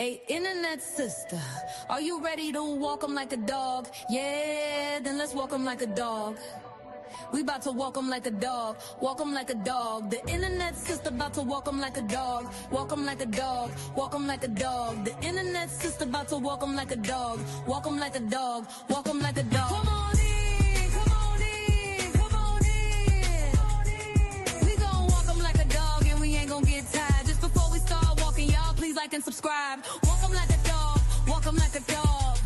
Hey, internet sister, are you ready to walk 'em like a dog? Yeah, then let's walk 'em like a dog. We bout to walk 'em like a dog, walk 'em like a dog. The internet sister bout to walk 'em like a dog, walk 'em like a dog, walk 'em like a dog. The internet sister bout to walk 'em like a dog, walk 'em like a dog, walk 'em like a dog. Come on in, come on in, come on in. We gon' walk 'em like a dog and we ain't gon' get tired. Just before we start walking, y'all please like and subscribe. Walk 'em like a dog, walk 'em like a dog.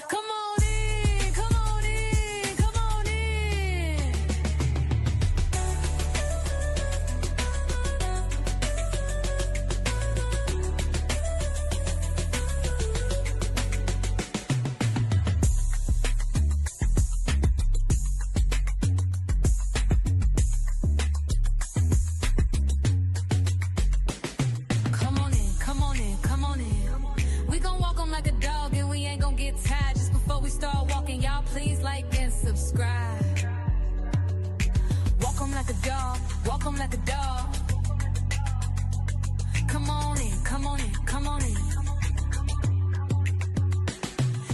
Come on in, come on in, come on in. Come on in, come on in, come on in. We gon' walk 'em like a dog and we ain't gon' get tired. Just before we start walking, y'all please like and subscribe. Walk 'em like a dog, walk 'em like a dog. Come on in, come on in, come on in.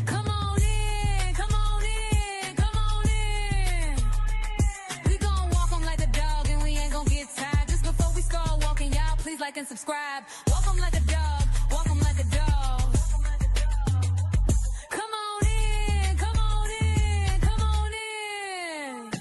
Come on in, come on in, come on in. We gon' walk 'em like a dog and we ain't gon' get tired. Just before we start walking, y'all please like and subscribe. Walk 'em like a dog, walk 'em like a dog. Come on in, come on in, come on in.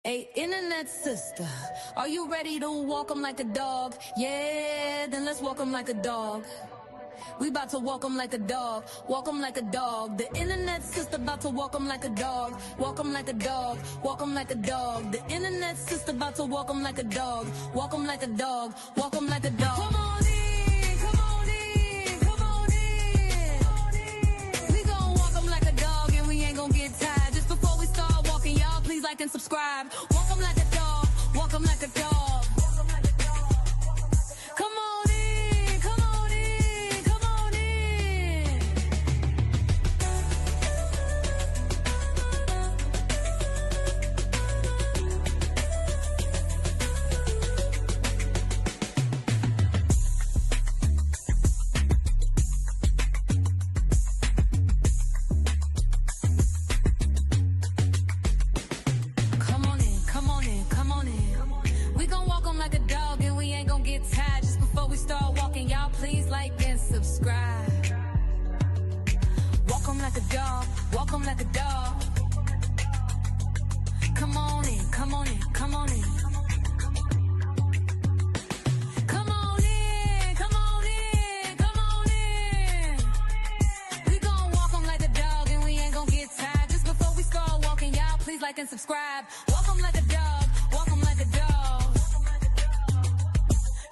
Hey, internet sister, are you ready to walk 'em like a dog? Yeah, then let's walk 'em like a dog. We bout to walk 'em like a dog, walk 'em like a dog. The internet sister bout to walk 'em like a dog, walk 'em like a dog, walk 'em like a dog. The internet sister bout to walk 'em like a dog, walk 'em like a dog, walk 'em like a dog. Come on in, come on in, come on in. We gon' walk 'em like a dog and we ain't gon' get tired. Just before we start walking, y'all please like and subscribe. Walk 'em like a dog, walk 'em like a dog. Come on in, come on in, come on in. Come on in, come on in, come on in. We gon' walk 'em like a dog and we ain't gon' get tired. Just before we start walking, y'all please like and subscribe. Walk 'em like a dog, walk 'em like a dog. Come on in, come on in, come on in. Come on in, come on in, come on in. We gon' walk 'em like a dog and we ain't gon' get tired. Just before we start walking, y'all please like and subscribe. Walk 'em like a dog, walk 'em like a dog.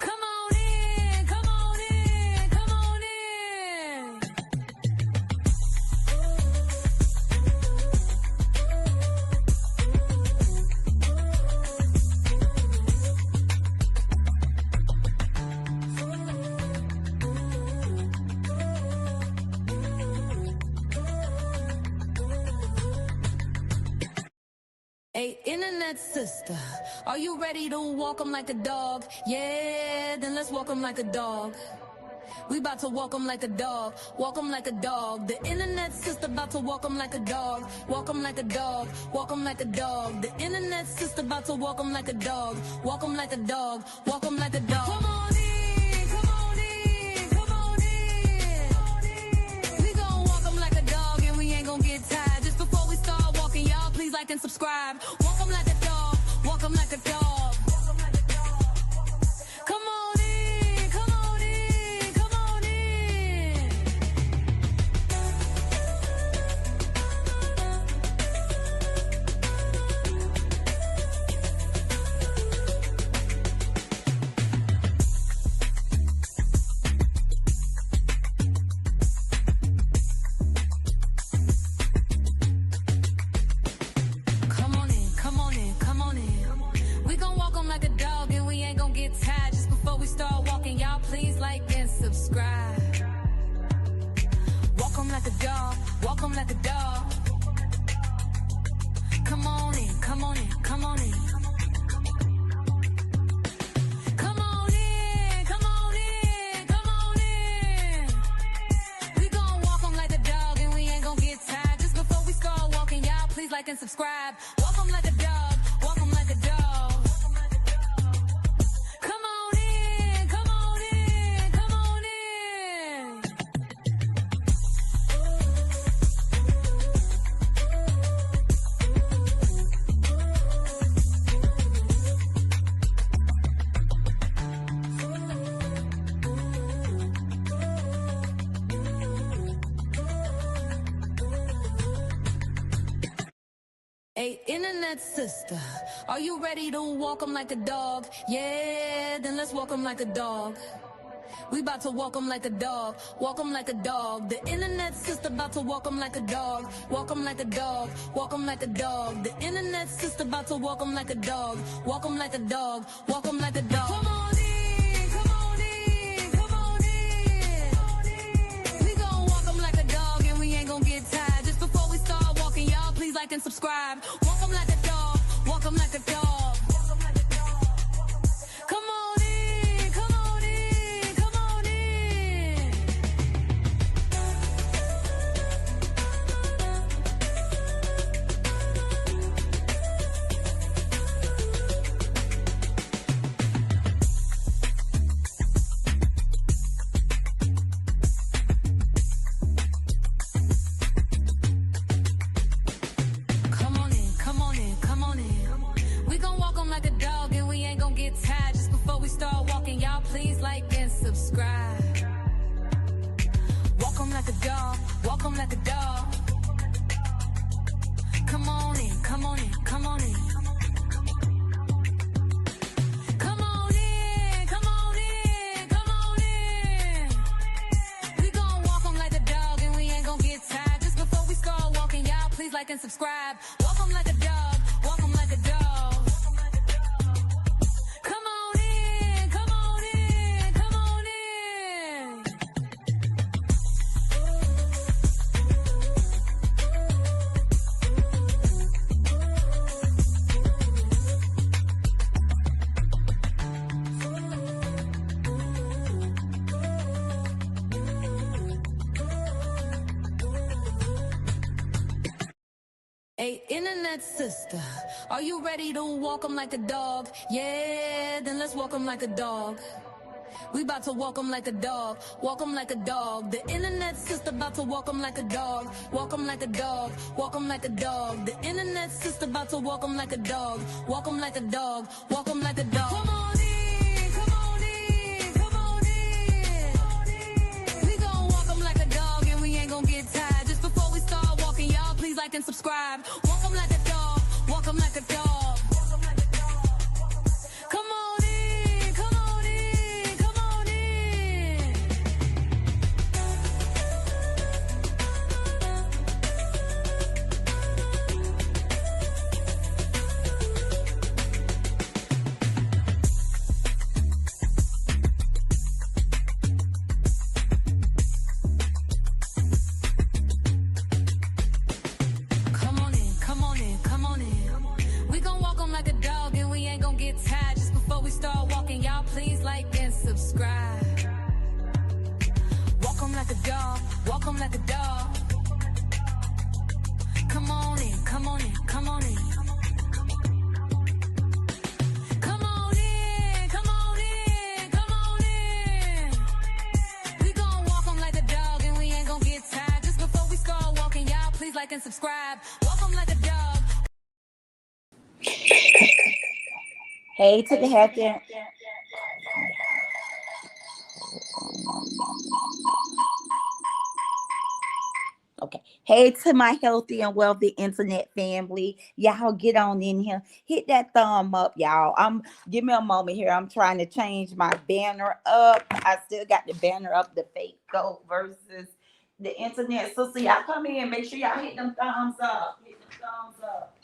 Come on in, come on in, come on in. Hey, internet sister, are you ready to walk 'em like a dog? Yeah, then let's walk 'em like a dog. We bout to walk 'em like a dog, walk 'em like a dog. The internet sister bout to walk 'em like a dog, walk 'em like a dog, walk 'em like a dog. The internet sister bout to walk 'em like a dog, walk 'em like a dog, walk 'em like a dog. Come on in, come on in, come on in. We gon' walk 'em like a dog and we ain't gon' get tired. Just before we start walking, y'all please like and subscribe. Walk 'em like a dog, walk 'em like a dog. Come on in, come on in, come on in. Come on in, walk 'em like a dog. Come on in, come on in, come on in. Come on in, come on in, come on in. We gon' walk 'em like a dog and we ain't gon' get tired. Just before we start walking, y'all please like and subscribe. Walk 'em like a dog, walk 'em like a dog. Come on in, come on in, come on in. Hey, internet sister, are you ready to walk 'em like a dog? Yeah, then let's walk 'em like a dog. We bout to walk 'em like a dog, walk 'em like a dog. The internet sister bout to walk 'em like a dog, walk 'em like a dog, walk 'em like a dog. The internet sister bout to walk 'em like a dog, walk 'em like a dog, walk 'em like a dog. Come on in, come on in, come on in. We gon' walk 'em like a dog and we ain't gon' get tired. Just before we start walking, y'all please like and subscribe. Walk 'em like a dog, walk 'em like a dog. Come on in, come on in, come on in. Come on in, come on in, come on in. We gon' walk 'em like a dog and we ain't gon' get tired. Just before we start walking, y'all please like and subscribe. Walk 'em like a dog, walk 'em like a dog. Come on in, come on in, come on in. Come on in, come on in, come on in. We gon' walk 'em like a dog and we ain't gon' get tired. Just before we start walking, y'all please like and subscribe. Walk 'em like a dog, walk 'em like a dog. Come on in, come on in, come on in. Hey, internet sister, are you ready to walk 'em like a dog? Yeah, then let's walk 'em like a dog. We bout to walk 'em like a dog, walk 'em like a dog. The internet sister bout to walk 'em like a dog, walk 'em like a dog, walk 'em like a dog. The internet sister bout to walk 'em like a dog, walk 'em like a dog, walk 'em like a dog. Come on in, come on in, come on in. We gon' walk 'em like a dog and we ain't gon' get tired. Just before we start walking, y'all please like and subscribe. Walk 'em like a dog, walk 'em like a dog. Come on in, come on in, come on in. Come on in, come on in, come on in. We gon' walk 'em like a dog and we ain't gon' get tired. Just before we start walking, y'all please like and subscribe. Walk 'em like a dog, walk 'em like a dog. Come on in, come on in, come on in. Come on in, come on in, come on in. We gon' walk 'em like a dog and we ain't gon' get tired. Just before we start walking, y'all please like and subscribe. Walk 'em like a dog. Hey to the healthy. Okay. Hey to my healthy and wealthy internet family. Y'all get on in here. Hit that thumb up, y'all. Give me a moment here. I'm trying to change my banner up. I still got the banner up, the fake goat versus the internet. So y'all come in. Make sure y'all hit them thumbs up. Hit them thumbs up.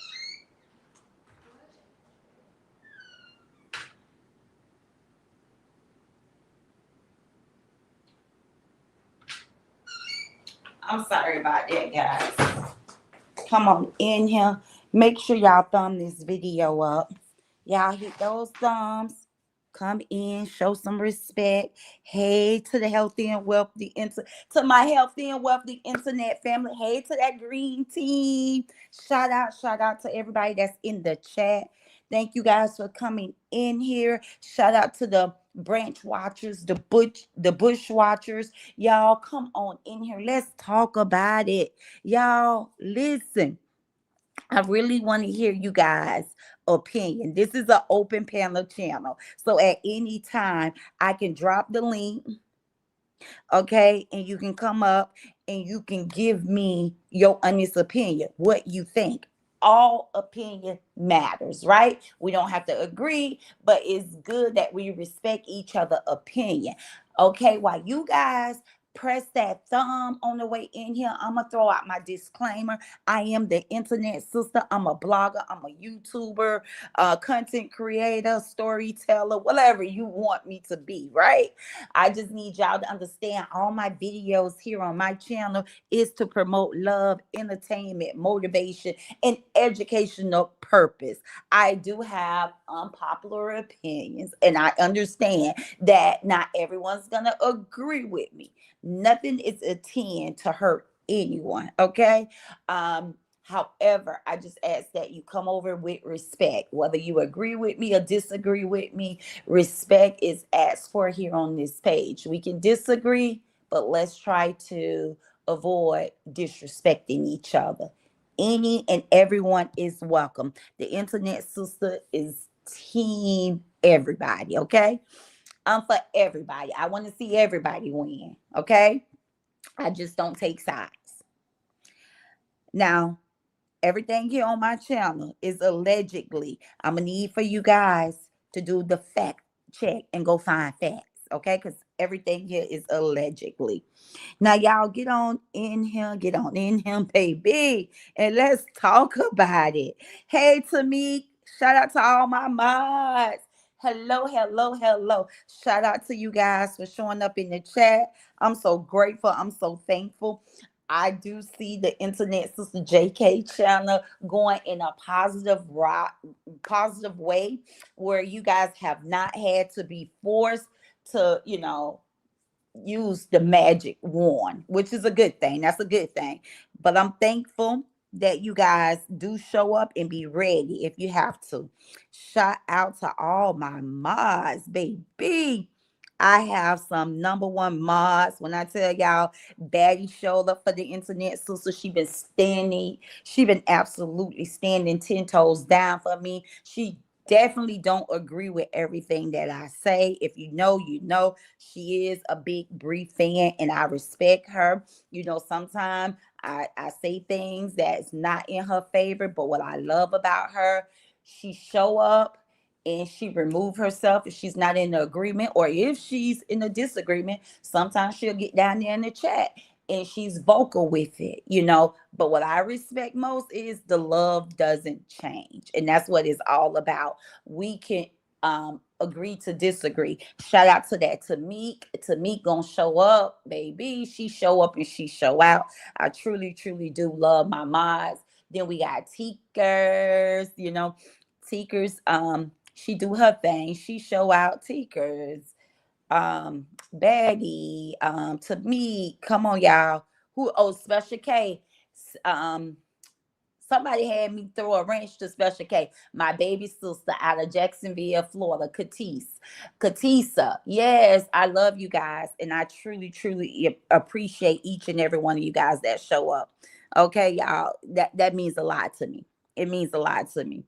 I'm sorry about that, guys. Come on in here. Make sure y'all thumb this video up. Y'all hit those thumbs. Come in, show some respect. Hey to the healthy and wealthy to my healthy and wealthy internet family. Hey to that green team. Shout out to everybody that's in the chat. Thank you guys for coming in here. Shout out to the branch watchers, the bush watchers. Y'all come on in here. Let's talk about it. Y'all listen. I really want to hear you guys' opinion. This is an open panel channel. So at any time, I can drop the link, okay? And you can come up and you can give me your honest opinion, what you think. All opinion matters, right? We don't have to agree, but it's good that we respect each other' opinion. Okay, while you guys press that thumb on the way in here, I'm gonna throw out my disclaimer. I am the internet sister. I'm a blogger. I'm a YouTuber, content creator, storyteller, whatever you want me to be, right? I just need y'all to understand all my videos here on my channel is to promote love, entertainment, motivation, and educational purpose. I do have unpopular opinions, and I understand that not everyone's going to agree with me. Nothing is intended to hurt anyone, okay? However, I just ask that you come over with respect, whether you agree with me or disagree with me. Respect is asked for here on this page. We can disagree, but let's try to avoid disrespecting each other. Any and everyone is welcome. The internet sister is team everybody, okay? I'm for everybody. I want to see everybody win, okay? I just don't take sides. Now, everything here on my channel is allegedly. I'm gonna need for you guys to do the fact check and go find facts, okay? Because everything here is allegedly. Now, y'all get on in here, baby, and let's talk about it. Hey, to me, shout out to all my mods. Hello, hello, hello. Shout out to you guys for showing up in the chat. I'm so grateful. I'm so thankful. I do see the internet sister JK channel going in a positive way where you guys have not had to be forced to, use the magic wand, which is a good thing. That's a good thing. But I'm thankful that you guys do show up and be ready if you have to. Shout out to all my mods, baby. I have some number one mods. When I tell y'all, Baddie showed up for the internet sister. She been absolutely standing 10 toes down for me. She definitely don't agree with everything that I say. If you know, you know. She is a big Brie fan, and I respect her. Sometimes I say things that's not in her favor, but what I love about her, she show up and she remove herself if she's not in the agreement, or if she's in a disagreement. Sometimes she'll get down there in the chat and she's vocal with it. But what I respect most is the love doesn't change, and that's what it's all about. We can agree to disagree. Shout out to that Tamik gonna show up, baby. She show up and she show out. I truly, truly do love my mods. Then we got Teekers. She do her thing. She show out. Teekers. Baddie. Tamik. Come on, y'all. Special K. Um, Somebody had me throw a wrench to Special K. My baby sister out of Jacksonville, Florida, Katisa. Yes, I love you guys. And I truly, truly appreciate each and every one of you guys that show up. Okay, y'all. That means a lot to me. It means a lot to me.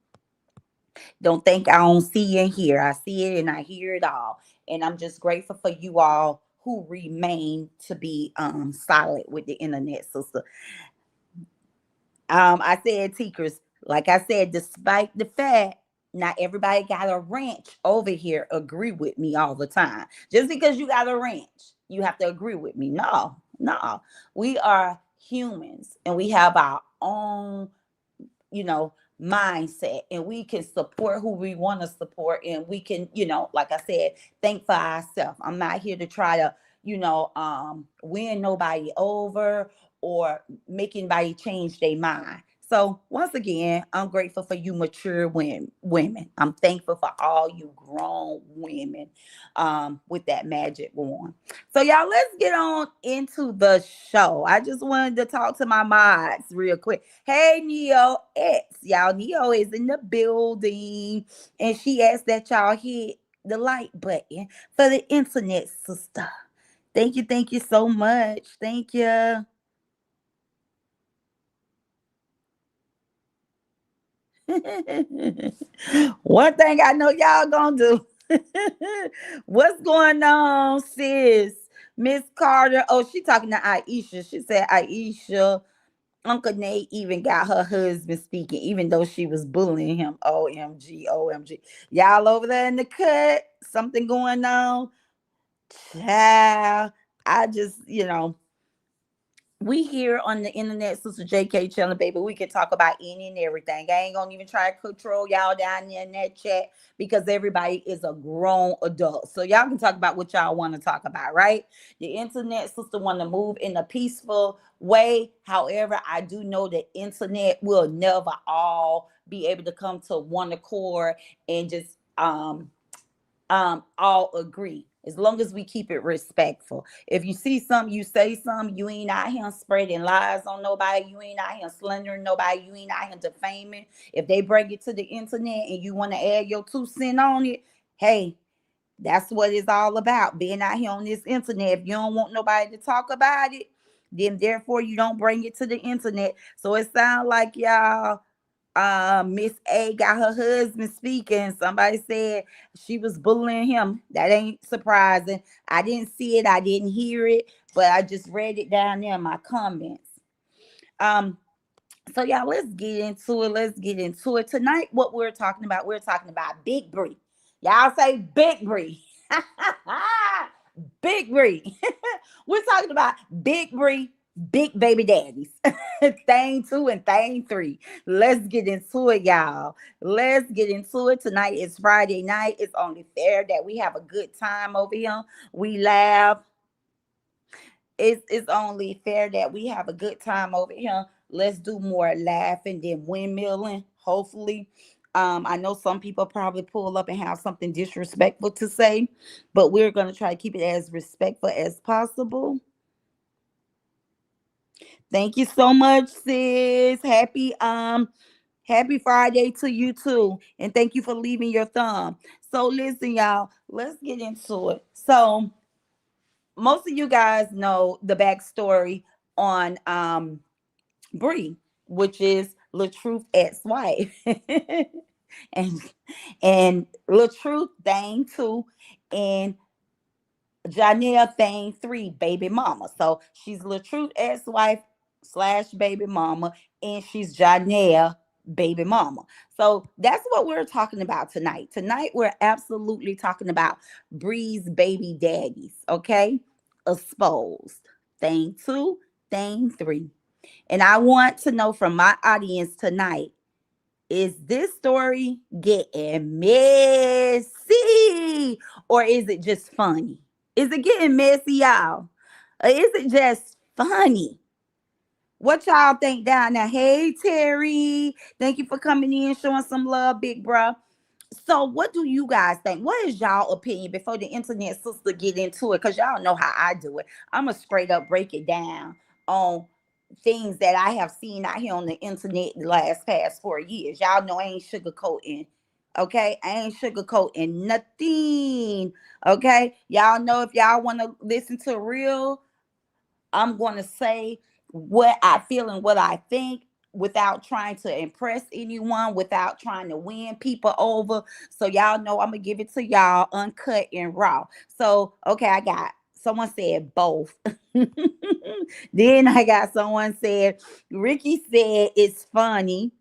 Don't think I don't see and hear. I see it and I hear it all. And I'm just grateful for you all who remain to be solid with the internet, sister. I said Teekers, like I said, despite the fact not everybody got a ranch over here agree with me all the time. Just because you got a ranch, you have to agree with me. No, no. We are humans and we have our own, mindset, and we can support who we want to support, and we can, like I said, think for ourselves. I'm not here to try to win nobody over or make anybody change their mind. So once again, I'm grateful for you mature women. I'm thankful for all you grown women with that magic wand. So y'all, let's get on into the show. I just wanted to talk to my mods real quick. Hey Neo X, y'all. Neo is in the building, and she asked that y'all hit the like button for the internet sister. Thank you so much. Thank you. One thing I know y'all gonna do. What's going on, sis? Miss Carter. Oh, she talking to Aisha. She said Aisha, Uncle Nate even got her husband speaking, even though she was bullying him. OMG, OMG. Y'all over there in the cut. Something going on. Child. I just, we here on the internet, Sister JK channel, baby. We can talk about any and everything. I ain't gonna even try to control y'all down there in that chat because everybody is a grown adult. So y'all can talk about what y'all want to talk about, right? The internet sister want to move in a peaceful way. However, I do know that internet will never all be able to come to one accord and just all agree, as long as we keep it respectful. If you see something, you say something. You ain't out here spreading lies on nobody. You ain't out here slandering nobody. You ain't out here defaming. If they bring it to the internet and you want to add your 2 cents on it, hey, that's what it's all about, being out here on this internet. If you don't want nobody to talk about it, then therefore you don't bring it to the internet. So it sounds like y'all, Miss A got her husband speaking. Somebody said she was bullying him. That ain't surprising. I didn't see it, I didn't hear it, but I just read it down there in my comments. um so y'all, let's get into it. Let's get into it tonight. What we're talking about Big Bree. Y'all say Big Bree. Big Bree. We're talking about Big Bree, Big Baby Daddies. Thing 2 and thing 3. Let's get into it, y'all. Let's get into it. Tonight is Friday night. It's only fair that we have a good time over here. We laugh. It's only fair that we have a good time over here. Let's do more laughing than windmilling, hopefully. I know some people probably pull up and have something disrespectful to say, but we're gonna try to keep it as respectful as possible. Thank you so much, sis. Happy Friday to you too. And thank you for leaving your thumb. So listen, y'all, let's get into it. So most of you guys know the backstory on Bree, which is LaTruth ex-wife. and and LaTruth thing too. And Janelle thing 3, baby mama. So she's LaTruth ex-wife slash baby mama, and she's Janelle baby mama. So that's what we're talking about tonight. Tonight we're absolutely talking about Bree's baby daddies. Okay, exposed. Thing 2, thing 3. And I want to know from my audience tonight, is this story getting messy or is it just funny? Is it getting messy, y'all? Or is it just funny? What y'all think down there? Hey, Terry. Thank you for coming in, showing some love, big bro. So, what do you guys think? What is y'all opinion before the internet sister get into it? Because y'all know how I do it. I'm going to straight up break it down on things that I have seen out here on the internet the last past 4 years. Y'all know I ain't sugarcoating. Okay, I ain't sugarcoating nothing. Okay, y'all know if y'all want to listen to real, I'm going to say what I feel and what I think without trying to impress anyone, without trying to win people over. So y'all know I'm going to give it to y'all uncut and raw. So, okay, I got someone said both. Then I got someone said, Ricky said it's funny.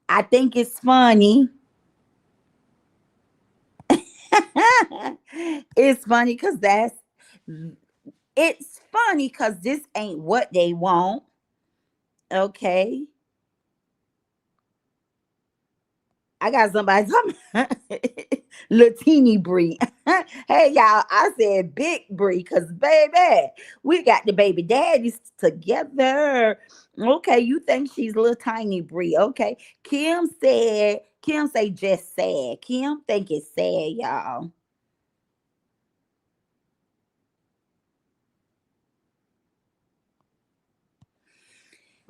I think it's funny. It's funny because it's funny because this ain't what they want. Okay. I got somebody talking Latini Bree. Hey y'all, I said big Bree because baby, we got the baby daddies together. Okay, you think she's little tiny Bree. Okay. Kim say just sad. Kim think it's sad, y'all.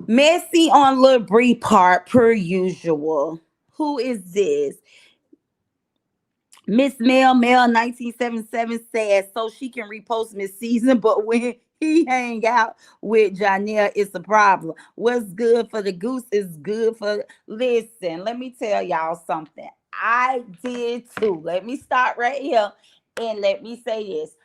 Messy on Lil Bree part per usual. Who is this? Miss Mel 1977 says so she can repost Miss Season, but when he hang out with Janelle, it's a problem. What's good for the goose is good for. Listen, let me tell y'all something. I did too. Let me start right here and let me say this.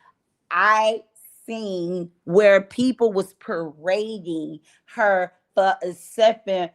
I seen where people was parading her for a second.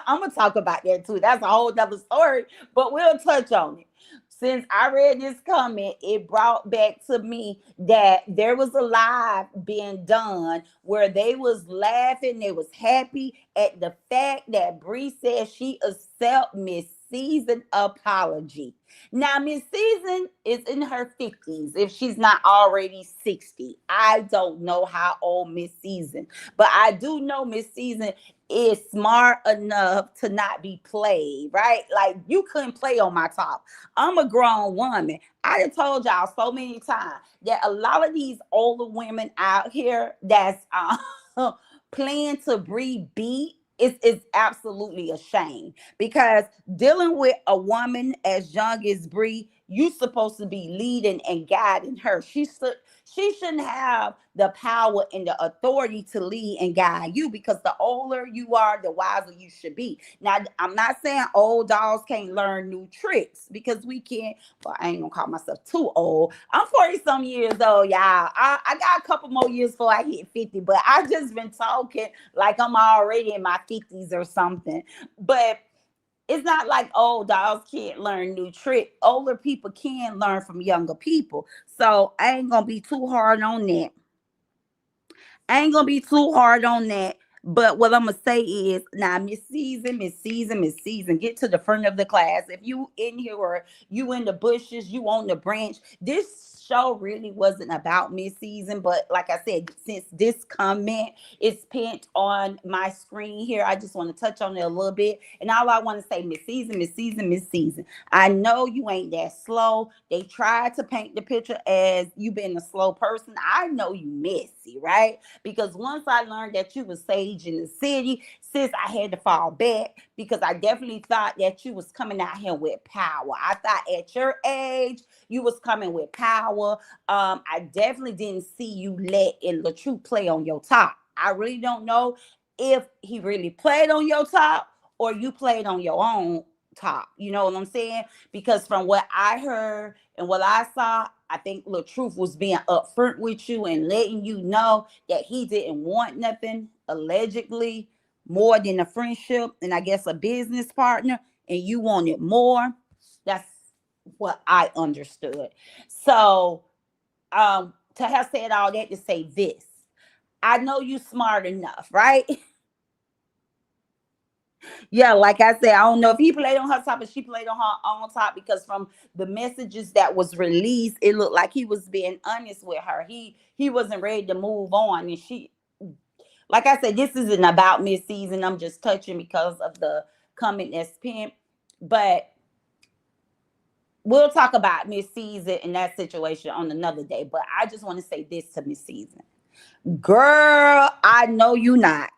I'm gonna talk about that too. That's a whole nother story, but we'll touch on it. Since I read this comment, it brought back to me that there was a live being done where they was laughing, they was happy at the fact that Bree said she accept Miss Season apology. Now, Miss Season is in her 50s, if she's not already 60. I don't know how old Miss Season, but I do know Miss Season is smart enough to not be played, right? Like you couldn't play on my top. I'm a grown woman. I done told y'all so many times that a lot of these older women out here that's playing to breed beat is absolutely a shame because dealing with a woman as young as Bree, you supposed to be leading and guiding her. She shouldn't have the power and the authority to lead and guide you because the older you are, the wiser you should be. Now, I'm not saying old dogs can't learn new tricks because we can't. Well, I ain't gonna call myself too old. I'm 40 some years old, y'all. I got a couple more years before I hit 50, but I just been talking like I'm already in my 50s or something. But it's not like old dogs can't learn new trick. Older people can learn from younger people. So I ain't gonna be too hard on that. I ain't gonna be too hard on that. But what I'm gonna say is now, Miss Season, get to the front of the class. If you in here or you in the bushes, you on the branch. This show really wasn't about Miss Season, but like I said, since this comment is pinned on my screen here, I just want to touch on it a little bit. And all I want to say, Miss Season. I know you ain't that slow. They tried to paint the picture as you been a slow person. I know you messy, right? Because once I learned that you was sage in the city, sis, I had to fall back because I definitely thought that you was coming out here with power. I thought at your age you was coming with power. I definitely didn't see you let in the true play on your top. I really don't know if he really played on your top or you played on your own top. You know what I'm saying? Because from what I heard and what I saw, I think Lil Truth was being upfront with you and letting you know that he didn't want nothing, allegedly, more than a friendship and I guess a business partner, and you wanted more. That's what I understood. So, to have said all that to say this, I know you smart enough, right? Yeah, like I said, I don't know if he played on her top or she played on her own top because from the messages that was released, it looked like he was being honest with her. He wasn't ready to move on, and she, like I said, this isn't about Miss Season. I'm just touching because of the comment that's pinned, but we'll talk about Miss Season and that situation on another day. But I just want to say this to Miss Season, girl. I know you not.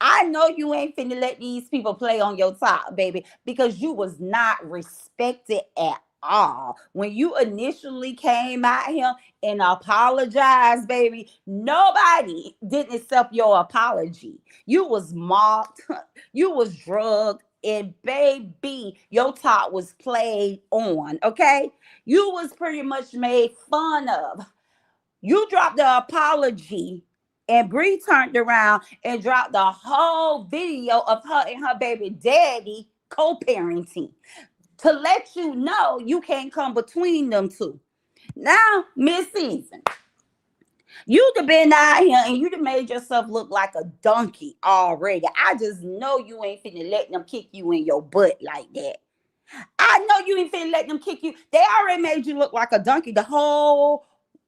I know you ain't finna let these people play on your top, baby, because you was not respected at all. When you initially came out here and apologized, baby, nobody didn't accept your apology. You was mocked, you was drugged, and baby, your top was played on, okay? You was pretty much made fun of. You dropped the apology, and Bree turned around and dropped the whole video of her and her baby daddy co-parenting to let you know you can't come between them two. Now, Miss Season, You'd have been out here and you'd have made yourself look like a donkey already. I just know you ain't finna let them kick you in your butt like that. I know you ain't finna let them kick you. They already made you look like a donkey the whole,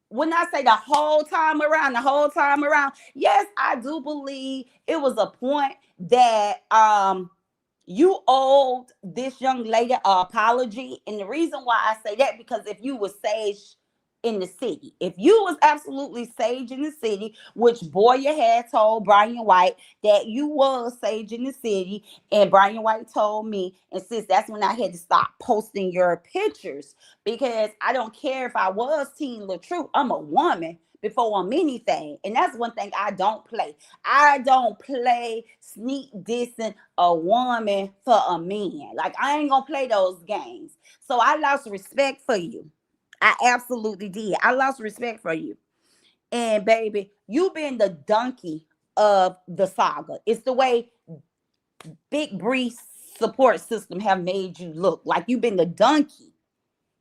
when I say the whole time around, the whole time around. Yes, I do believe it was a point that you owed this young lady an apology. And the reason why I say that, because if you was sage in the city, if you was absolutely sage in the city, which Boya had told Brian White that you was sage in the city, and Brian White told me, and sis, that's when I had to stop posting your pictures, because I don't care if I was Teen LaTrue, I'm a woman before I'm anything. And that's one thing I don't play. I don't play sneak dissing a woman for a man. Like, I ain't gonna play those games. So I lost respect for you. I absolutely did. I lost respect for you. And baby, you've been the donkey of the saga. It's the way Big Bree support system have made you look. Like, you've been the donkey.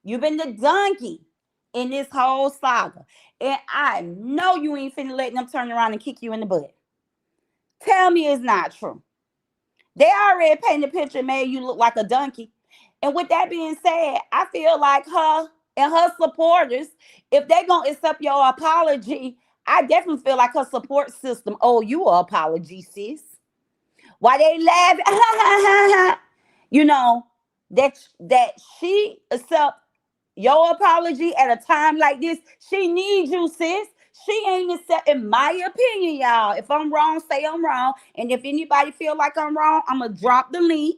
You've been the donkey in this whole saga. And I know you ain't finna let them turn around and kick you in the butt. Tell me it's not true. They already painted the picture and made you look like a donkey. And with that being said, I feel like her and her supporters, if they gonna accept your apology, I definitely feel like her support system owe you an apology, sis. Why they laugh? You know, that she accept your apology at a time like this. She needs you, sis. She ain't accept, in my opinion, y'all. If I'm wrong, say I'm wrong. And if anybody feel like I'm wrong, I'm gonna drop the link.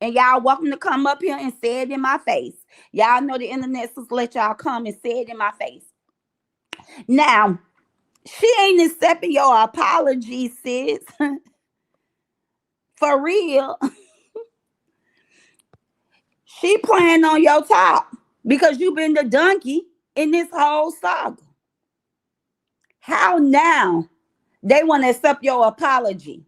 And y'all welcome to come up here and say it in my face. Y'all know the internet just let y'all come and say it in my face. Now, she ain't accepting your apology, sis. For real. She playing on your top because you been the donkey in this whole saga. How now they want to accept your apology?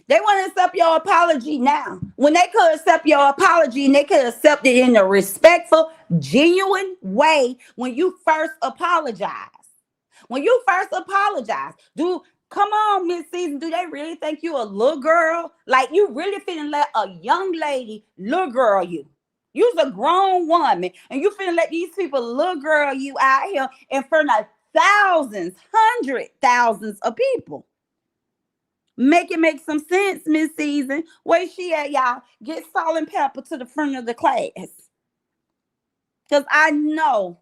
They want to accept your apology now. When they could accept your apology and they could accept it in a respectful, genuine way when you first apologize. When you first apologize, come on, Miss Season, do they really think you a little girl? Like, you really finna let a young lady little girl you? You's a grown woman, and you finna let these people little girl you out here in front of thousands, hundred thousands of people. Make it make some sense, Miss Season. Where she at, y'all? Get salt and pepper to the front of the class. Because I know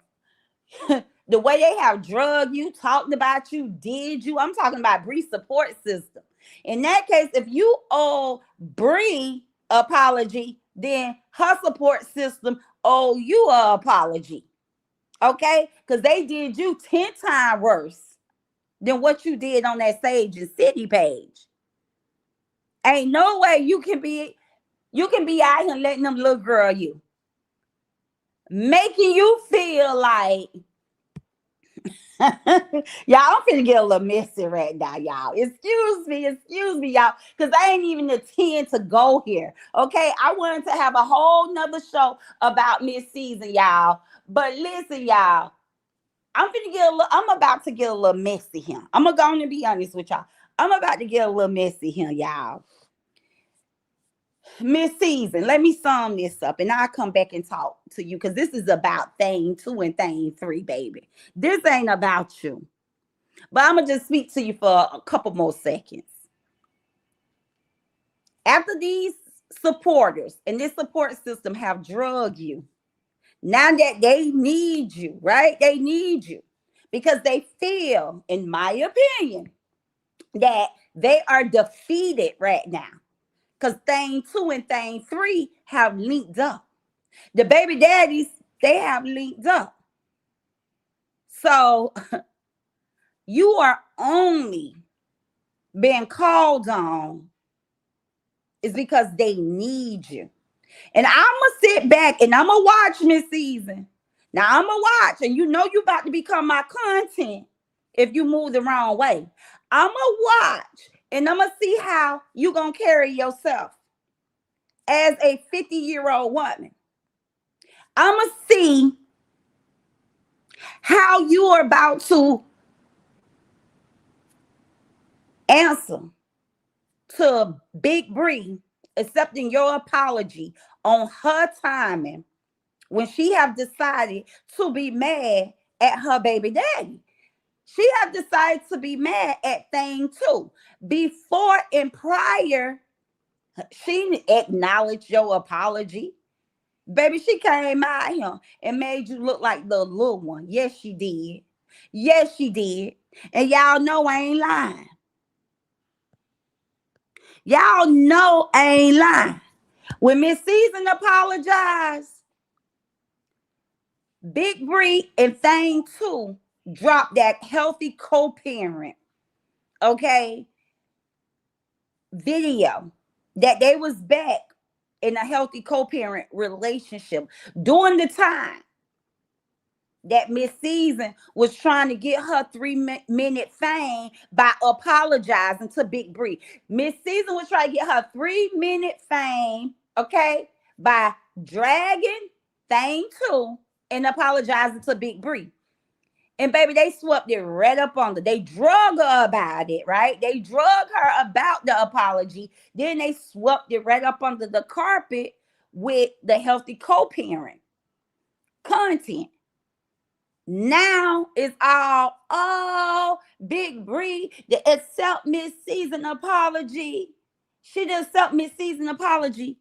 the way they have drugged you, talked about you, did you. I'm talking about Bree support system. In that case, if you owe Bree apology, then her support system owe you an apology. Okay? Because they did you 10 times worse than what you did on that Sage and City page. Ain't no way you can be out here letting them little girl you. Making you feel like y'all, I'm finna get a little messy right now, y'all. Excuse me, y'all, because I ain't even intend to go here. Okay, I wanted to have a whole nother show about Miss Season, y'all. But listen, y'all, I'm about to get a little messy here. I'm gonna go on and be honest with y'all. I'm about to get a little messy here, y'all. Miss Season, let me sum this up and I'll come back and talk to you, because this is about thing 2 and thing 3, baby. This ain't about you. But I'm going to just speak to you for a couple more seconds. After these supporters and this support system have drugged you, now that they need you, right? They need you because they feel, in my opinion, that they are defeated right now. Because thing 2 and thing 3 have linked up. The baby daddies, they have linked up. So you are only being called on is because they need you. And I'm going to sit back and I'm going to watch Miss Season. Now I'm going to watch, and you know you about to become my content if you move the wrong way. I'm going to watch and I'm going to see how you going to carry yourself as a 50-year-old woman. I'm going to see How you are about to answer to Big Bree accepting your apology on her timing when she have decided to be mad at her baby daddy. She have decided to be mad at thing too. Before and prior, she acknowledged your apology. Baby, she came out here and made you look like the little one. Yes, she did. Yes, she did. And y'all know I ain't lying. Y'all know I ain't lying. When Miss Season apologized, Big Bree and Thing 2 dropped that healthy co-parent, okay, video that they was back in a healthy co-parent relationship during the time that Miss Season was trying to get her 3 minute fame by apologizing to Big Bree. Miss Season was trying to get her 3 minute fame, okay, by dragging Thing 2 and apologizing to Big Bree. And baby, they swept it right up on her. They drug her about it, right? They drug her about the apology. Then they swept it right up under the carpet with the healthy co-parent content. Now it's all, oh, Big Bree, the accept Miss Season apology. She did accept Miss Season apology.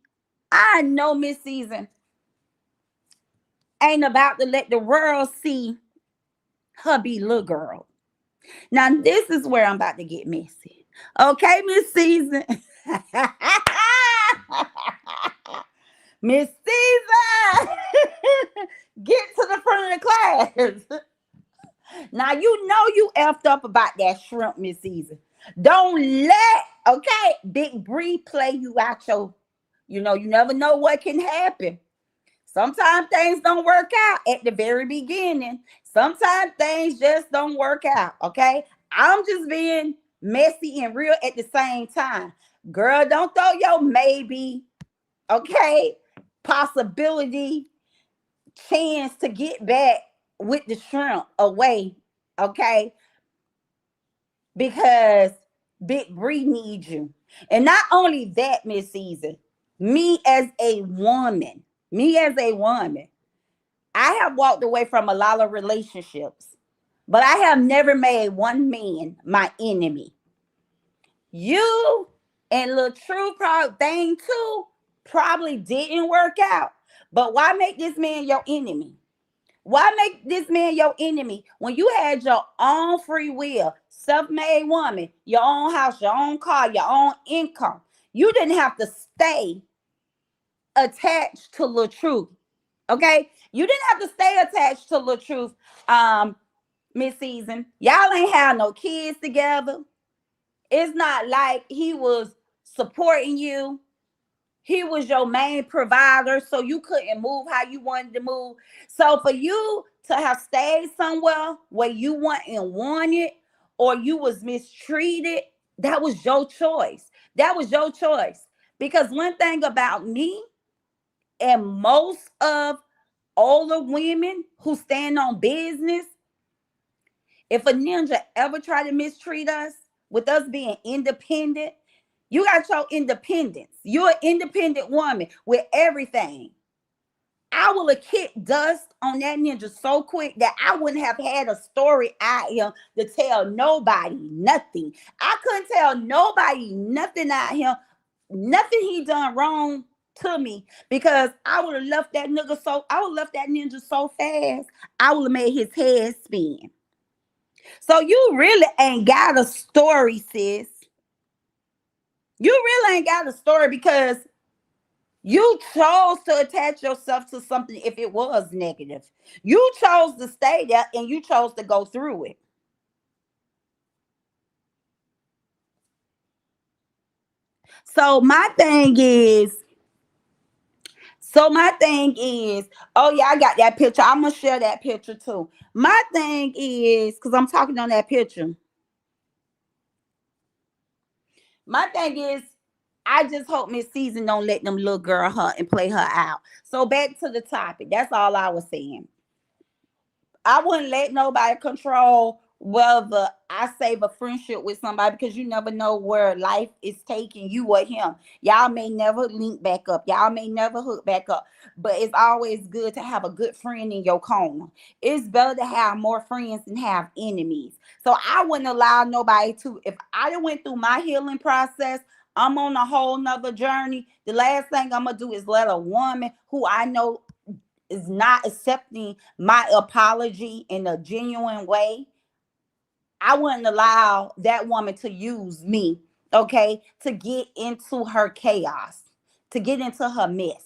I know Miss Season ain't about to let the world see her be little girl. Now this is where I'm about to get messy. Okay, Miss Season. Miss Season, get to the front of the class. Now you know you effed up about that shrimp, Miss Season. Don't let, okay, Big Bree play you out your, you never know what can happen. Sometimes things don't work out at the very beginning. Sometimes things just don't work out, okay? I'm just being messy and real at the same time. Girl, don't throw your maybe, okay, possibility, chance to get back with the shrimp away, okay? Because Big Bree needs you. And not only that, Miss Season, me as a woman, I have walked away from a lot of relationships, but I have never made one man my enemy. You and Lil True thing too probably didn't work out. But why make this man your enemy? Why make this man your enemy when you had your own free will, self-made woman, your own house, your own car, your own income? You didn't have to stay attached to Lil Truth. Okay? You didn't have to stay attached to Lil Truth, Miss Season. Y'all ain't have no kids together. It's not like he was supporting you. He was your main provider, so you couldn't move how you wanted to move. So for you to have stayed somewhere where you wasn't wanted or you was mistreated, that was your choice. That was your choice. Because one thing about me and most of older women who stand on business, if a ninja ever try to mistreat us with us being independent, you got your independence. You're an independent woman with everything. I will have kicked dust on that ninja so quick that I wouldn't have had a story out here to tell nobody nothing. I couldn't tell nobody nothing out here, nothing he done wrong to me, because I would have left that nigga I would have left that ninja so fast, I would have made his head spin. So you really ain't got a story, sis. You really ain't got a story because you chose to attach yourself to something if it was negative. You chose to stay there and you chose to go through it. So my thing is, oh yeah, I got that picture. I'm gonna share that picture too. My thing is, because I'm talking on that picture. My thing is, I just hope Miss Season don't let them little girl her and play her out. So back to the topic. That's all I was saying. I wouldn't let nobody control whether I save a friendship with somebody, because you never know where life is taking you or him. Y'all may never link back up. Y'all may never hook back up. But it's always good to have a good friend in your corner. It's better to have more friends than have enemies. So I wouldn't allow nobody to, if I done went through my healing process, I'm on a whole nother journey. The last thing I'm gonna do is let a woman who I know is not accepting my apology in a genuine way, I wouldn't allow that woman to use me, okay, to get into her chaos, to get into her mess.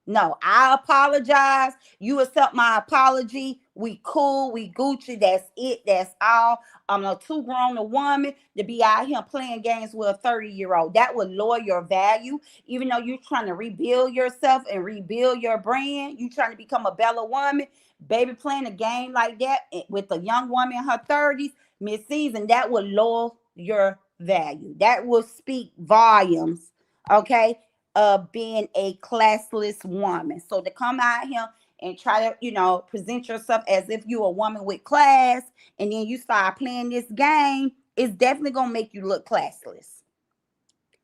No, I apologize. You accept my apology. We cool. We Gucci. That's it. That's all. I'm a too grown a woman to be out here playing games with a 30-year-old. That would lower your value. Even though you're trying to rebuild yourself and rebuild your brand, you trying to become a better woman. Baby, playing a game like that with a young woman in her 30s, mid-season, that would lower your value. That will speak volumes. Okay, of being a classless woman. So to come out here and try to, present yourself as if you're a woman with class, and then you start playing this game, it's definitely gonna make you look classless.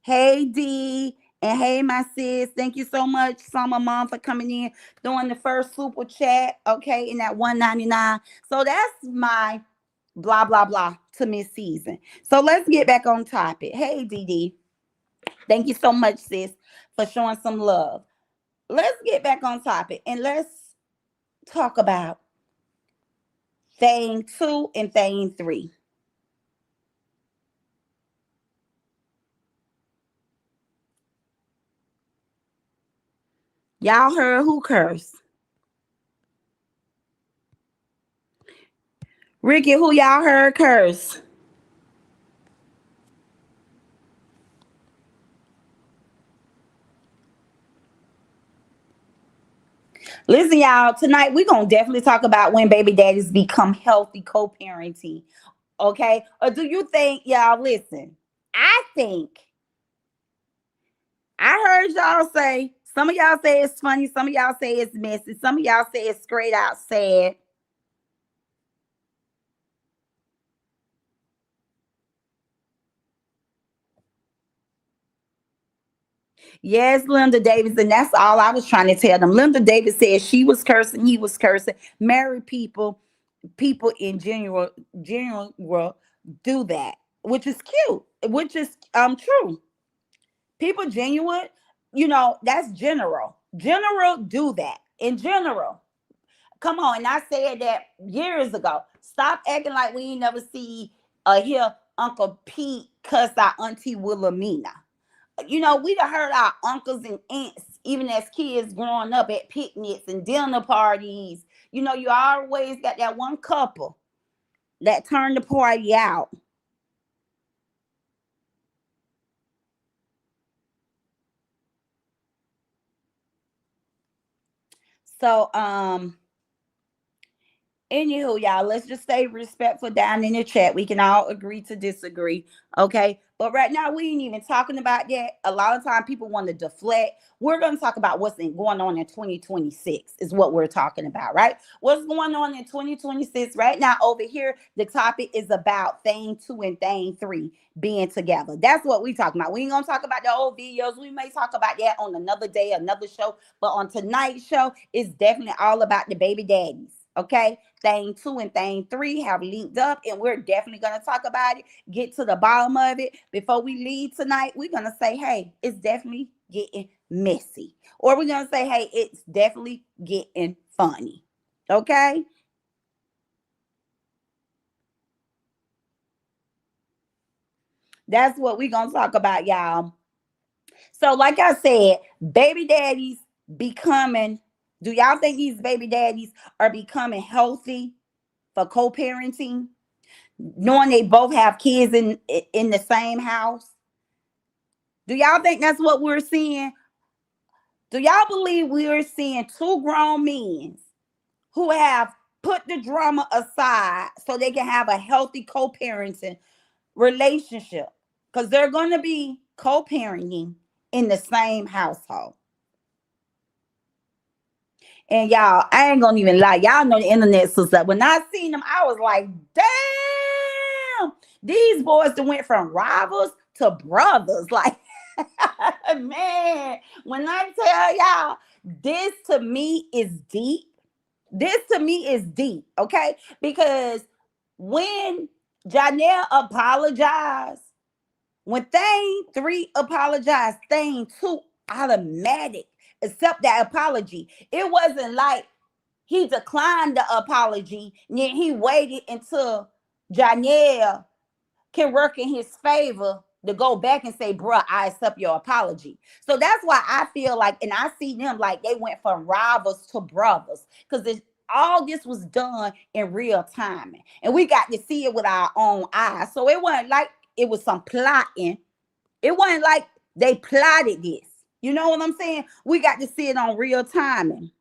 Hey D, and hey my sis, thank you so much, Summer Mom, for coming in, doing the first super chat, okay, in that 199. So that's my blah blah blah to Miss Season. So let's get back on topic. Hey DD, thank you so much, sis, for showing some love. Let's get back on topic and let's talk about thing 2 and thing 3. Y'all heard who cursed? Ricky, who y'all heard curse? Listen, y'all, tonight we're going to definitely talk about when baby daddies become healthy co-parenting. Okay? Or do you think, y'all, listen, I think, I heard y'all say, some of y'all say it's funny, some of y'all say it's messy, some of y'all say it's straight out sad. Yes, Linda Davis, and that's all I was trying to tell them. Linda Davis said she was cursing, he was cursing. Married people, people in general will do that, which is cute, which is true. People genuine, that's general. General do that in general. Come on, and I said that years ago. Stop acting like we ain't never see hear Uncle Pete cuss our Auntie Wilhelmina. We done heard our uncles and aunts, even as kids growing up at picnics and dinner parties. You always got that one couple that turned the party out. So, anywho, y'all, let's just stay respectful down in the chat. We can all agree to disagree. Okay. But right now, we ain't even talking about that. A lot of time people want to deflect. We're going to talk about going on in 2026 is what we're talking about, right? What's going on in 2026 right now over here? The topic is about thing 2 and thing 3 being together. That's what we talking about. We ain't going to talk about the old videos. We may talk about that on another day, another show. But on tonight's show, it's definitely all about the baby daddies. Okay, thing 2 and thing 3 have linked up, and we're definitely going to talk about it, get to the bottom of it. Before we leave tonight, we're going to say, hey, it's definitely getting messy. Or we're going to say, hey, it's definitely getting funny. Okay? That's what we're going to talk about, y'all. So, like I said, baby daddies becoming, do y'all think these baby daddies are becoming healthy for co-parenting, knowing they both have kids in the same house? Do y'all think that's what we're seeing? Do y'all believe we are seeing two grown men who have put the drama aside so they can have a healthy co-parenting relationship? Because they're going to be co-parenting in the same household. And y'all, I ain't gonna even lie. Y'all know the internet sister. When I seen them, I was like, damn, these boys that went from rivals to brothers. Like, man, when I tell y'all, this to me is deep. This to me is deep, okay? Because when Janelle apologized, when Thing 3 apologized, Thing 2 automatic accept that apology. It wasn't like he declined the apology, and then he waited until Janelle can work in his favor to go back and say, bruh, I accept your apology. So that's why I feel like, and I see them like they went from rivals to brothers because all this was done in real time. And we got to see it with our own eyes. So it wasn't like it was some plotting. It wasn't like they plotted this. You know what I'm saying? We got to see it on real timing.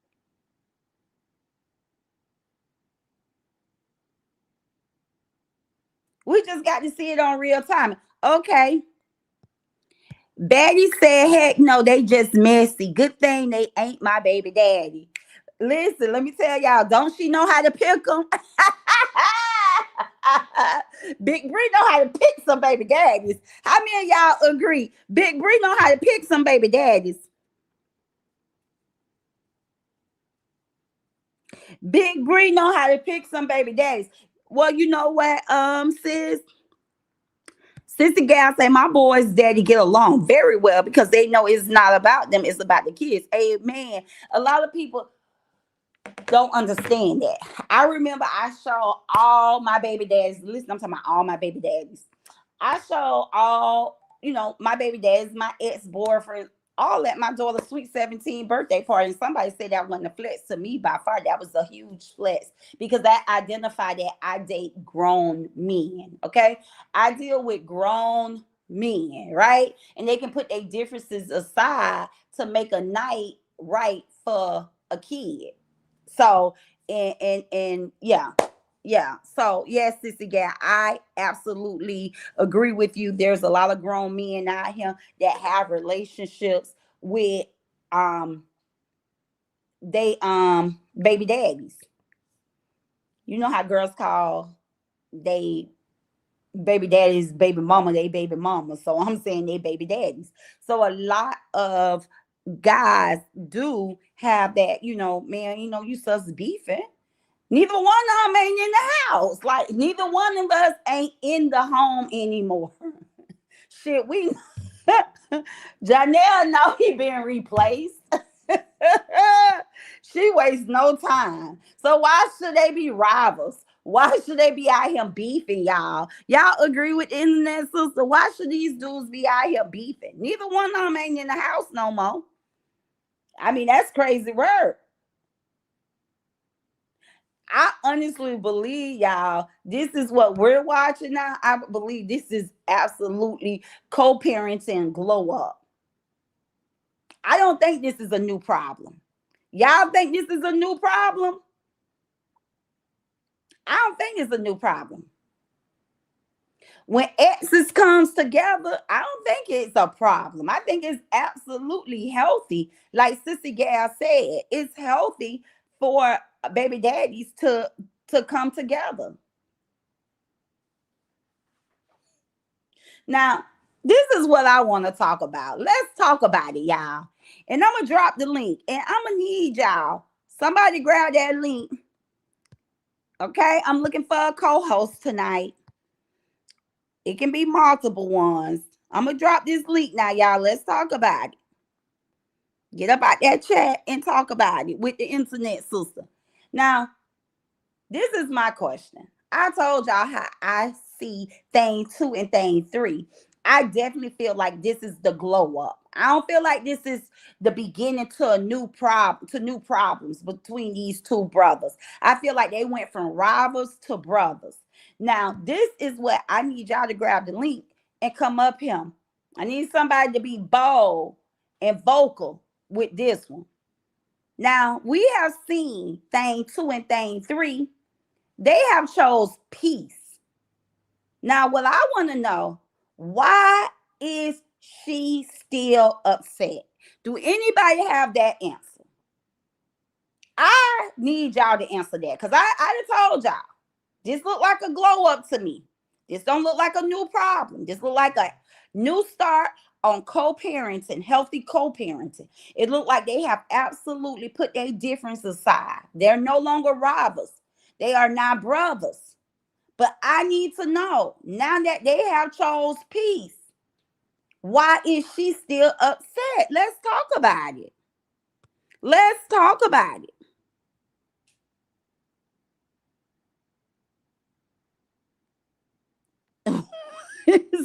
We just got to see it on real time. Okay. Betty said, heck no, they just messy. Good thing they ain't my baby daddy. Listen, let me tell y'all, don't she know how to pick them? Big Bree know how to pick some baby daddies. How many of y'all agree? Big Bree know how to pick some baby daddies. Big Bree know how to pick some baby daddies. Well, you know what, sis? Sissy Gal say my boys daddy get along very well because they know it's not about them, it's about the kids. Amen. A lot of people don't understand that. I remember I showed all my baby daddies. Listen, I'm talking about all my baby daddies. I showed all, my baby daddies, my ex-boyfriend, all at my daughter's sweet 17 birthday party. And somebody said that wasn't a flex to me by far. That was a huge flex because that identified that I date grown men. Okay. I deal with grown men, right? And they can put their differences aside to make a night right for a kid. So and yeah. Yeah. So yes, Sissy Gal, I absolutely agree with you. There's a lot of grown men out here that have relationships with um they baby daddies. You know how girls call they baby daddies baby mama, they baby mama. So I'm saying they baby daddies. So a lot of guys do have that, man, you sus beefing. Neither one of them ain't in the house. Like neither one of us ain't in the home anymore. Shit, we Janelle know he been replaced. She wastes no time. So why should they be rivals? Why should they be out here beefing, y'all? Y'all agree with internet sister? Why should these dudes be out here beefing? Neither one of them ain't in the house no more. I mean, that's crazy word. I honestly believe, y'all, this is what we're watching now. I believe this is absolutely co-parenting glow up. I don't think this is a new problem. Y'all think this is a new problem? I don't think it's a new problem. When exes comes together, I don't think it's a problem. I think it's absolutely healthy. Like Sissy Gal said, it's healthy for baby daddies to come together. Now, this is what I want to talk about. Let's talk about it, y'all. And I'm going to drop the link. And I'm going to need y'all. Somebody grab that link. Okay? I'm looking for a co-host tonight. It can be multiple ones. I'm going to drop this link now, y'all. Let's talk about it. Get up out that chat and talk about it with the internet sister. Now, this is my question. I told y'all how I see thing 2 and thing 3. I definitely feel like this is the glow up. I don't feel like this is the beginning to a new problem, to new problems between these two brothers. I feel like they went from rivals to brothers. Now, this is what I need y'all to grab the link and come up here. I need somebody to be bold and vocal with this one. Now, we have seen thing 2 and thing 3. They have chose peace. Now, what I want to know, why is she still upset? Do anybody have that answer? I need y'all to answer that because I done told y'all. This look like a glow up to me. This don't look like a new problem. This look like a new start on co-parenting, healthy co-parenting. It looked like they have absolutely put their difference aside. They're no longer rivals. They are now brothers. But I need to know now that they have chose peace. Why is she still upset? Let's talk about it. Let's talk about it.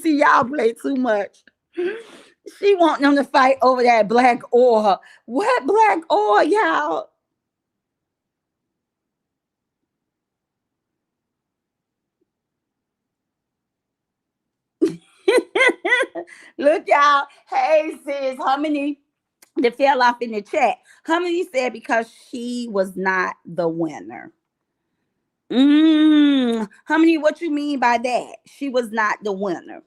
See, y'all play too much. She want them to fight over that black oil. What black oil, y'all? Look, y'all. Hey, sis, how many that fell off in the chat? How many said because she was not the winner? How many? What you mean by that? She was not the winner.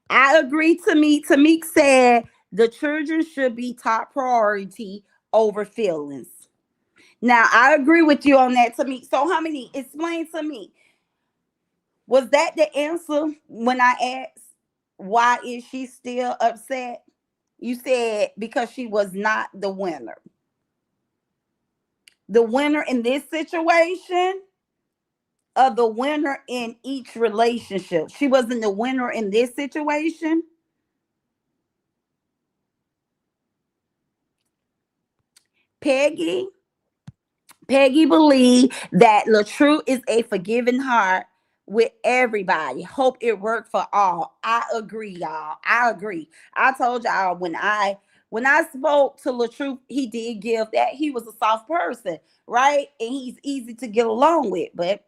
I agree. To me, Tamik said the children should be top priority over feelings. Now, I agree with you on that, Tamik. So, how many? Explain to me. Was that the answer when I asked why is she still upset? You said because she was not the winner. The winner in this situation or the winner in each relationship. She wasn't the winner in this situation. Peggy, Peggy believed that LaTrue is a forgiving heart with everybody. Hope it worked for all. I agree, y'all. I agree. I told y'all when I spoke to LaTrue, he did give that he was a soft person, right? And he's easy to get along with. But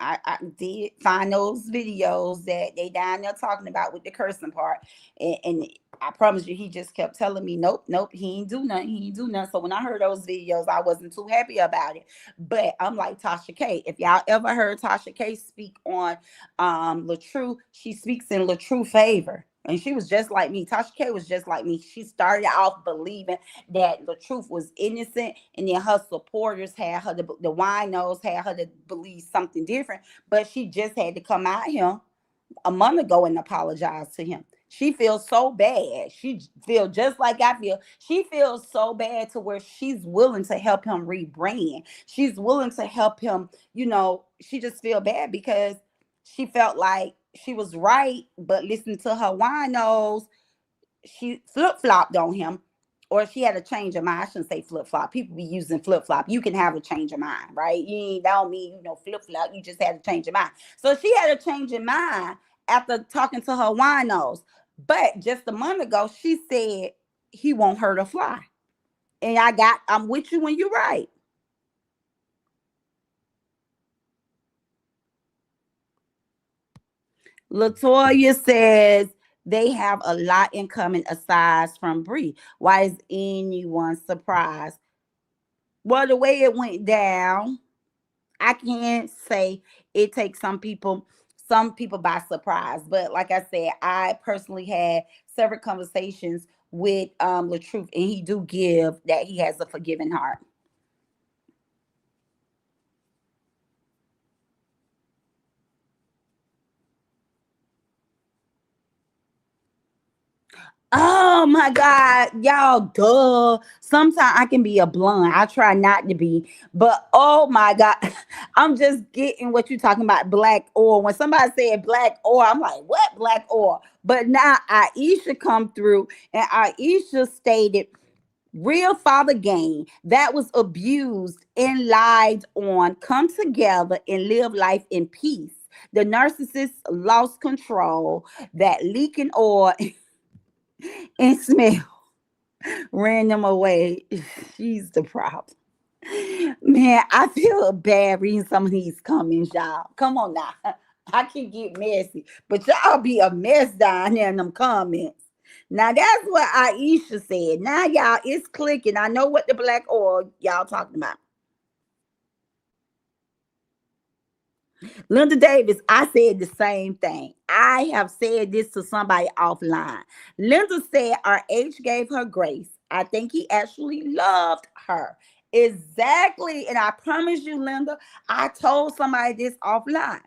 I did find those videos that they down there talking about with the cursing part. And I promise you, he just kept telling me, nope, nope, he ain't do nothing. He ain't do nothing. So when I heard those videos, I wasn't too happy about it. But I'm like Tasha K. If y'all ever heard Tasha K speak on LaTrue, she speaks in LaTrue favor. And she was just like me. Tasha K was just like me. She started off believing that the truth was innocent, and then her supporters had her, the winos had her to believe something different. But she just had to come out here a month ago and apologize to him. She feels so bad. She feels just like I feel. She feels so bad to where she's willing to help him rebrand. She's willing to help him. She just feel bad because she felt like she was right, but listen to her winos, she flip flopped on him, or she had a change of mind. I shouldn't say flip flop. People be using flip flop. You can have a change of mind, right? You ain't don't mean flip flop. You just had a change of mind. So she had a change of mind after talking to her winos. But just a month ago, she said he won't hurt a fly. And I'm with you when you're right. Latoya says they have a lot in common aside from Bree. Why is anyone surprised? Well, the way it went down, I can't say it takes some people by surprise. But like I said, I personally had several conversations with the truth, and he do give that he has a forgiving heart. Oh my God, y'all, duh. Sometimes I can be a blunt. I try not to be, but oh my God, I'm just getting what you're talking about, black oil. When somebody said black oil, I'm like, what black oil? But now Aisha come through, and Aisha stated, real father gang that was abused and lied on come together and live life in peace. The narcissist lost control, that leaking oil and smell ran them away. She's the problem. Man, I feel bad reading some of these comments, y'all. Come on now. I can get messy, but y'all be a mess down there in them comments. Now that's what Aisha said. Now y'all, it's clicking. I know what the black oil y'all talking about. Linda Davis, I said the same thing. I have said this to somebody offline. Linda said our age gave her grace. I think he actually loved her. Exactly. And I promise you, Linda, I told somebody this offline.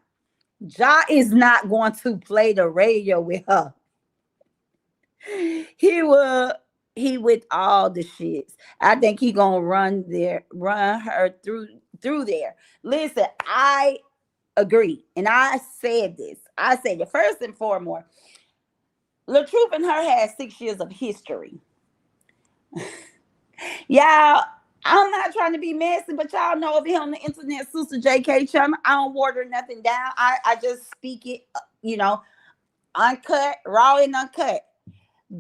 Ja is not going to play the radio with her. He will. He with all the shits. I think he gonna run her through there. Listen, I agree, and I said this. I said it first and foremost. LaTruth and her had 6 years of history. Y'all, I'm not trying to be messy, but y'all know over here on the internet, Sister JK channel, I don't water nothing down. I just speak it, uncut, raw and uncut.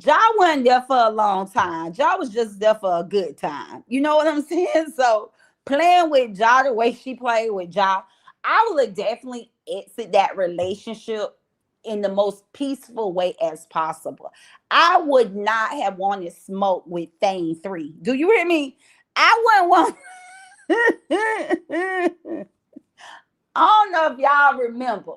Ja wasn't there for a long time. Ja was just there for a good time. You know what I'm saying? So playing with Ja the way she played with Ja, I would definitely exit that relationship in the most peaceful way as possible. I would not have wanted smoke with Thane 3. Do you hear me? I wouldn't want I don't know if y'all remember,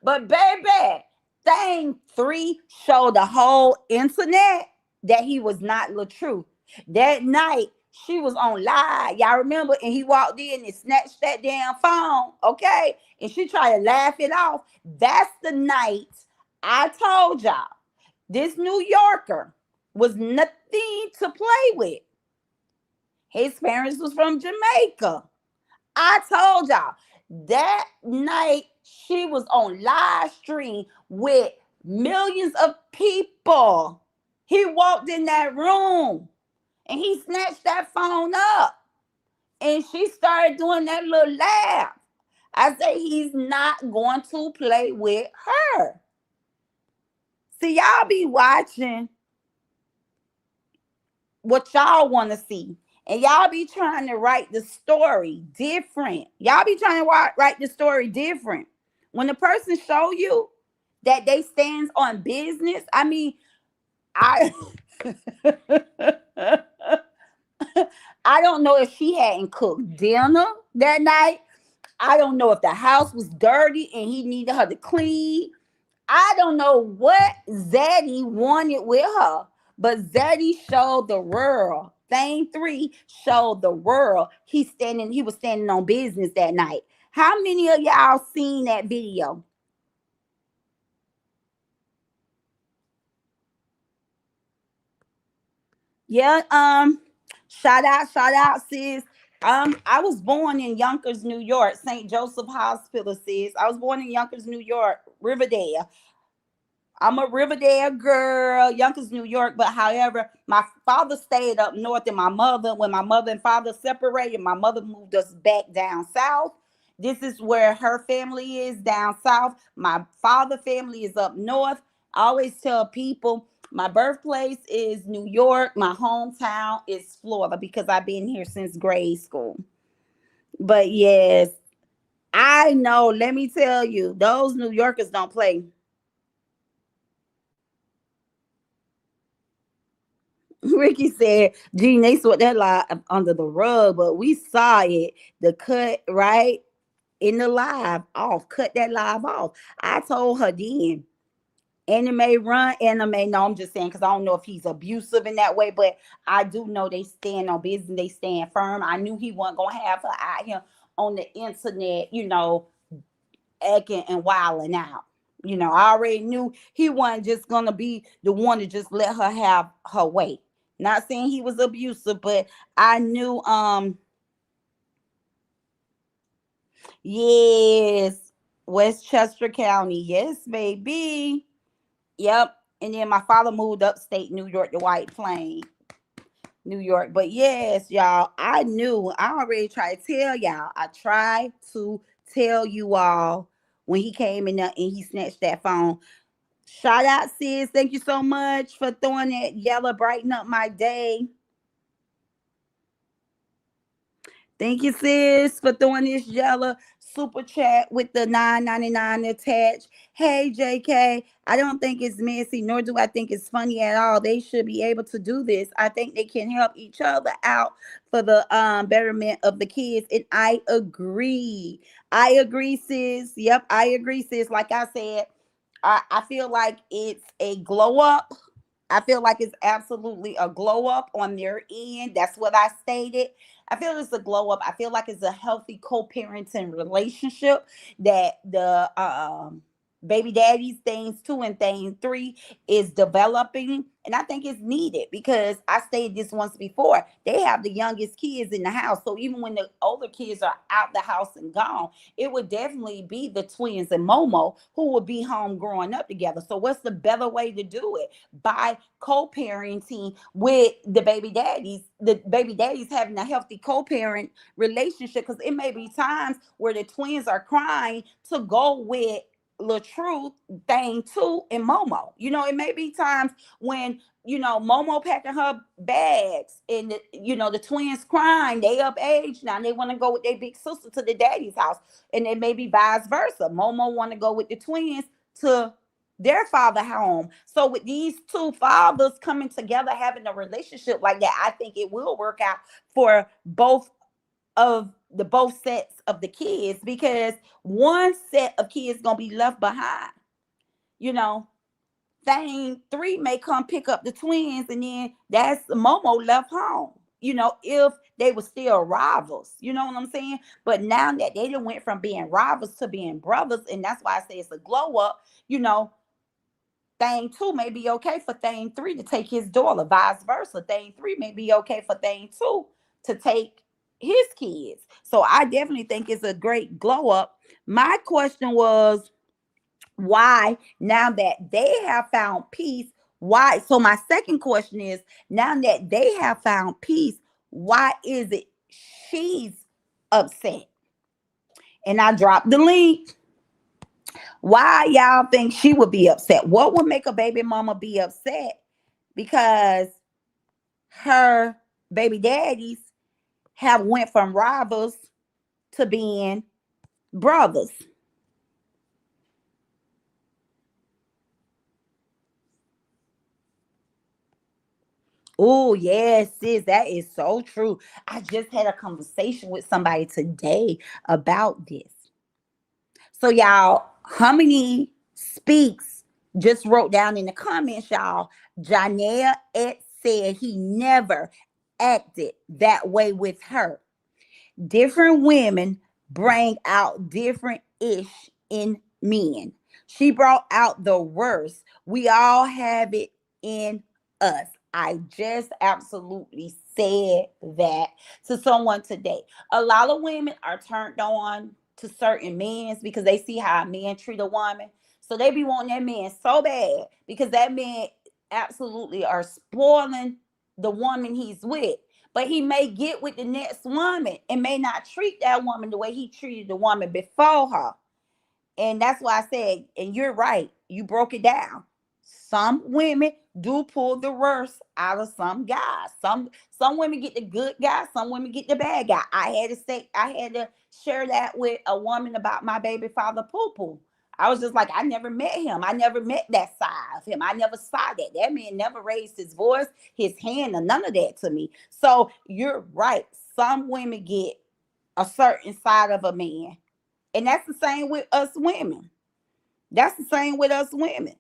but baby, Thing 3 showed the whole internet that he was not LaTruth. That night, she was on live. Y'all remember? And he walked in and snatched that damn phone, okay? And she tried to laugh it off. That's the night I told y'all this New Yorker was nothing to play with. His parents was from Jamaica. I told y'all that night she was on live stream with millions of people. He walked in that room and he snatched that phone up and she started doing that little laugh. I said, he's not going to play with her. See, y'all be watching what y'all want to see. And y'all be trying to write the story different. Y'all be trying to write the story different. When the person show you that they stands on business, I mean, I I don't know if she hadn't cooked dinner that night. I don't know if the house was dirty and he needed her to clean. I don't know what Zaddy wanted with her, but Zaddy showed the world. Thing 3 showed the world he was standing on business that night. How many of y'all seen that video? Yeah, shout out, sis. I was born in Yonkers, New York, St. Joseph Hospital, sis. I was born in Yonkers, New York, Riverdale. I'm a Riverdale girl, Yonkers, New York. But however, my father stayed up north, and when my mother and father separated, my mother moved us back down south. This is where her family is down south. My father family is up north. I always tell people my birthplace is New York. My hometown is Florida because I've been here since grade school. But yes, I know. Let me tell you, those New Yorkers don't play. Ricky said, Gene, they swept that live under the rug, but we saw it. The cut right in the live off. Cut that live off. I told her then. Anime run, anime. No, I'm just saying because I don't know if he's abusive in that way, but I do know they stand on business. They stand firm. I knew he wasn't gonna have her out here on the internet, acting and wilding out. I already knew he wasn't just gonna be the one to just let her have her way. Not saying he was abusive, but I knew yes, Westchester County. Yes, baby. Yep. And then my father moved upstate New York to White Plain, New York. But yes, y'all, I knew. I already tried to tell y'all. I tried to tell you all when he came in there and he snatched that phone. Shout out, sis. Thank you so much for throwing that yellow, brighten up my day. Thank you, sis, for throwing this yellow super chat with the 9.99 attached. Hey, JK, I don't think it's messy, nor do I think it's funny at all. They should be able to do this. I think they can help each other out for the betterment of the kids. And I agree. I agree, sis. Yep, I agree, sis. Like I said, I feel like it's a glow up. I feel like it's absolutely a glow up on their end. That's what I stated. I feel it's a glow up. I feel like it's a healthy co-parenting relationship that the baby daddies things 2 and thing 3 is developing, and I think it's needed because I stated this once before. They have the youngest kids in the house, so even when the older kids are out the house and gone, it would definitely be the twins and Momo who would be home growing up together. So what's the better way to do it? By co-parenting with the baby daddies having a healthy co-parent relationship, because it may be times where the twins are crying to go with LaTruth thing too and Momo. It may be times when Momo packing her bags and the twins crying, they up age now, they want to go with their big sister to the daddy's house, and it may be vice versa. Momo want to go with the twins to their father home. So with these two fathers coming together, having a relationship like that, I think it will work out for both sets of the kids, because one set of kids gonna be left behind. You know, thing 3 may come pick up the twins, and then that's Momo left home. If they were still rivals, you know what I'm saying? But now that they done went from being rivals to being brothers, and that's why I say it's a glow up. Thing 2 may be okay for thing 3 to take his daughter, vice versa. Thing 3 may be okay for thing 2 to take his kids. So I definitely think it's a great glow up. My question was, why, now that they have found peace, why? So my second question is, now that they have found peace, why is it she's upset? And I dropped the link. Why y'all think she would be upset? What would make a baby mama be upset? Because her baby daddies have went from rivals to being brothers. Oh, yes, sis, that is so true. I just had a conversation with somebody today about this. So, y'all, Harmony Speaks just wrote down in the comments, y'all, Janelle X said he never acted that way with her. Different women bring out different ish in men. She brought out the worst. We all have it in us. I just absolutely said that to someone today. A lot of women are turned on to certain men because they see how a man treat a woman. So they be wanting that man so bad because that man absolutely are spoiling the woman he's with. But he may get with the next woman and may not treat that woman the way he treated the woman before her. And that's why I said, and you're right, you broke it down. Some women do pull the worst out of some guys. Some women get the good guy, some women get the bad guy. I had to share that with a woman about my baby father Poo Poo. I was just like, I never met him. I never met that side of him. I never saw that. That man never raised his voice, his hand, or none of that to me. So you're right. Some women get a certain side of a man. And that's the same with us women. That's the same with us women.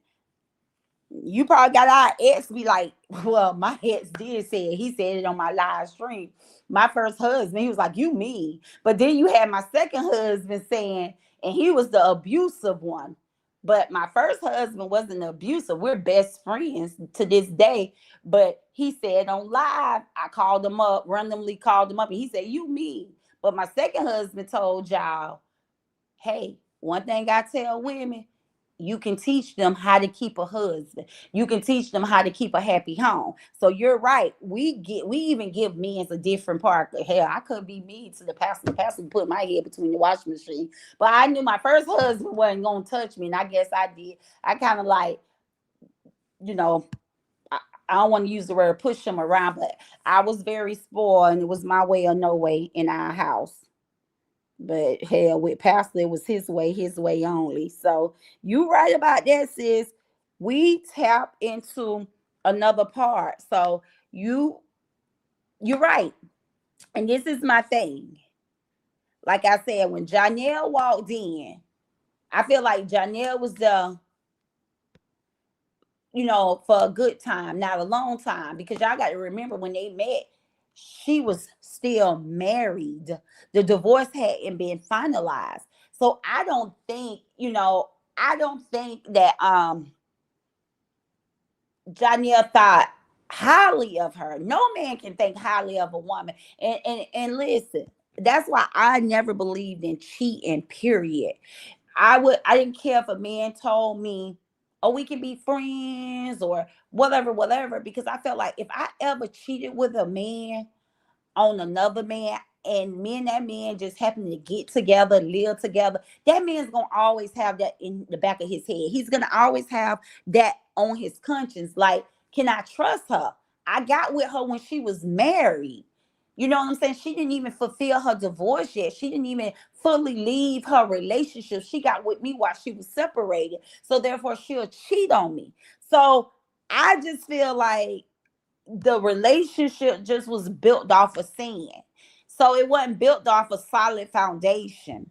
You probably got our ex be like, well, my ex did say it. He said it on my live stream. My first husband, he was like, you mean. But then you had my second husband saying, and he was the abusive one. But my first husband wasn't abusive. We're best friends to this day. But he said on live, I called him up, randomly called him up, and he said, you mean. But my second husband told y'all, hey, one thing I tell women, you can teach them how to keep a husband. You can teach them how to keep a happy home. So you're right. We even give men a different part. Hell, I could be mean to the pastor. The pastor put my head between the washing machine. But I knew my first husband wasn't gonna touch me, and I guess I did. I kind of like, you know, I don't want to use the word push him around, but I was very spoiled, and it was my way or no way in our house. But hell, with Pastor, it was his way only. So you right about that, sis. We tap into another part. So you you're right. And this is my thing. Like I said, when Janelle walked in, I feel like Janelle was for a good time, not a long time, because y'all got to remember when they met, she was still married. The divorce hadn't been finalized. So I don't think that Janelle thought highly of her. No man can think highly of a woman. And listen, that's why I never believed in cheating, period. I didn't care if a man told me, oh, we can be friends or whatever, whatever, because I felt like if I ever cheated with a man on another man, and me and that man just happen to get together, live together, that man's gonna always have that in the back of his head. He's gonna always have that on his conscience. Like, can I trust her? I got with her when she was married. You know what I'm saying? She didn't even fulfill her divorce yet. She didn't even fully leave her relationship. She got with me while she was separated. So therefore, she'll cheat on me. So I just feel like the relationship just was built off of sin. So it wasn't built off a solid foundation.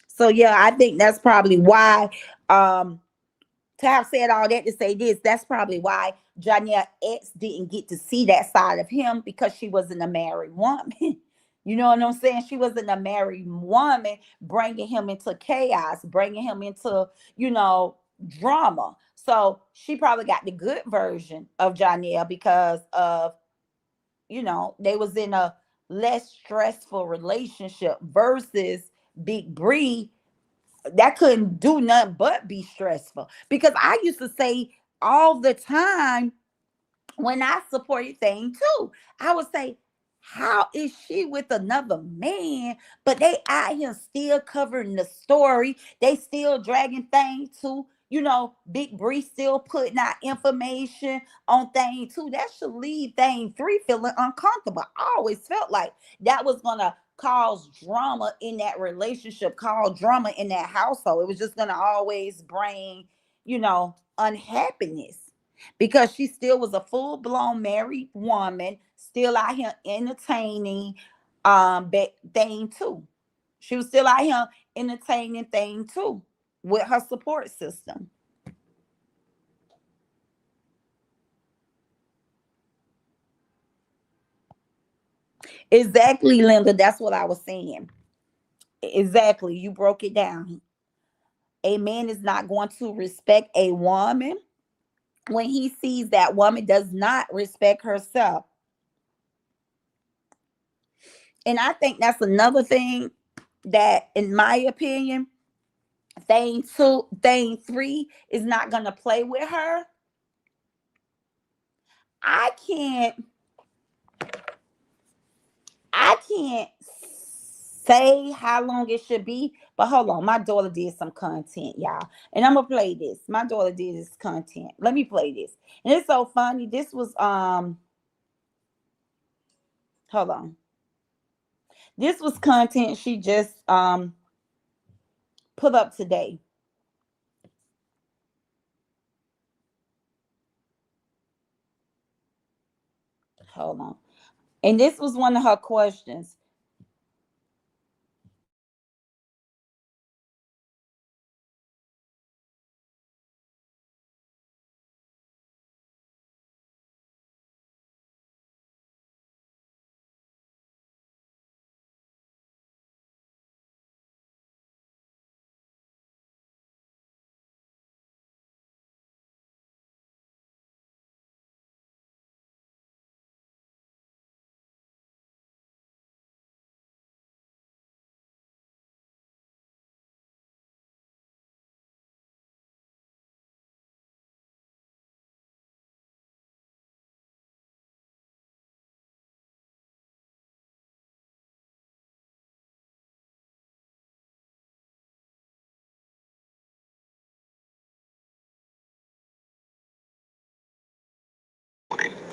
So yeah, I think that's probably why to have said all that to say this, that's probably why Janelle X didn't get to see that side of him, because she wasn't a married woman. You know what I'm saying? She wasn't a married woman bringing him into chaos, bringing him into, drama. So she probably got the good version of Janelle because of, they was in a less stressful relationship versus Big Bree that couldn't do nothing but be stressful. Because I used to say all the time when I supported thing too, I would say, how is she with another man? But they out here still covering the story. They still dragging things too. Big Bree still putting out information on thing too. That should leave thing three feeling uncomfortable. I always felt like that was gonna cause drama in that relationship, cause drama in that household. It was just gonna always bring, unhappiness, because she still was a full-blown married woman, still out here entertaining thing too. She was still out here entertaining thing too with her support system. Exactly, Linda. That's what I was saying. Exactly. You broke it down. A man is not going to respect a woman when he sees that woman does not respect herself. And I think that's another thing that, in my opinion, thing three is not gonna play with her. I can't I can't say how long it should be, but hold on. My daughter did some content, y'all. And I'm gonna play this. My daughter did this content. Let me play this. And it's so funny. This was hold on. This was content she just put up today. Hold on. And this was one of her questions.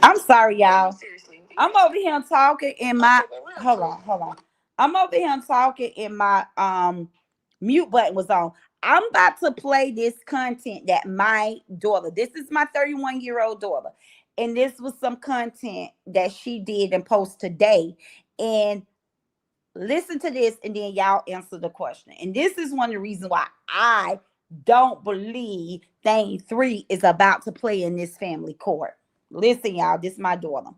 I'm sorry, y'all. I'm over here talking in my hold on. I'm over here talking in my mute button was on. I'm about to play this content that my daughter, this is my 31-year-old daughter, and this was some content that she did and post today. And Listen to this and then y'all answer the question. And this is one of the reasons why I don't believe thing three is about to play in this family court. Listen, y'all, this is my daughter.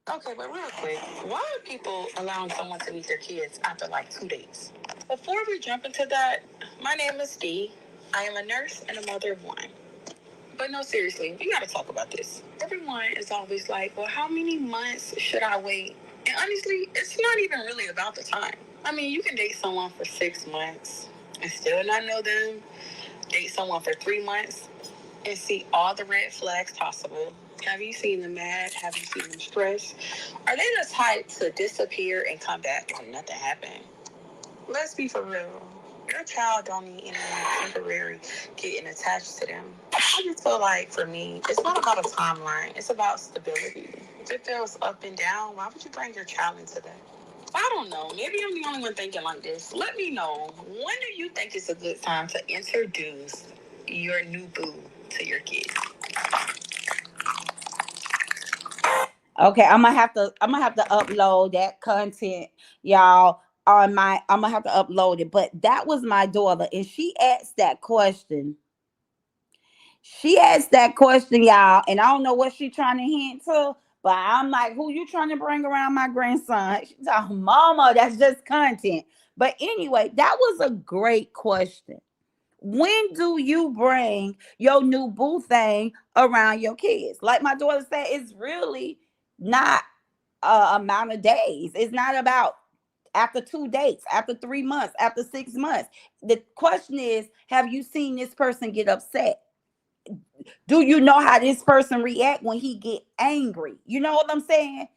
Okay, but real quick, why are people allowing someone to meet their kids after like 2 days? Before we jump into that, my name is Dee. I am a nurse and a mother of one. But no, seriously, we gotta talk about this. Everyone is always like, well, how many months should I wait? And honestly, it's not even really about the time. I mean, you can date someone for 6 months and still not know them, date someone for 3 months and see all the red flags possible. Have you seen them mad? Have you seen them stressed? Are they the type to disappear and come back when nothing happened? Let's be for real. Your child don't need anyone temporary getting attached to them. I just feel like for me, it's not about a timeline. It's about stability. If it feels up and down, why would you bring your child into that? I don't know. Maybe I'm the only one thinking like this. Let me know. When do you think it's a good time to introduce your new boo to your kids? Okay, I'm gonna have to upload that content, y'all, on my I'm gonna have to upload it. But that was my daughter, and she asked that question. She asked that question, y'all, and I don't know what she trying to hint to, but I'm like, who you trying to bring around my grandson? She's like, Mama, that's just content. But anyway, that was a great question. When do you bring your new boo thing around your kids? Like my daughter said, it's really not a amount of days. It's not about after 2 dates, after 3 months, after 6 months. The question is, have you seen this person get upset? Do you know how this person react when he get angry? You know what I'm saying?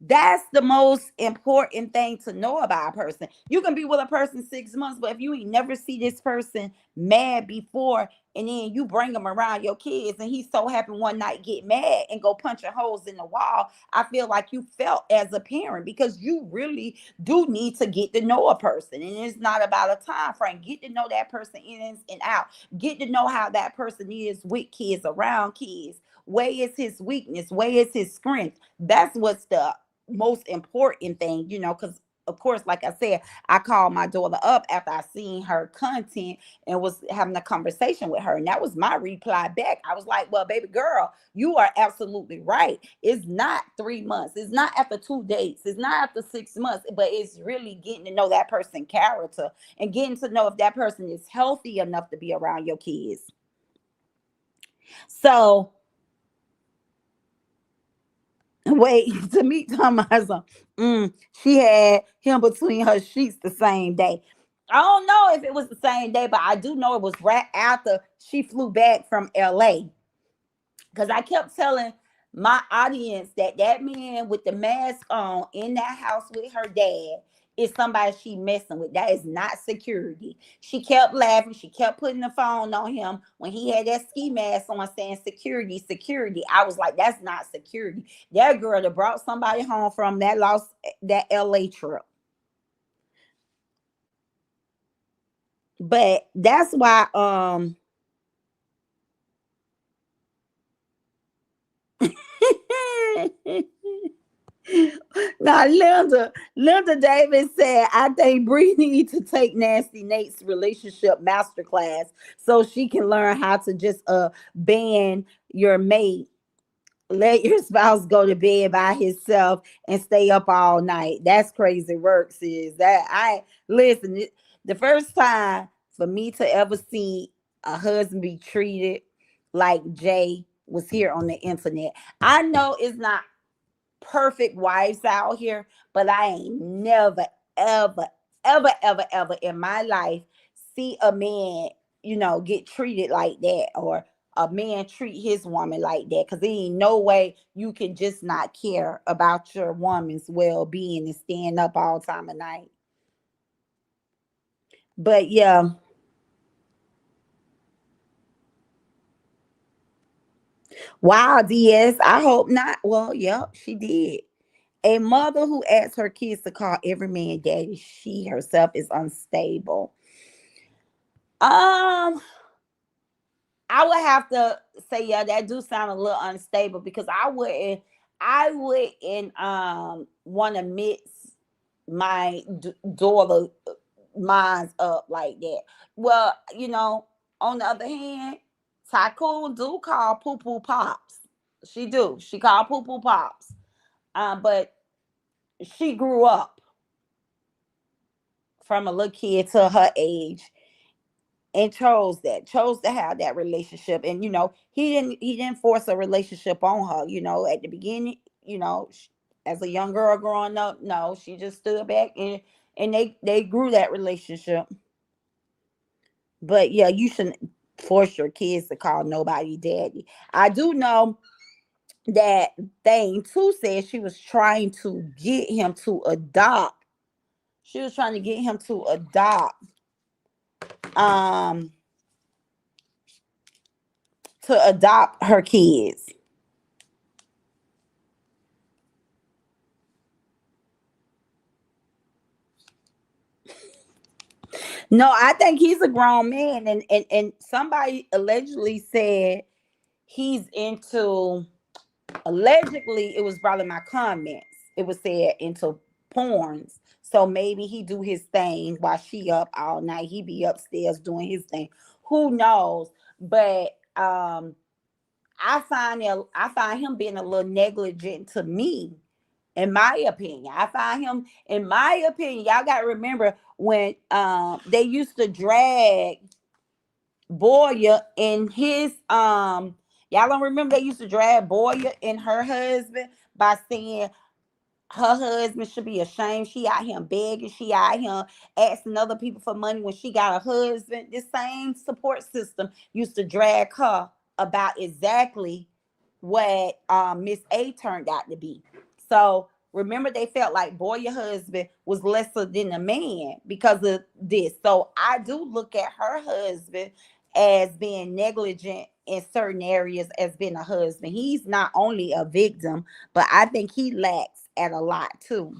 That's the most important thing to know about a person. You can be with a person 6 months, but if you ain't never see this person mad before, and then you bring them around your kids, and he's so happy one night get mad and go punching holes in the wall, I feel like you felt as a parent because you really do need to get to know a person, and it's not about a time frame. Get to know that person in and out. Get to know how that person is with kids, around kids. Where is his weakness? Where is his strength? That's what's the most important thing, because of course, like I said, I called my daughter up after I seen her content and was having a conversation with her. And that was my reply back. I was like, well, baby girl, you are absolutely right. It's not 3 months. It's not after 2 dates. It's not after 6 months, but it's really getting to know that person's character and getting to know if that person is healthy enough to be around your kids. So wait, to meet Thomas, she had him between her sheets the same day. I don't know if it was the same day, but I do know it was right after she flew back from LA. Because I kept telling my audience that that man with the mask on in that house with her dad is somebody she messing with. That is not security. She kept laughing. She kept putting the phone on him when he had that ski mask on saying security, security. I was like, that's not security. That girl that brought somebody home from that LA trip. But that's why now, Linda Davis said, I think Bree needs to take Nasty Nate's relationship masterclass so she can learn how to just ban your mate. Let your spouse go to bed by himself and stay up all night. That's crazy work, sis. That I listen, the first time for me to ever see a husband be treated like Jay was here on the internet. I know it's not perfect wives out here, but I ain't never, ever, ever in my life see a man, get treated like that, or a man treat his woman like that. Cause there ain't no way you can just not care about your woman's well being and stand up all time of night. But yeah, wow, DS. I hope not. Well, yep, she did. A mother who asks her kids to call every man daddy, she herself is unstable. Um, I would have to say, yeah, that do sound a little unstable because I wouldn't want to mix my daughter minds up like that. Well, on the other hand, Tycoon do call poo poo pops. She do. She called poo poo pops. But she grew up from a little kid to her age and chose to have that relationship. And he didn't force a relationship on her. At the beginning, as a young girl growing up, no, she just stood back and they grew that relationship. But yeah, you shouldn't force your kids to call nobody daddy. I do know that thing too said she was trying to get him to adopt. She was trying to get him to um adopt her kids. No, I think he's a grown man, and somebody allegedly said he's into. Allegedly, it was brought in my comments. It was said into porns. So maybe he do his thing while she up all night. He be upstairs doing his thing. Who knows? But I find him being a little negligent to me. In my opinion, I find him. In my opinion, y'all got to remember when they used to drag Boya and his y'all don't remember they used to drag Boya and her husband by saying her husband should be ashamed. She out here begging. She out here asking other people for money when she got a husband. This same support system used to drag her about exactly what Miss A turned out to be. So remember, they felt like boy, your husband was lesser than a man because of this. So I do look at her husband as being negligent in certain areas as being a husband. He's not only a victim, but I think he lacks at a lot too.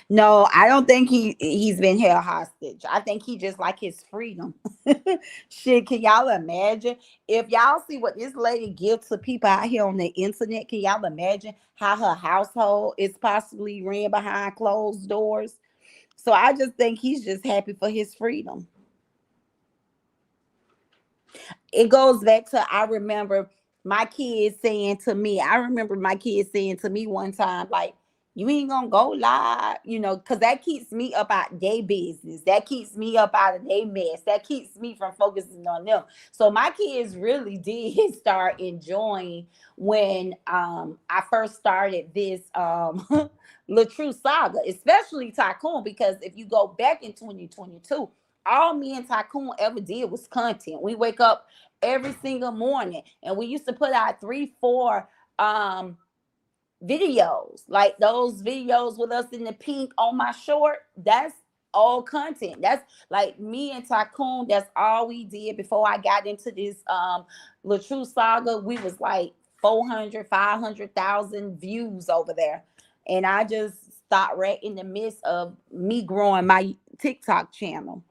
No, I don't think he's been held hostage. I think he just like his freedom. Shit, can y'all imagine if y'all see what this lady gives to people out here on the internet? Can y'all imagine how her household is possibly ran behind closed doors? So I just think he's just happy for his freedom. It goes back to I remember my kids saying to me one time, like, you ain't gonna go live, because that keeps me up out their business. That keeps me up out of their mess. That keeps me from focusing on them. So my kids really did start enjoying when I first started this La True Saga, especially Tycoon, because if you go back in 2022, all me and Tycoon ever did was content. We wake up every single morning and we used to put out 3 4 videos, like those videos with us in the pink on my short. That's all content. That's like me and Tycoon. That's all we did before I got into this La True Saga. We was like 400, 500,000 views over there, and I just stopped right in the midst of me growing my TikTok channel.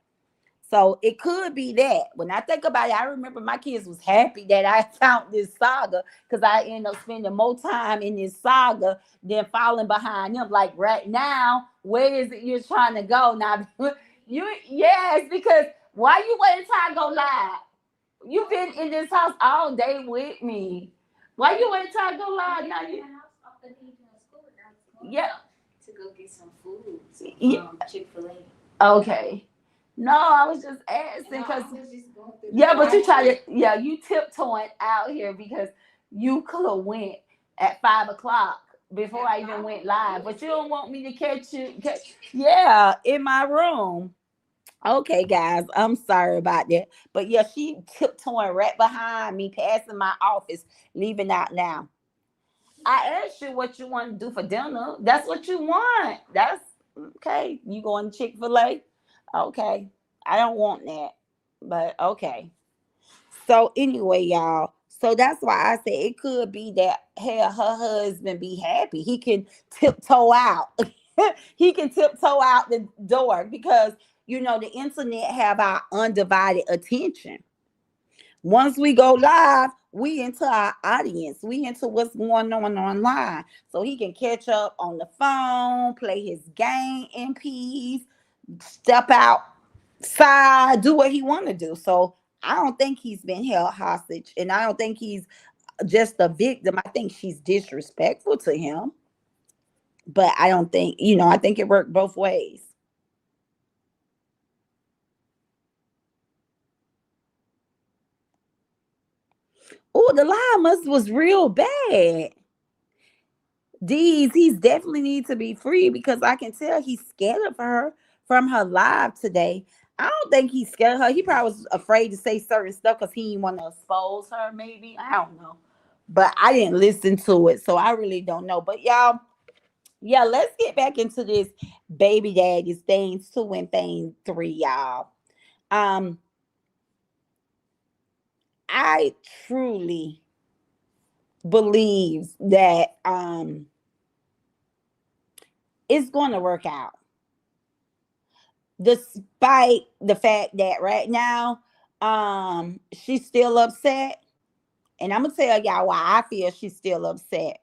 So it could be that. When I think about it, I remember my kids was happy that I found this saga because I ended up spending more time in this saga than falling behind them. Like right now, where is it you're trying to go? Now yes, because why you waiting till I go live? You've been in this house all day with me. Why you waiting till I go live? Now you yeah. To go get some food. Chick-fil-A. Okay. No, I was just asking because yeah, but you try to you tiptoeing out here because you could have went at 5 o'clock before I even went live, but you don't want me to catch you. Yeah, in my room. Okay, guys, I'm sorry about that, but yeah, she tiptoeing right behind me, passing my office, leaving out now. I asked you what you want to do for dinner. That's what you want. That's okay. You going to Chick-fil-A? Okay. I don't want that. But okay. So anyway, y'all. So that's why I said it could be that her husband be happy. He can tiptoe out. He can tiptoe out the door because the internet have our undivided attention. Once we go live, we into our audience. We into what's going on online. So he can catch up on the phone, play his game in peace, step outside, do what he want to do. So I don't think he's been held hostage, and I don't think he's just a victim. I think she's disrespectful to him, but I don't think, I think it worked both ways. Oh, the lie must was real bad. D's, he's definitely need to be free because I can tell he's scared of her from her live today. I don't think he's scared of her. He probably was afraid to say certain stuff because he didn't want to expose her, maybe. I don't know. But I didn't listen to it, so I really don't know. But y'all, yeah, let's get back into this baby daddies things 2 and thing 3, y'all. Um, I truly believe that it's going to work out, despite the fact that right now she's still upset. And I'm gonna tell y'all why I feel she's still upset.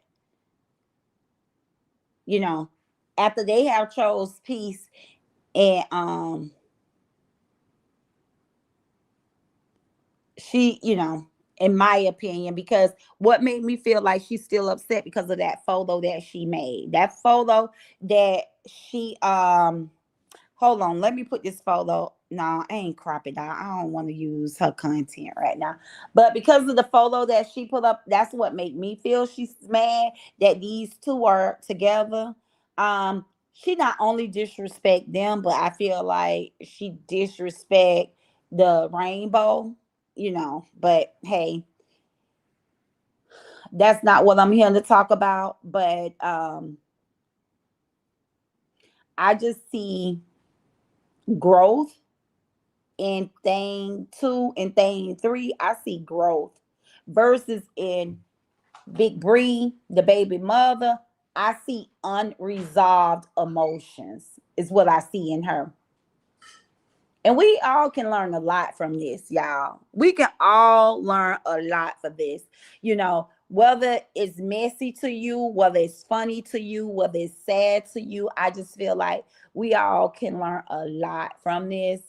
You know, after they have chose peace, and she, in my opinion, because what made me feel like she's still upset because of that photo that she made. That photo that she hold on, let me put this photo. No, I ain't crop it out. I don't want to use her content right now. But because of the photo that she put up, that's what made me feel she's mad that these two are together. She not only disrespect them, but I feel like she disrespect the rainbow, But hey, that's not what I'm here to talk about. But I just see growth in thing 2 and thing 3. I see growth versus in Big Bree, the baby mother. I see unresolved emotions is what I see in her. And we all can learn a lot from this, y'all. We can all learn a lot from this. Whether it's messy to you, whether it's funny to you, whether it's sad to you, I just feel like we all can learn a lot from this.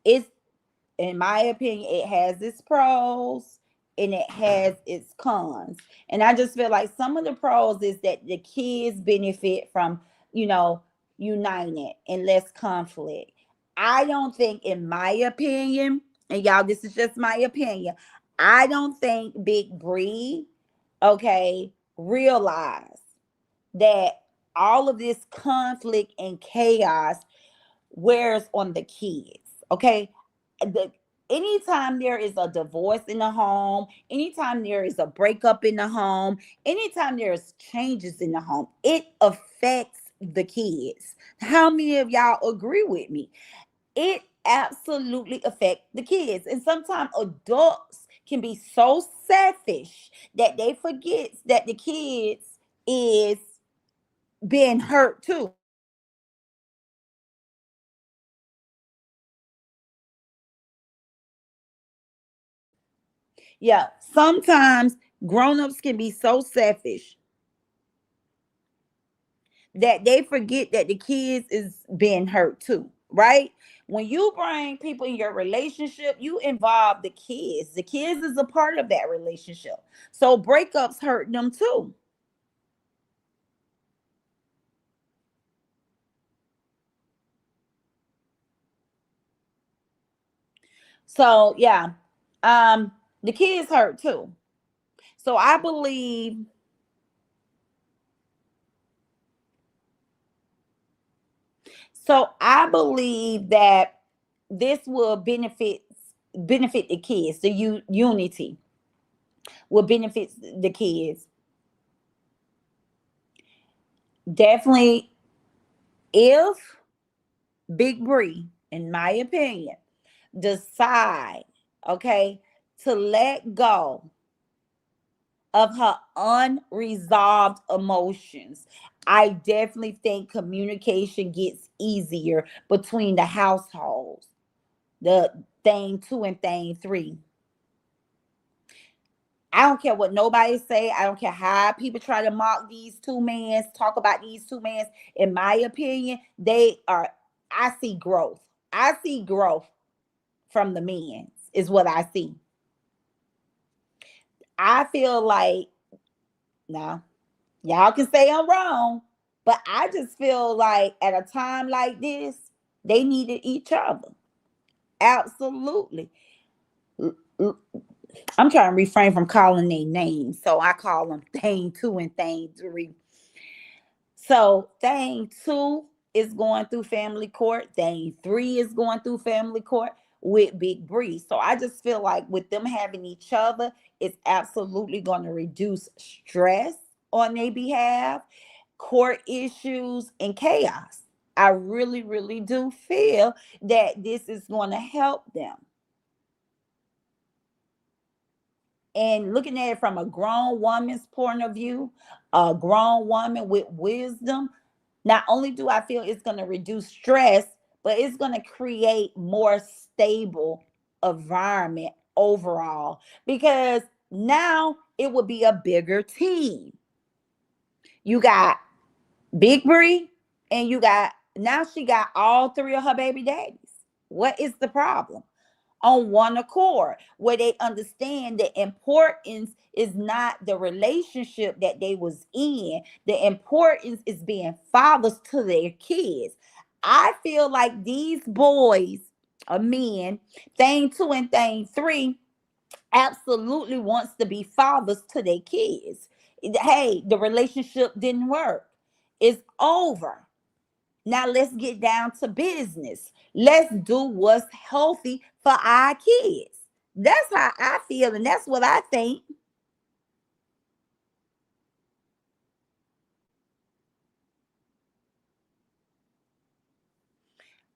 It's, in my opinion, it has its pros and it has its cons. And I just feel like some of the pros is that the kids benefit from, you know, uniting and less conflict. I don't think, in my opinion, and y'all, this is just my opinion, I don't think Big Bree, okay, realize that all of this conflict and chaos wears on the kids. Okay. The Anytime there is a divorce in the home, anytime there is a breakup in the home, anytime there's changes in the home, it affects the kids. How many of y'all agree with me? It absolutely affects the kids. And sometimes adults can be so selfish that they forget that the kids is being hurt too. Yeah, sometimes grown-ups can be so selfish that they forget that the kids is being hurt too, right? When you bring people in your relationship, you involve the kids. The kids is a part of that relationship. So breakups hurt them too. So yeah, the kids hurt too. So I believe that this will benefit the kids. The unity will benefit the kids. Definitely, if Big Bree, in my opinion, decide, okay, to let go of her unresolved emotions, I definitely think communication gets easier between the households. The thing 2 and thing 3. I don't care what nobody say. I don't care how people try to mock these two men, talk about these two men. In my opinion, they are. I see growth. I see growth from the men. Is what I see. I feel like now y'all can say I'm wrong, but I just feel like at a time like this, they needed each other. Absolutely. I'm trying to refrain from calling their names, so I call them Thing Two and Thing Three. So Thing Two is going through family court. Thing Three is going through family court with Big Bree. So I just feel like with them having each other, it's absolutely going to reduce stress on their behalf, court issues, and chaos. I really, really do feel that this is going to help them. And looking at it from a grown woman's point of view, a grown woman with wisdom, not only do I feel it's going to reduce stress, but it's going to create more stable environment overall because now it would be a bigger team. You got Big Bree and you got now she got all three of her baby daddies. What is the problem? On one accord, where they understand the importance is not the relationship that they was in. The importance is being fathers to their kids. I feel like these boys, men, Thing Two and Thing Three, absolutely wants to be fathers to their kids. Hey, the relationship didn't work. It's over. Now let's get down to business. Let's do what's healthy for our kids. That's how I feel, and that's what I think.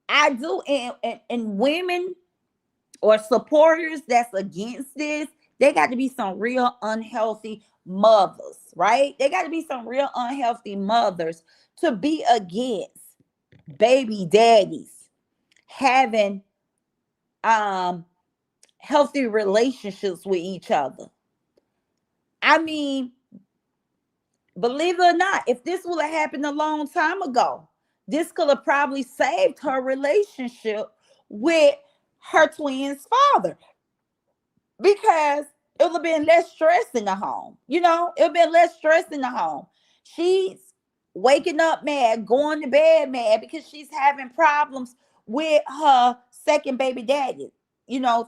I do, and women or supporters that's against this, they got to be some real unhealthy mothers, right? They got to be some real unhealthy mothers to be against baby daddies having um healthy relationships with each other. I mean, believe it or not, if this would have happened a long time ago, this could have probably saved her relationship with her twin's father because it would have been less stress in the home. It would have been less stress in the home. She's waking up mad, going to bed mad because she's having problems with her second baby daddy,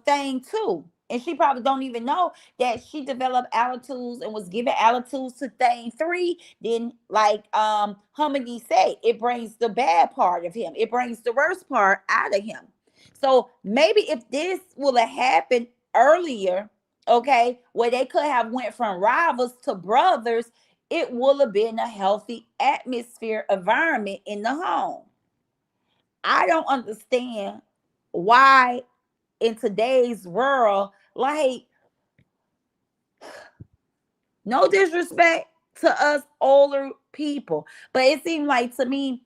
Thing Two. And she probably don't even know that she developed attitudes and was given attitudes to Thing Three. Then, like Humidi said, it brings the bad part of him. It brings the worst part out of him. So maybe if this would have happened earlier, okay, where they could have went from rivals to brothers, it would have been a healthy atmosphere environment in the home. I don't understand why in today's world, like, no disrespect to us older people, but it seems like to me,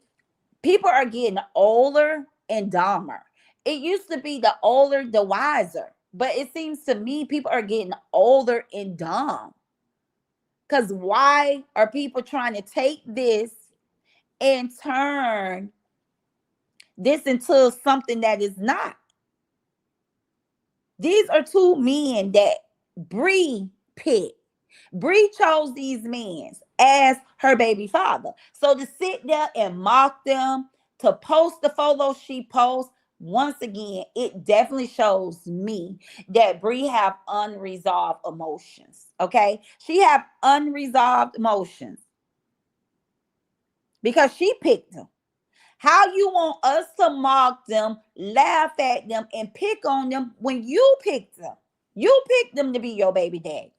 people are getting older and dumber. It used to be the older, the wiser, but it seems to me people are getting older and dumb. Because why are people trying to take this and turn this into something that is not? These are two men that Bree picked. Bree chose these men as her baby father. So to sit there and mock them, to post the photos she posts, once again, it definitely shows me that Bree have unresolved emotions. Okay, she have unresolved emotions because she picked them. How you want us to mock them, laugh at them, and pick on them when you picked them? You picked them to be your baby daddies.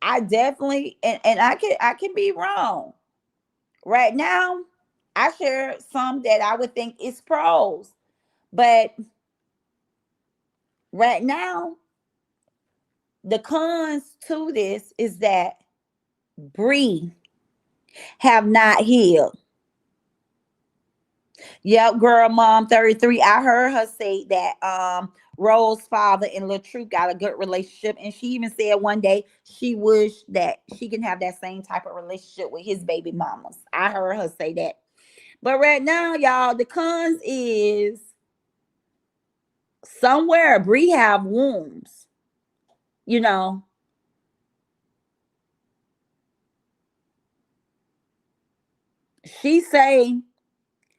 I definitely and I can be wrong. Right now, I share some that I would think is pros, but right now, the cons to this is that Bree have not healed. Yep, girl, mom 33. I heard her say that Rose's father and LaTrue got a good relationship. And she even said one day she wished that she can have that same type of relationship with his baby mamas. I heard her say that. But right now, y'all, the cons is somewhere Bree have wombs. You know, she say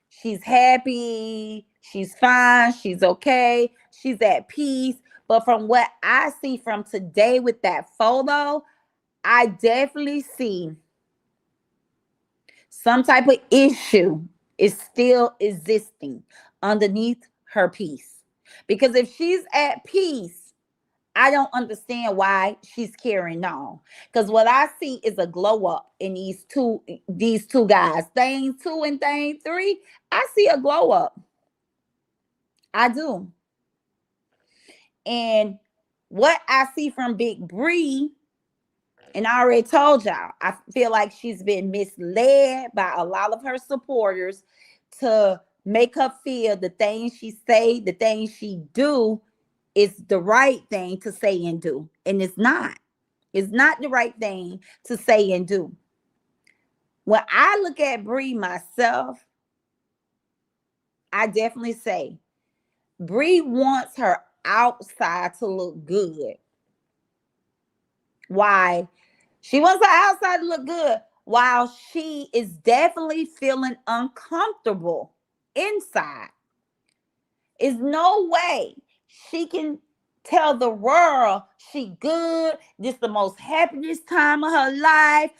she's happy, she's fine, she's okay, she's at peace. But from what I see from today with that photo, I definitely see some type of issue is still existing underneath her peace. Because if she's at peace, I don't understand why she's carrying on. Because what I see is a glow up in these two guys, thing two and thing three. I see a glow up. I do. And what I see from Big Bree, and I already told y'all, I feel like she's been misled by a lot of her supporters to make her feel the things she say, the things she do is the right thing to say and do. And it's not. It's not the right thing to say and do. When I look at Bree myself, I definitely say Bree wants her outside to look good. Why? She wants her outside to look good while she is definitely feeling uncomfortable inside. Is no way she can tell the world she good. This the most happiest time of her life.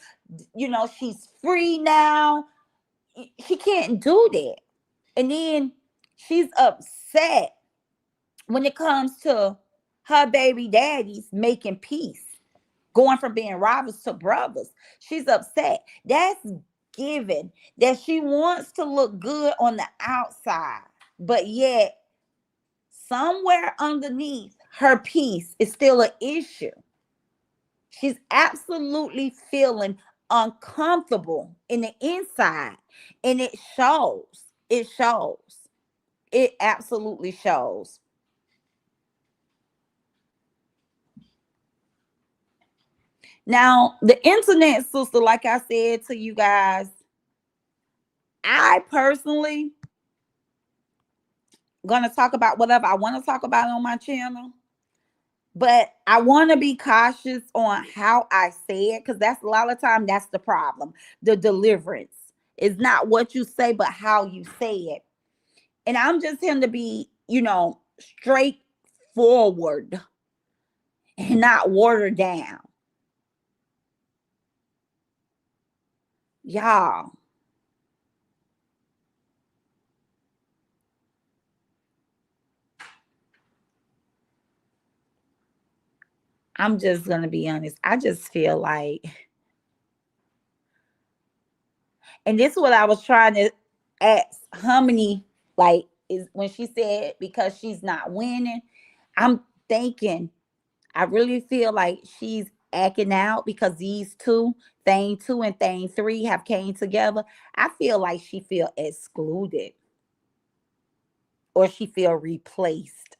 You know, she's free now. She can't do that. And then she's upset when it comes to her baby daddies making peace, going from being rivals to brothers. She's upset. That's given that she wants to look good on the outside, but yet somewhere underneath her peace is still an issue. She's absolutely feeling uncomfortable in the inside, and it shows. It shows. It absolutely shows. Now, the internet sister, like I said to you guys, I personally gonna talk about whatever I want to talk about on my channel, but I want to be cautious on how I say it because that's a lot of time that's the problem. The deliverance is not what you say, but how you say it. And I'm just here to be, straightforward and not watered down. Y'all, I'm just gonna be honest. I just feel like, and this is what I was trying to ask Harmony, like, is when she said because she's not winning, I'm thinking I really feel like she's acting out because these two, thing two and thing three, have came together. I feel like she feel excluded or she feel replaced.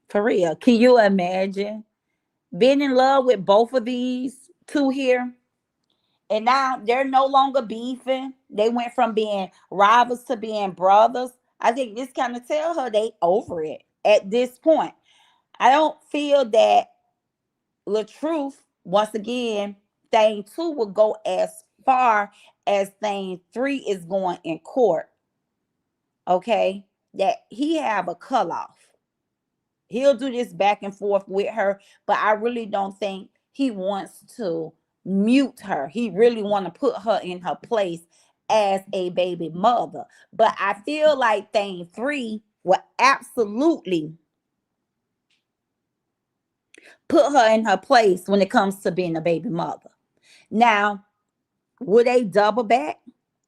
For real. Can you imagine being in love with both of these two here? And now they're no longer beefing. They went from being rivals to being brothers. I think this kind of tell her they over it at this point. I don't feel that LaTruth, once again, thing two will go as far as thing three is going in court. Okay. That he have a cutoff. He'll do this back and forth with her, but I really don't think he wants to mute her. He really want to put her in her place as a baby mother. But I feel like thing three will absolutely put her in her place when it comes to being a baby mother. Now, will they double back?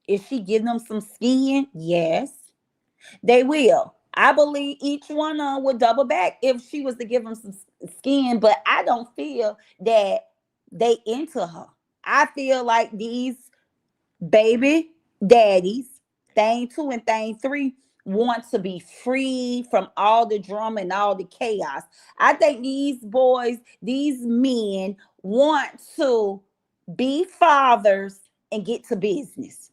If she give them some skin, yes, they will. I believe each one of them would double back if she was to give them some skin, but I don't feel that they into her. I feel like these baby daddies, thing 2 and thing 3 want to be free from all the drama and all the chaos. I think these boys, these men want to be fathers and get to business.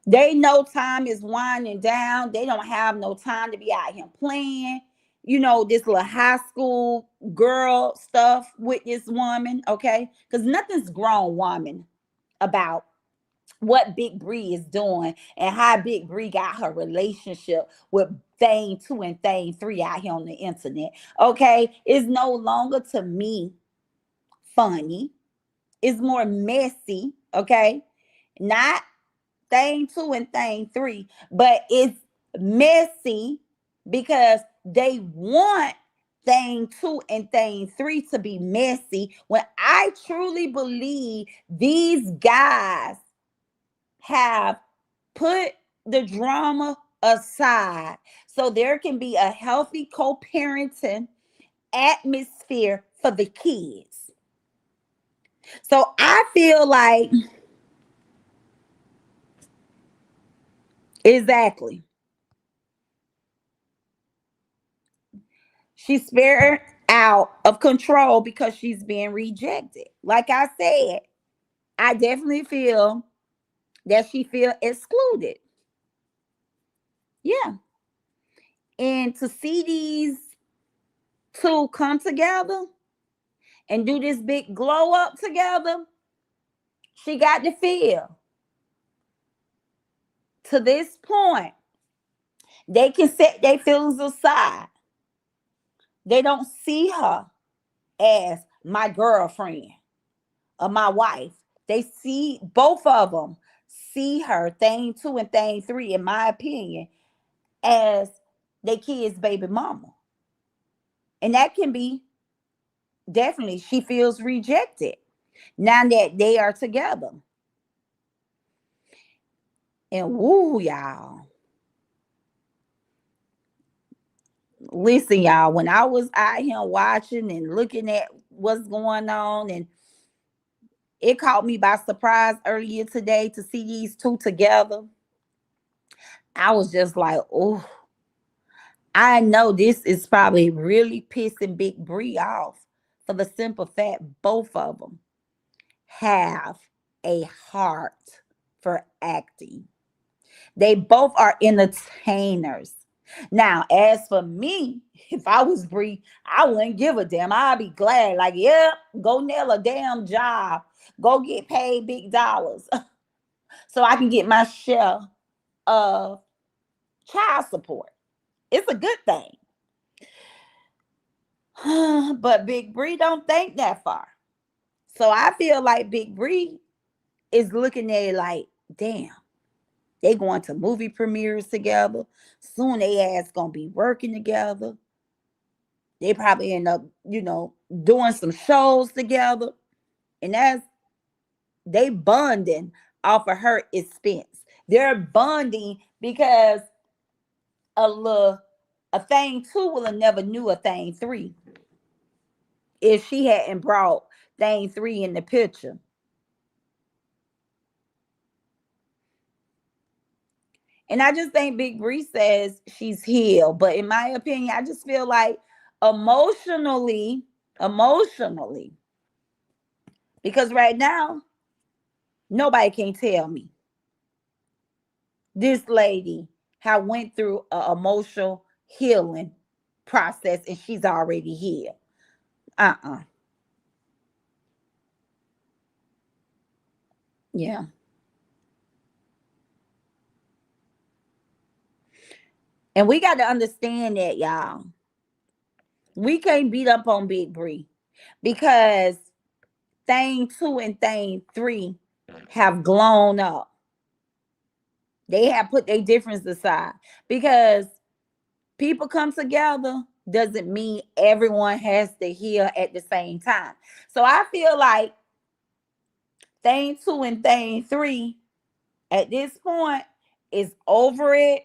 They know time is winding down. They don't have no time to be out here playing, this little high school girl stuff with this woman, okay? Because nothing's grown woman about what Big Bree is doing and how Big Bree got her relationship with thing 2 and thing 3 out here on the internet. Okay. It's no longer to me funny. It's more messy. Okay. Not thing 2 and thing 3, but it's messy because they want thing 2 and thing 3 to be messy when I truly believe these guys have put the drama aside so there can be a healthy co-parenting atmosphere for the kids. So I feel like exactly. She's spared out of control because she's being rejected. Like I said, I definitely feel that she feel excluded. Yeah. And to see these two come together and do this big glow up together, she got to feel to this point they can set their feelings aside. They don't see her as my girlfriend or my wife. They see both of them see her thing 2 and thing 3, in my opinion, as their kids' baby mama. And that can be definitely, she feels rejected now that they are together. And woo, y'all. Listen, y'all, when I was out here watching and looking at what's going on, and it caught me by surprise earlier today to see these two together, I was just like, oh, I know this is probably really pissing Big Bree off for the simple fact both of them have a heart for acting. They both are entertainers. Now, as for me, if I was Bree, I wouldn't give a damn. I'd be glad, like, yep, go nail a damn job. Go get paid big dollars so I can get my share of child support. It's a good thing. But Big Bree don't think that far. So I feel like Big Bree is looking at it like, damn, they going to movie premieres together. Soon they ass gonna be working together. They probably end up, doing some shows together. And that's they bonding off of her expense. They're bonding because a thing 2 will have never knew a thing 3 if she hadn't brought thing 3 in the picture. And I just think Big Bree says she's healed. But in my opinion, I just feel like emotionally, because right now, nobody can tell me this lady have went through an emotional healing process and she's already healed. Yeah. And we got to understand that, y'all. We can't beat up on Big Bree because thing 2 and thing 3 have grown up. They have put their difference aside because people come together doesn't mean everyone has to heal at the same time. So I feel like thing 2 and thing 3 at this point is over it.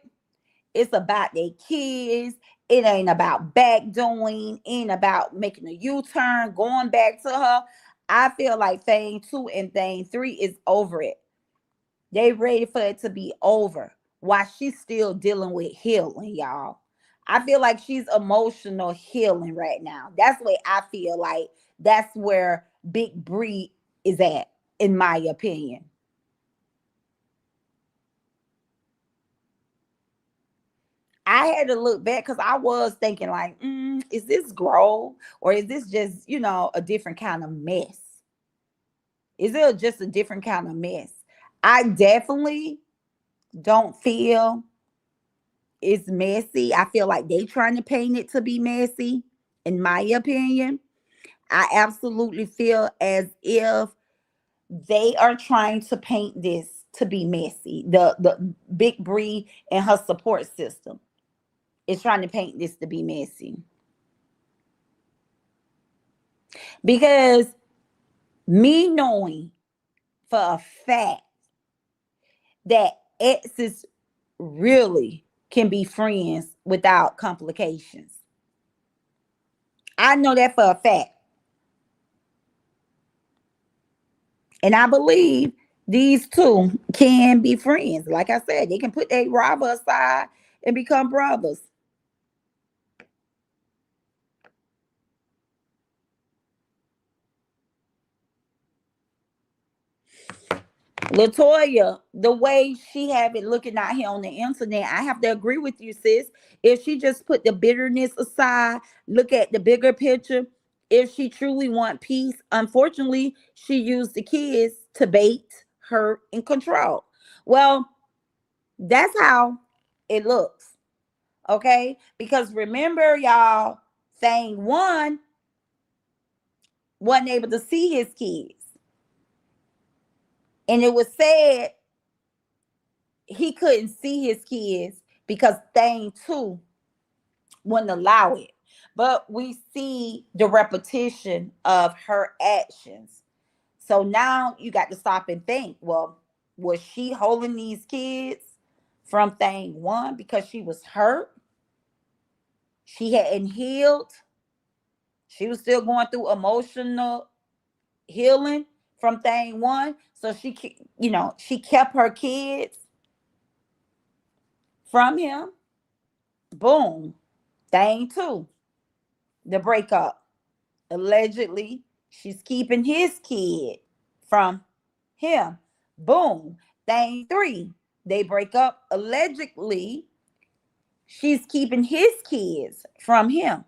It's about their kids. It ain't about backdoing, ain't about making a U-turn, going back to her. I feel like thing 2 and thing 3 is over it. They ready for it to be over while she's still dealing with healing, y'all. I feel like she's emotional healing right now. That's what I feel like. That's where Big Bree is at, in my opinion. I had to look back because I was thinking, like, is this grow or is this just, a different kind of mess? Is it just a different kind of mess? I definitely don't feel it's messy. I feel like they trying to paint it to be messy, in my opinion. I absolutely feel as if they are trying to paint this to be messy. The Big Bree and her support system is trying to paint this to be messy. Because me knowing for a fact that exes really can be friends without complications. I know that for a fact. And I believe these two can be friends. Like I said, they can put their rival aside and become brothers. Latoya, the way she have it looking out here on the internet, I have to agree with you, sis. If she just put the bitterness aside, look at the bigger picture, if she truly want peace, unfortunately, she used the kids to bait, hurt, and control. Well, that's how it looks. Okay? Because remember, y'all, thing one wasn't able to see his kids. And it was said he couldn't see his kids because thing two wouldn't allow it. But we see the repetition of her actions. So now you got to stop and think, well, was she holding these kids from thing one because she was hurt? She hadn't healed. She was still going through emotional healing from thing one. So she kept her kids from him. Boom. Thing two, the breakup. Allegedly, she's keeping his kid from him. Boom. Thing three, they break up. Allegedly, she's keeping his kids from him.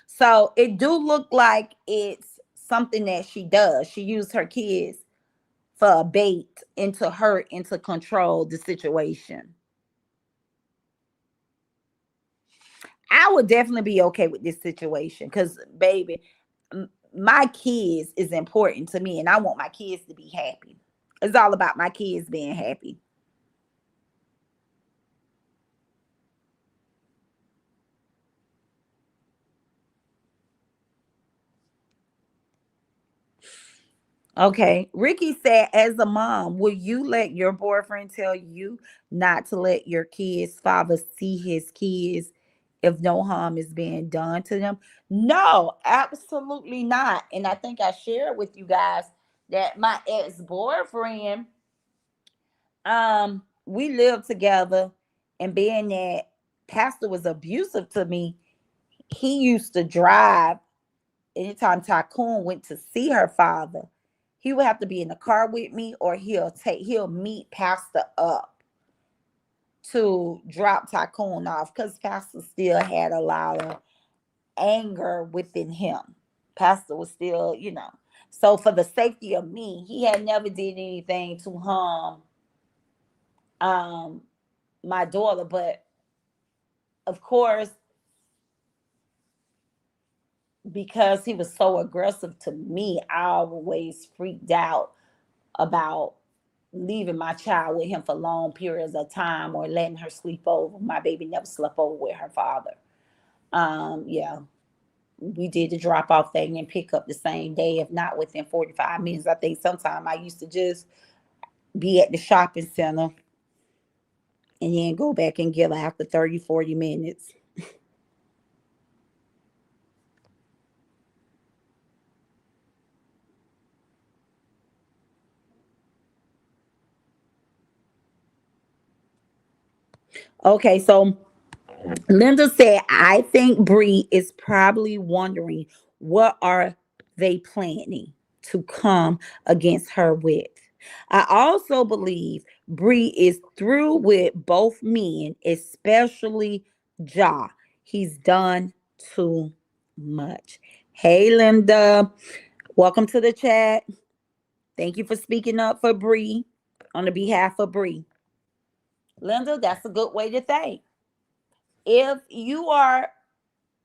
So it do look like it's something that she does. She used her kids for a bait into hurt and to control the situation. I would definitely be okay with this situation because, baby, my kids is important to me and I want my kids to be happy. It's all about my kids being happy. Okay. Ricky said, as a mom, will you let your boyfriend tell you not to let your kids' father see his kids if no harm is being done to them? No, absolutely not. And I think I shared with you guys that my ex-boyfriend, we lived together, and being that pastor was abusive to me, he used to drive anytime Tycoon went to see her father. He would have to be in the car with me, or he'll meet Pastor up to drop Tycoon off because Pastor still had a lot of anger within him. Pastor was still, So for the safety of me, he had never did anything to harm um my daughter, but of course, because he was so aggressive to me, I always freaked out about leaving my child with him for long periods of time or letting her sleep over. My baby never slept over with her father. Yeah, we did the drop off thing and pick up the same day, if not within 45 minutes. I think sometime I used to just be at the shopping center and then go back and get her after 30, 40 minutes. Okay, so Linda said, I think Bree is probably wondering what are they planning to come against her with. I also believe Bree is through with both men, especially Ja. He's done too much. Hey, Linda. Welcome to the chat. Thank you for speaking up for Bree on the behalf of Bree. Linda, that's a good way to think. If you are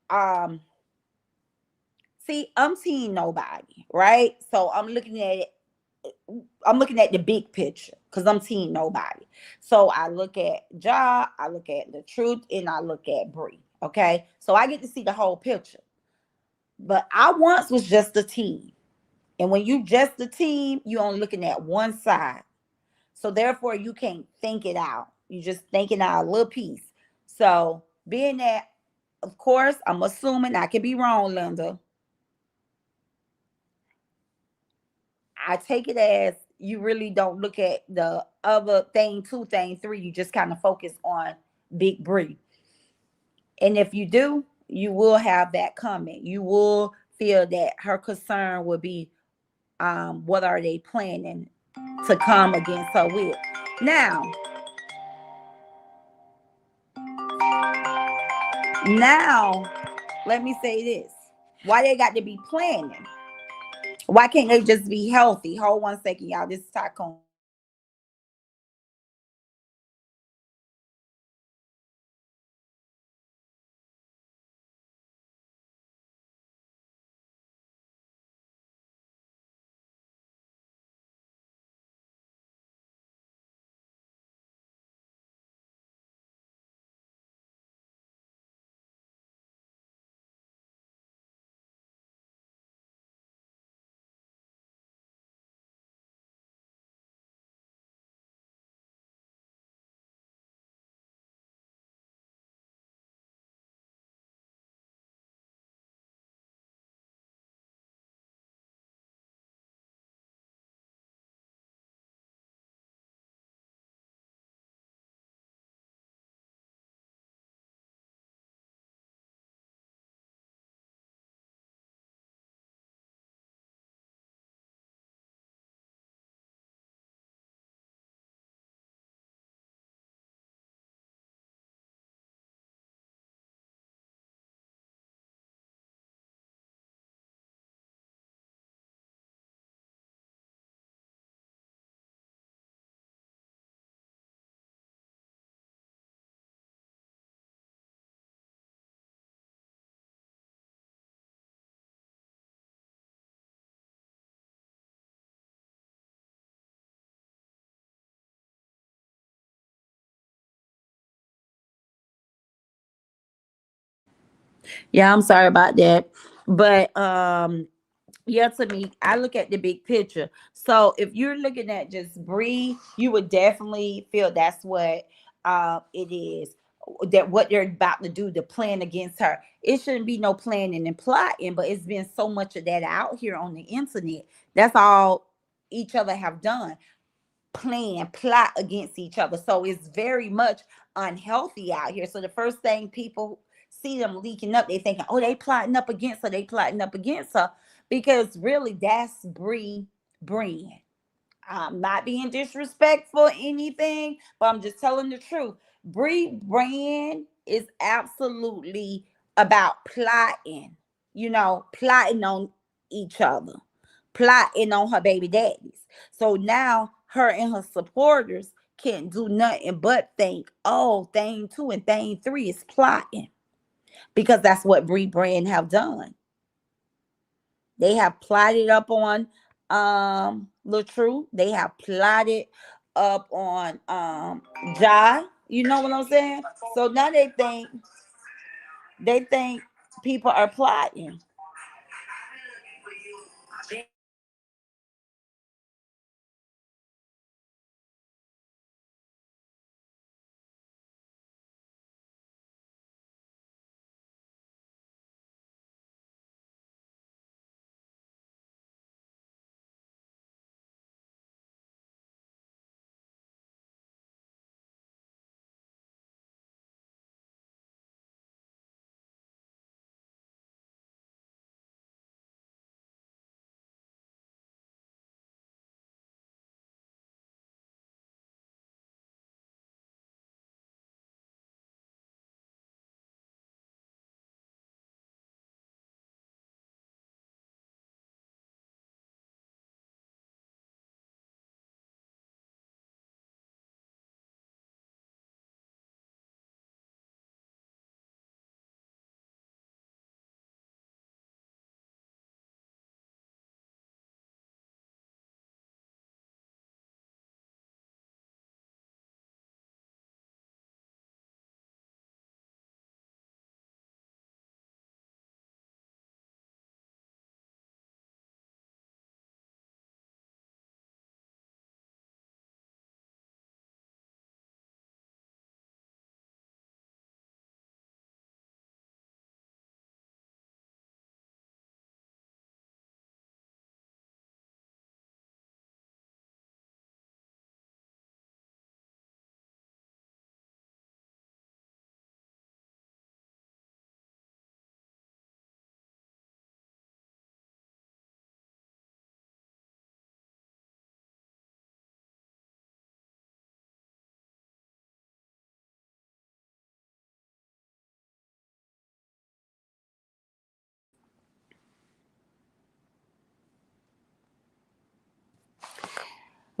um see, I'm seeing nobody, right? So I'm looking at the big picture because I'm seeing nobody. So I look at Ja, I look at the truth, and I look at Bree. Okay. So I get to see the whole picture. But I once was just a team. And when you just a team, you only looking at one side. So therefore you can't think it out. You just thinking out a little piece. So being that, of course, I'm assuming I could be wrong, Linda. I take it as you really don't look at the other thing, two, thing, three. You just kind of focus on Big Bree. And if you do, you will have that comment. You will feel that her concern will be, what are they planning to come against her with? Now, now, let me say this. Why they got to be planning? Why can't they just be healthy? Hold 1 second, y'all. This is Tycoon. Yeah, I'm sorry about that. But yeah, to me, I look at the big picture. So if you're looking at just Bree, you would definitely feel that's what it is. That what they're about to do to plan against her. It shouldn't be no planning and plotting, but it's been so much of that out here on the internet. That's all each other have done. Plan, plot against each other. So it's very much unhealthy out here. So the first thing people see them leaking up, they thinking, oh, they plotting up against her, they plotting up against her. Because really that's Bree brand. I'm not being disrespectful or anything, but I'm just telling the truth. Bree brand is absolutely about plotting, plotting on each other, plotting on her baby daddies. So now her and her supporters can't do nothing but think, oh, thing two and thing three is plotting because that's what Bree brand have done. They have plotted up on Latrue. They have plotted up on Jai. You know what I'm saying? So now they think people are plotting.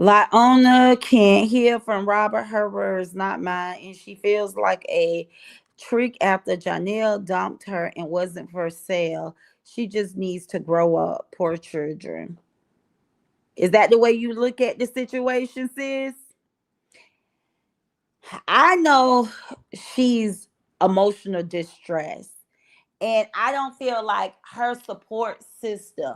Laona can't hear from Robert. Her words, not mine. And she feels like a trick after Janelle dumped her and wasn't for sale. She just needs to grow up. Poor children. Is that the way you look at the situation, sis? I know she's emotional distress. And I don't feel like her support system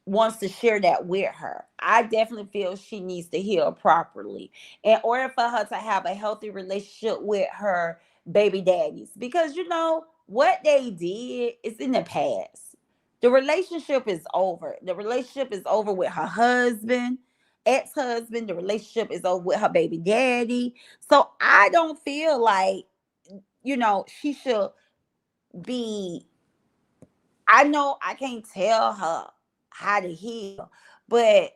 wants to share that with her. I definitely feel she needs to heal properly in order for her to have a healthy relationship with her baby daddies. Because you know what they did is in the past. The relationship is over. The relationship is over with her husband, ex-husband. The relationship is over with her baby daddy. So I don't feel like, she should be. I know I can't tell her how to heal, but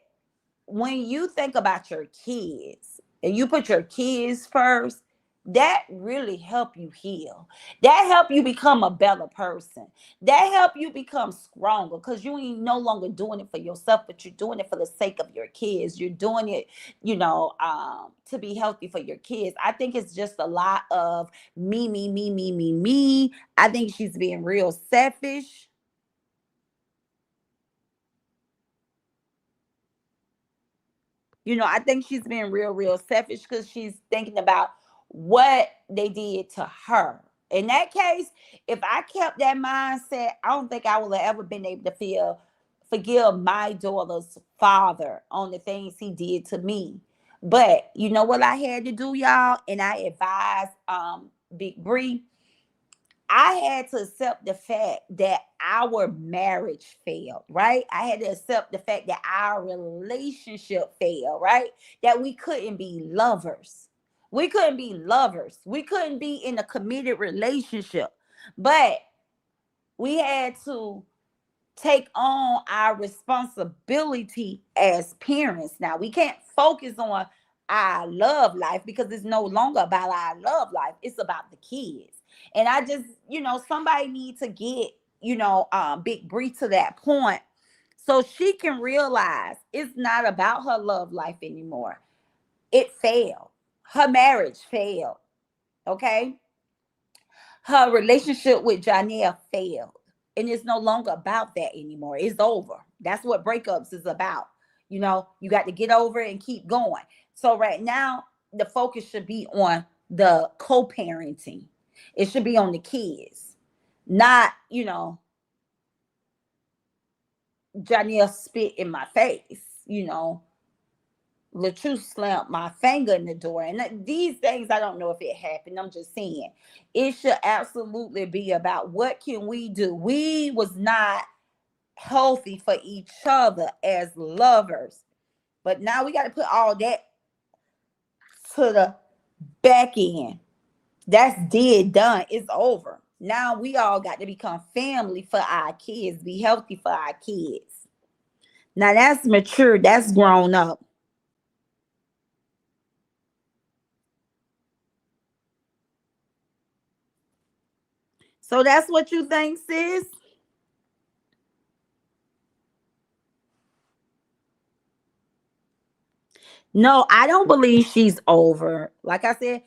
when you think about your kids and you put your kids first, that really help you heal. That help you become a better person. That help you become stronger because you ain't no longer doing it for yourself, but you're doing it for the sake of your kids. You're doing it, to be healthy for your kids. I think it's just a lot of me, me, me, me, me, me. I think she's being real selfish. I think she's being real, real selfish because she's thinking about what they did to her. In that case, if I kept that mindset, I don't think I would have ever been able to forgive my daughter's father on the things he did to me. But you know what I had to do, y'all? And I advised Big Bree, I had to accept the fact that our marriage failed, right? I had to accept the fact that our relationship failed, right? That we couldn't be lovers. We couldn't be lovers. We couldn't be in a committed relationship. But we had to take on our responsibility as parents. Now, we can't focus on our love life because it's no longer about our love life. It's about the kids. And I just, somebody need to get, Big Bree to that point so she can realize it's not about her love life anymore. It failed. Her marriage failed. Okay. Her relationship with Janelle failed. And it's no longer about that anymore. It's over. That's what breakups is about. You got to get over it and keep going. So right now, the focus should be on the co-parenting. It should be on the kids, not, Janelle spit in my face, Latrue slammed my finger in the door. And these things, I don't know if it happened. I'm just saying it should absolutely be about what can we do. We was not healthy for each other as lovers. But now we got to put all that to the back end. That's dead done. It's over. Now we all got to become family for our kids, be healthy for our kids. Now that's mature, that's grown up. So that's what you think, sis? No, I don't believe she's over. Like I said,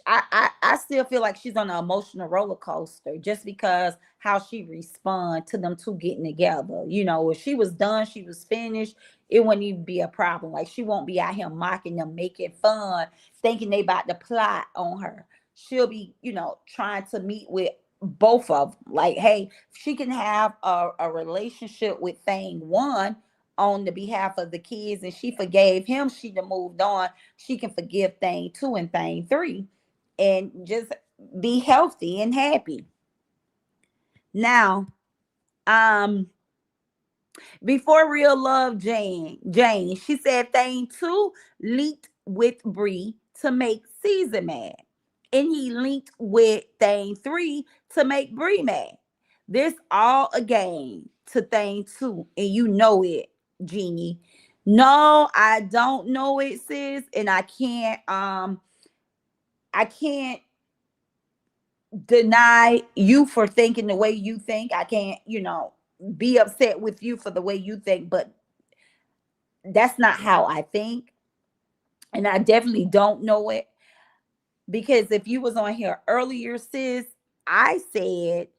I still feel like she's on an emotional roller coaster just because how she respond to them two getting together. If she was done, she was finished, it wouldn't even be a problem. Like she won't be out here mocking them, making fun, thinking they about to plot on her. She'll be, trying to meet with both of them. Like, hey, she can have a relationship with thing one on the behalf of the kids and she forgave him, she done moved on. She can forgive thing two and thing three and just be healthy and happy. Now, um, before real love, Jane, she said thing two linked with Bree to make Caesar mad, and he linked with thing three to make Bree mad. This all a game to thing two, and you know it, Jeannie. No, I don't know it, sis, and I can't deny you for thinking the way you think. I can't, be upset with you for the way you think, but That's not how I think. And I definitely don't know it. Because if you was on here earlier, sis, I said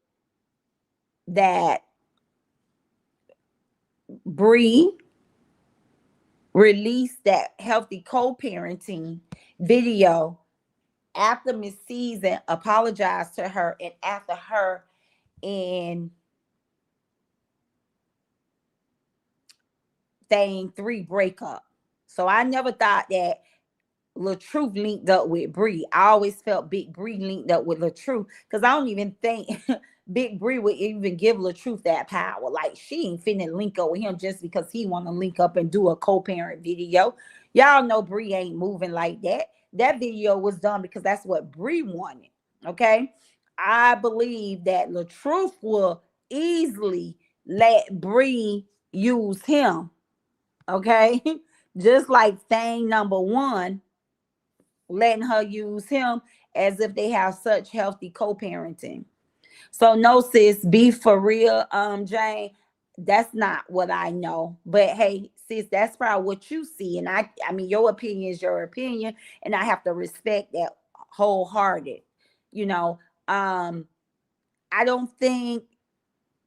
that Bree released that healthy co-parenting video after Miss Season apologized to her and after her and Thing 3 breakup. So I never thought that LaTruth linked up with Bree. I always felt Big Bree linked up with LaTruth because I don't even think Big Bree would even give LaTruth that power. Like she ain't finna link up with him just because he want to link up and do a co-parent video. Y'all know Bree ain't moving like that. That video was done because that's what Bree wanted. Okay, I believe that LaTruth will easily let Bree use him. Okay, just like thing number one letting her use him as if they have such healthy co-parenting. So no, sis, be for real, Jane. That's not what I know. But hey, sis, that's probably what you see. And I mean, your opinion is your opinion, and I have to respect that wholehearted. You know, I don't think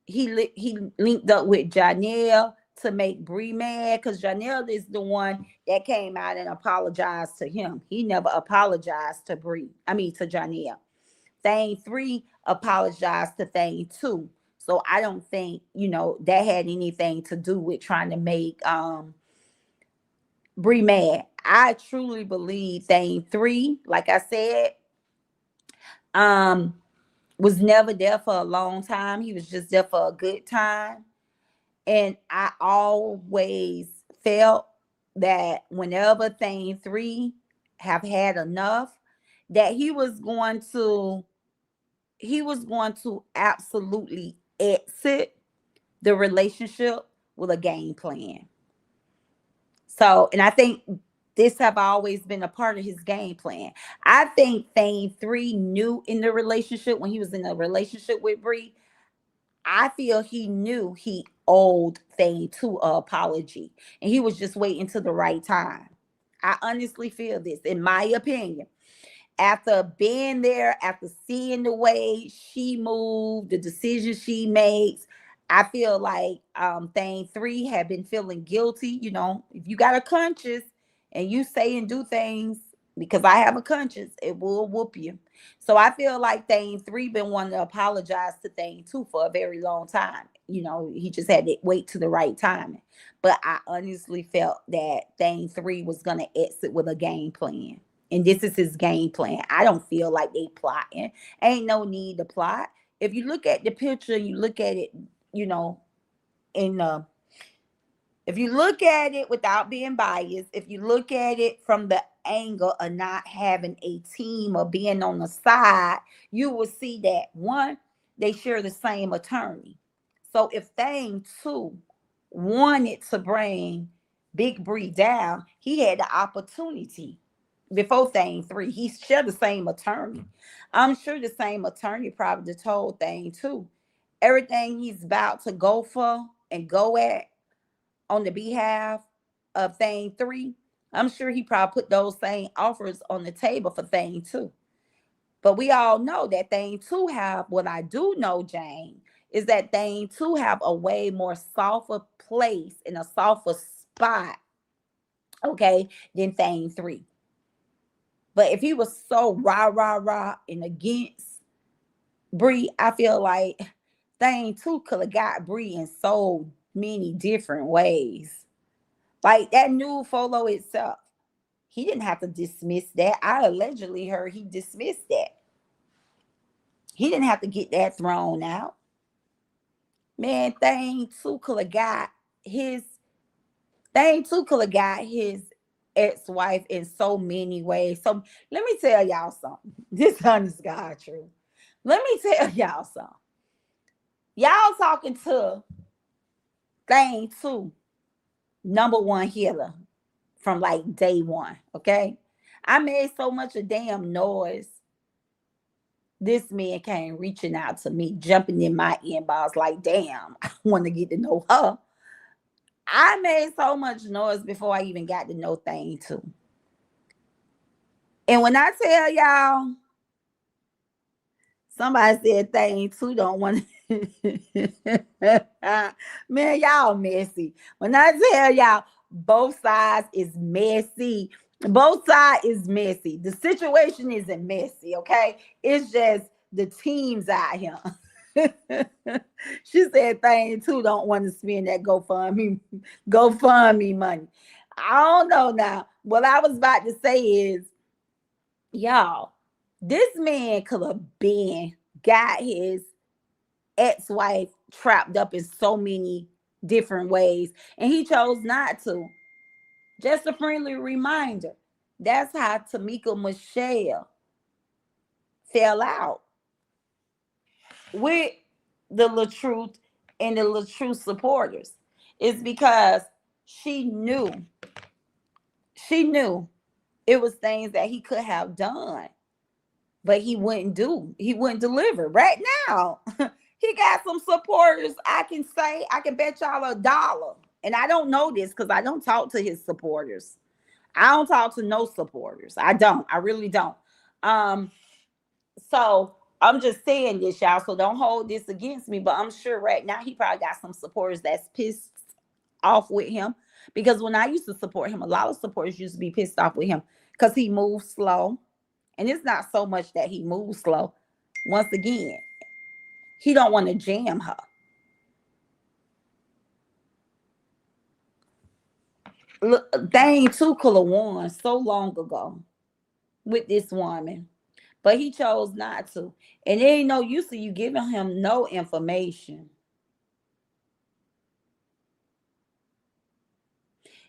he linked up with Janelle to make Bree mad because Janelle is the one that came out and apologized to him. He never apologized to Bree. I mean to Janelle. Thing 3 apologized to Thing 2. So I don't think, that had anything to do with trying to make Bree mad. I truly believe Thing 3, like I said, um, was never there for a long time. He was just there for a good time. And I always felt that whenever Thing 3 have had enough, that he was going to absolutely exit the relationship with a game plan. So, and I think this have always been a part of his game plan. I think Thing 3 knew in the relationship when he was in a relationship with Bree. I feel he knew he owed Thing 2 an apology, and he was just waiting to the right time. I honestly feel this, in my opinion. After being there, after seeing the way she moved, the decisions she makes, I feel like Thing 3 had been feeling guilty. If you got a conscience and you say and do things because I have a conscience, it will whoop you. So I feel like Thing 3 been wanting to apologize to Thing 2 for a very long time. He just had to wait to the right time. But I honestly felt that Thing 3 was gonna exit with a game plan. And this is his game plan. I don't feel like they plotting. Ain't no need to plot. If you look at the picture, you look at it, you know, in if you look at it without being biased, if you look at it from the angle of not having a team or being on the side, you will see that one, they share the same attorney. So if Thing 2 wanted to bring Big Bree down, he had the opportunity before Thing 3. He shared the same attorney. I'm sure the same attorney probably told Thing 2 everything he's about to go for and go at on the behalf of Thing 3. I'm sure he probably put those same offers on the table for Thing 2. But we all know that Thing 2 have, what I do know, Jane, is that Thing 2 have a way more softer place in a softer spot, okay, than Thing 3. But if he was so rah, rah, rah and against Bree, I feel like Thing 2 could have got Bree in so many different ways. Like that new photo itself, he didn't have to dismiss that. I allegedly heard he dismissed that. He didn't have to get that thrown out. Man, his Thing 2 could have got his ex-wife in so many ways. So let me tell y'all something. This honest God truth. Let me tell y'all something. Y'all talking to Thing 2, number one hitter from like day one. Okay. I made so much of damn noise. This man came reaching out to me, jumping in my inbox like, damn, I want to get to know her. I made so much noise before I even got to know thing too. And when I tell y'all, somebody said thing too don't want to. Man, y'all messy. When I tell y'all, both sides is messy. Both sides is messy. The situation isn't messy, okay? It's just the teams out here. She said thing too don't want to spend that GoFundMe money. I don't know now. What I was about to say is, y'all, this man could have been got his ex-wife trapped up in so many different ways, and he chose not to. Just a friendly reminder. That's how Tamika Michelle fell out with the LaTruth and the LaTruth supporters. It's because she knew, she knew it was things that he could have done, but he wouldn't do. He wouldn't deliver. Right now, he got some supporters. I can bet y'all $1. And I don't know this because I don't talk to his supporters. I don't talk to no supporters. I don't. I really don't. Um, so I'm just saying this, y'all. So don't hold this against me. But I'm sure right now he probably got some supporters that's pissed off with him. Because when I used to support him, a lot of supporters used to be pissed off with him because he moves slow. And it's not so much that he moves slow. Once again, he don't want to jam her. Look, Dane too could have won so long ago with this woman, but he chose not to. And there ain't no use of you giving him no information.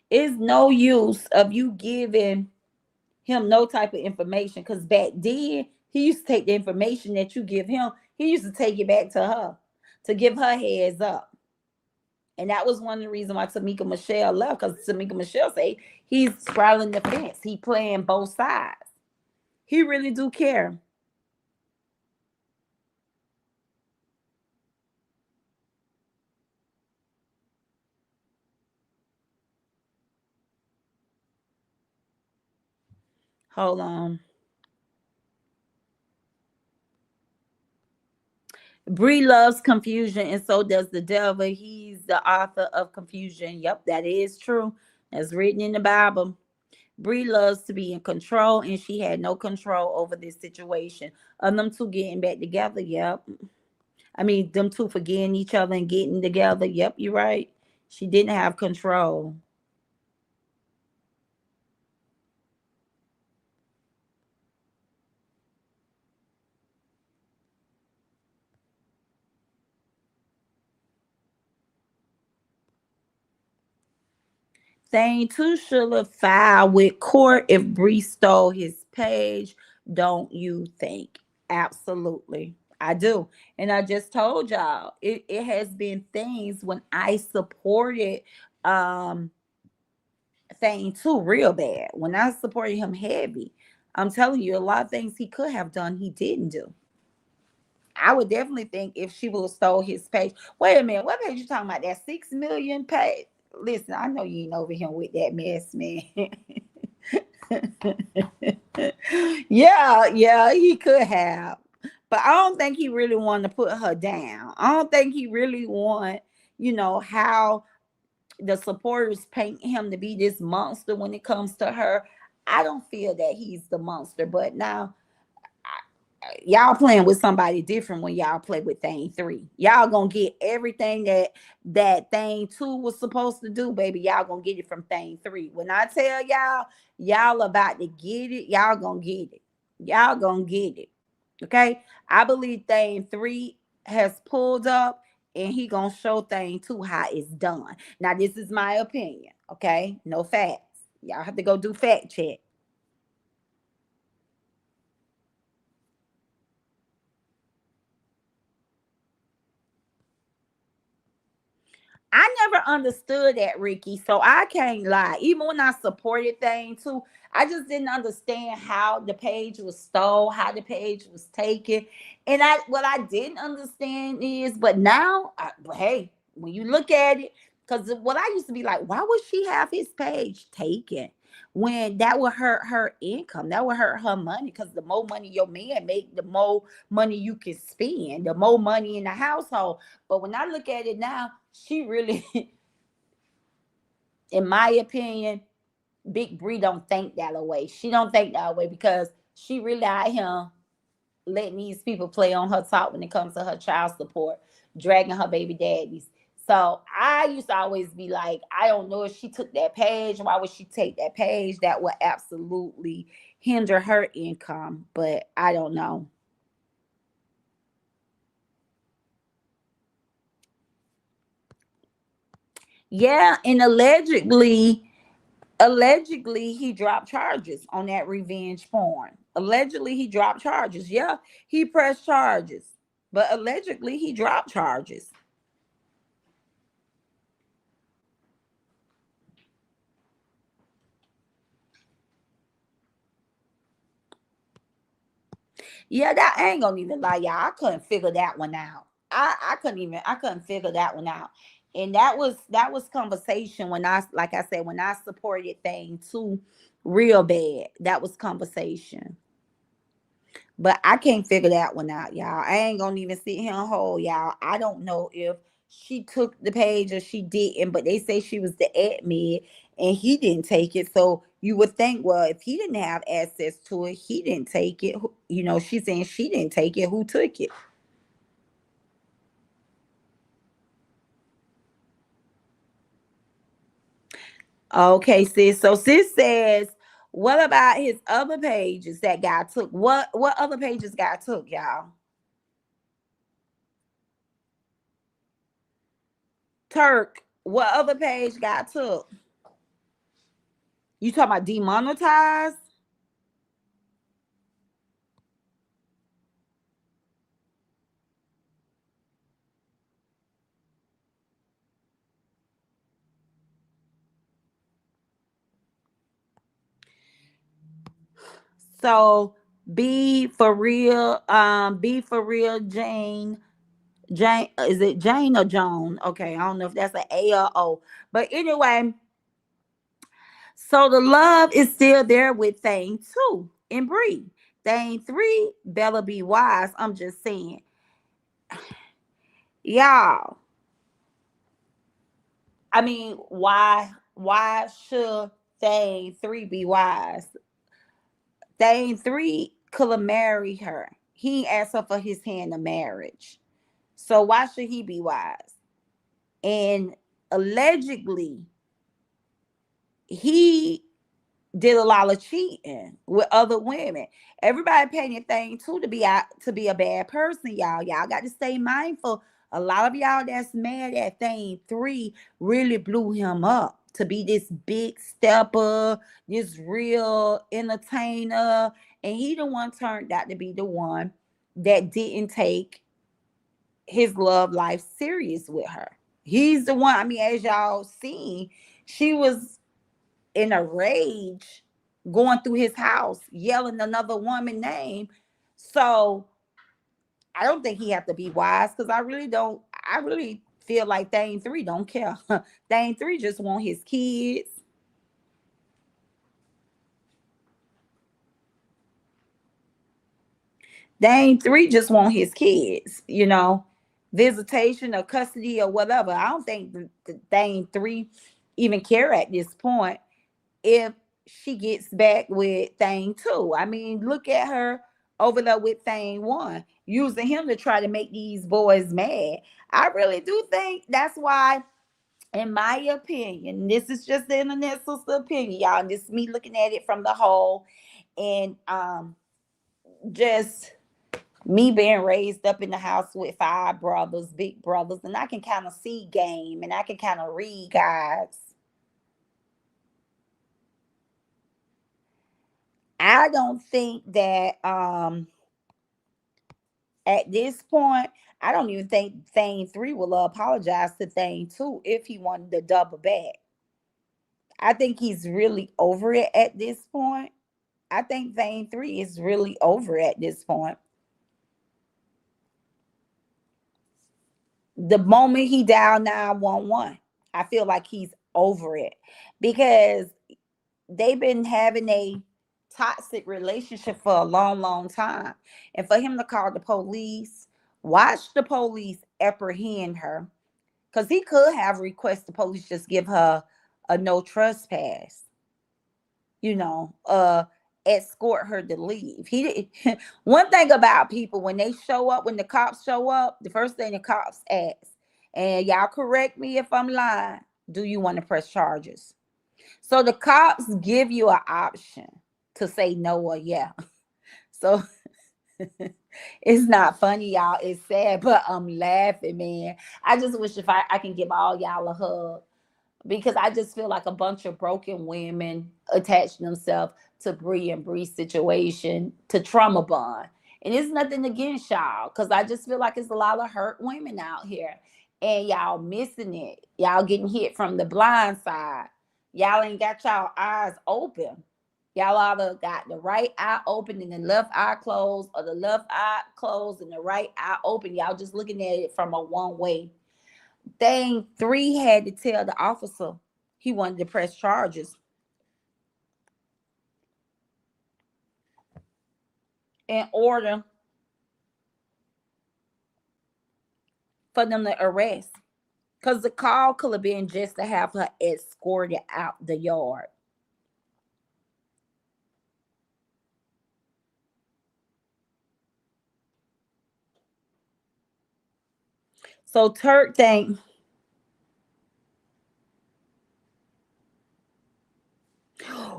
It's no use of you giving him no type of information because back then he used to take the information that you give him, he used to take it back to her to give her heads up. And that was one of the reasons why Tamika Michelle left, because Tamika Michelle say he's straddling the fence. He playing both sides. He really do care. Hold on. Bree loves confusion, and so does the devil. He's the author of confusion. Yep, that is true. That's written in the Bible. Bree loves to be in control, and she had no control over this situation. Of them two getting back together. Yep. I mean, them two forgetting each other and getting together. Yep, you're right. She didn't have control. Thing too should have filed with court if Bree stole his page. Don't you think? Absolutely. I do. And I just told y'all, it has been things when I supported um thing too real bad. When I supported him heavy, I'm telling you, a lot of things he could have done, he didn't do. I would definitely think if she would have stole his page. Wait a minute, what page you talking about? That 6 million page? Listen, I know you ain't over here with that mess, man. Yeah, yeah, he could have. But I don't think he really wanted to put her down. I don't think he really want, how the supporters paint him to be this monster when it comes to her. I don't feel that he's the monster. But now y'all playing with somebody different when y'all play with thing three. Y'all gonna get everything that thing two was supposed to do, baby. Y'all gonna get it from thing three. When I tell y'all, y'all about to get it, y'all gonna get it. Y'all gonna get it. Okay. I believe thing three has pulled up and he gonna show thing two how it's done. Now, this is my opinion. Okay. No facts. Y'all have to go do fact check. I never understood that, Ricky. So I can't lie. Even when I supported thing too, I just didn't understand how the page was stole, how the page was taken. And what I didn't understand is, but now, hey, when you look at it, Because what I used to be like, why would she have his page taken when that would hurt her income? That would hurt her money. Because the more money your man make, the more money you can spend, the more money in the household. But when I look at it now, she really, in my opinion, Big Bree don't think that way. She don't think that way because she really out here letting these people play on her top when it comes to her child support, dragging her baby daddies. So I used to always be like, I don't know if she took that page. Why would she take that page? That would absolutely hinder her income, but I don't know. Yeah, and allegedly he dropped charges on that revenge porn. Allegedly he dropped charges. Yeah, he pressed charges, but allegedly he dropped charges. Yeah, that I ain't gonna even lie, y'all. I couldn't figure that one out. I couldn't figure that one out. And that was conversation when I, like I said, when I supported thing too real bad. That was conversation. But I can't figure that one out, y'all. I ain't gonna even sit here and hold y'all. I don't know if she took the page or she didn't, but they say she was the admin and he didn't take it. So you would think, well, if he didn't have access to it, he didn't take it. She's saying she didn't take it. Who took it? Okay, sis. So sis says, what about his other pages that got took? What other pages got took, y'all? Turk, what other page got took? You talking about demonetized? So be for real, Jane. Jane, is it Jane or Joan? Okay, I don't know if that's an A or O. But anyway, so the love is still there with Thing 2 and Bree. Thing 3, Bella be wise. I'm just saying. Y'all, I mean, why should Thing 3 be wise? Thing 3 could have married her. He ain't asked her for his hand in marriage. So why should he be wise? And allegedly, he did a lot of cheating with other women. Everybody painted thing too to be a bad person, y'all. Y'all got to stay mindful. A lot of y'all that's mad at thing 3 really blew him up to be this big stepper, this real entertainer, and he the one turned out to be the one that didn't take his love life serious with her. He's the one. I mean, as y'all seen, she was in a rage going through his house, yelling another woman name. So I don't think he have to be wise because I really don't. I really feel like Thing 3 don't care. Thing 3 just want his kids. Thing 3 just want his kids. Visitation or custody or whatever. I don't think the Thing 3 even care at this point if she gets back with Thing 2. I mean, look at her over there with Thing 1, using him to try to make these boys mad. I really do think that's why, in my opinion, this is just the internet sister opinion, y'all. And this is me looking at it from the whole, and just me being raised up in the house with 5 brothers, big brothers, and I can kind of see game and I can kind of read guys. I don't think that at this point, I don't even think Thing 3 will apologize to Thing 2 if he wanted to double back. I think he's really over it at this point. I think Thing 3 is really over at this point. The moment he dialed 911, I feel like he's over it because they've been having a toxic relationship for a long, long time. And for him to call the police, watch the police apprehend her, because he could have requested the police just give her a no trespass, you know, escort her to leave. He did one thing about people when they show up, when the cops show up, the first thing the cops ask, and y'all correct me if I'm lying, do you want to press charges? So the cops give you an option to say no or yeah. So it's not funny, y'all. It's sad, but I'm laughing, man. I just wish if I can give all y'all a hug, because I just feel like a bunch of broken women attach themselves to Bree and Bree's situation to trauma bond. And it's nothing against y'all, because I just feel like it's a lot of hurt women out here. And y'all missing it. Y'all getting hit from the blind side. Y'all ain't got y'all eyes open. Y'all either got the right eye open and the left eye closed, or the left eye closed and the right eye open. Y'all just looking at it from a one way thing. 3 had to tell the officer he wanted to press charges in order for them to arrest, because the call could have been just to have her escorted out the yard. So Turk think,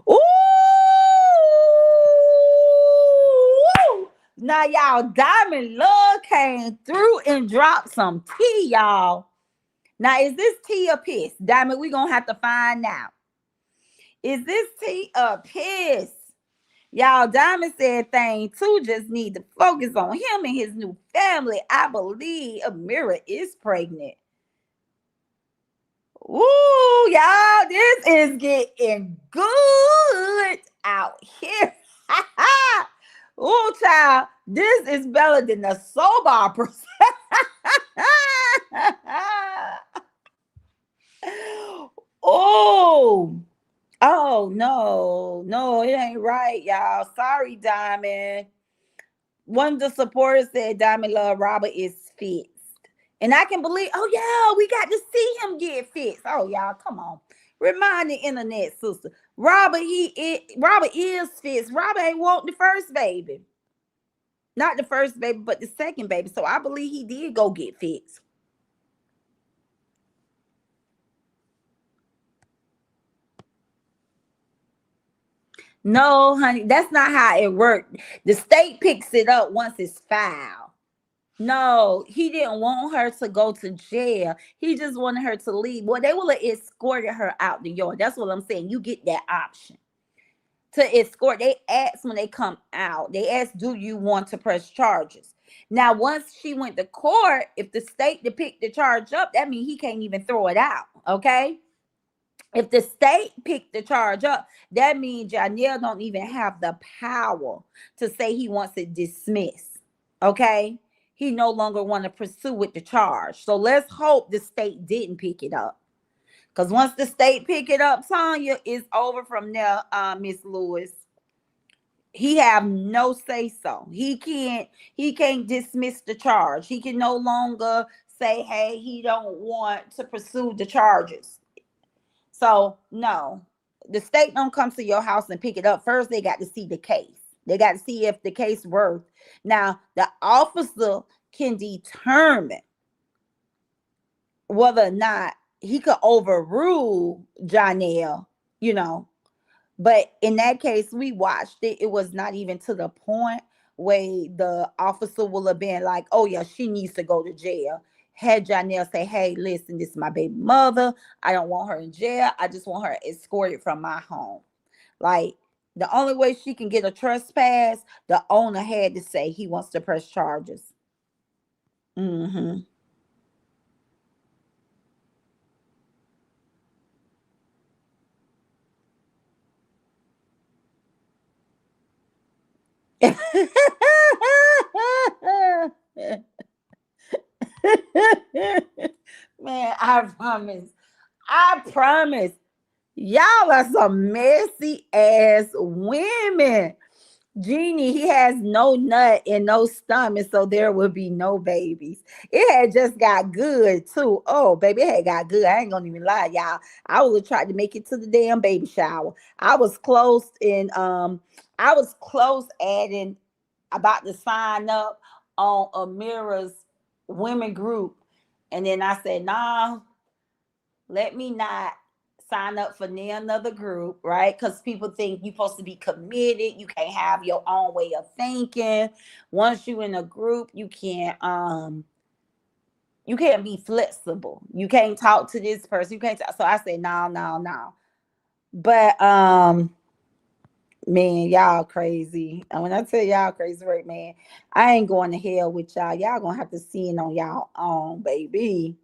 ooh, now y'all, Diamond Love came through and dropped some tea, y'all. Now, is this tea or piss? Diamond, we gonna have to find out. Is this tea or piss? Y'all, Diamond said thing too, just need to focus on him and his new family. I believe Amira is pregnant. Ooh, y'all, this is getting good out here. Ooh, child, this is better than the soap opera. Oh, oh no, no, it ain't right, y'all. Sorry, Diamond. One of the supporters said Diamond Love Robert is fixed. And I can believe, oh yeah, we got to see him get fixed. Oh, y'all, come on. Remind the internet, sister. Robert is fixed. Robert ain't want the first baby. Not the first baby, but the second baby. So I believe he did go get fixed. No, honey, that's not how it worked. The state picks it up once it's filed. No, he didn't want her to go to jail. He just wanted her to leave. Well, they will have escorted her out the yard. That's what I'm saying. You get that option to escort. They ask when they come out. They ask, do you want to press charges? Now, once she went to court, if the state to pick the charge up, that means he can't even throw it out. Okay. If the state picked the charge up, that means Janelle don't even have the power to say he wants it dismissed. Okay. He no longer want to pursue with the charge. So let's hope the state didn't pick it up. Because once the state pick it up, Tanya, it's over from there, Miss Lewis. He have no say so. He can't dismiss the charge. He can no longer say, hey, he don't want to pursue the charges. So no, the state don't come to your house and pick it up. First, they got to see the case. They got to see if the case worth. Now, the officer can determine whether or not he could overrule Janelle, you know. But in that case, we watched it. It was not even to the point where the officer will have been like, oh, yeah, she needs to go to jail. Had Janelle say, hey, listen, this is my baby mother. I don't want her in jail. I just want her escorted from my home. Like, the only way she can get a trespass, the owner had to say he wants to press charges. Mm-hmm. Man, I promise. I promise. Y'all are some messy ass women. Genie, he has no nut and no stomach, so there will be no babies. It had just got good too. Oh, baby, it had got good. I ain't gonna even lie, y'all. I would have tried to make it to the damn baby shower. I was close in I was close adding about to sign up on Amira's women group. And then I said, nah, let me not sign up for near another group, right? Because people think you're supposed to be committed. You can't have your own way of thinking. Once you in a group, you can't be flexible. You can't talk to this person. You can't talk. So I said, no, no, no. But man, y'all crazy. And when I tell y'all crazy, right, man, I ain't going to hell with y'all. Y'all gonna have to see it on y'all own, baby.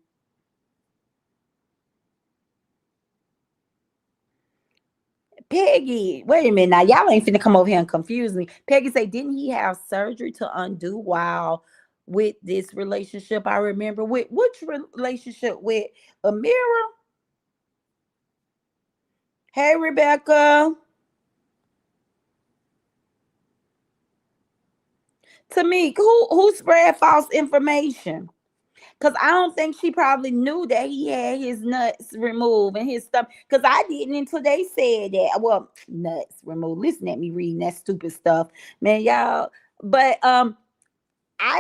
Peggy, wait a minute now. Y'all ain't finna come over here and confuse me. Peggy say, didn't he have surgery to undo while with this relationship? I remember with which relationship with Amira? Hey, Rebecca. To me, who spread false information? Cause I don't think she probably knew that he had his nuts removed and his stuff. Cause I didn't until they said that. Well, nuts removed. Listen at me reading that stupid stuff, man, y'all. But I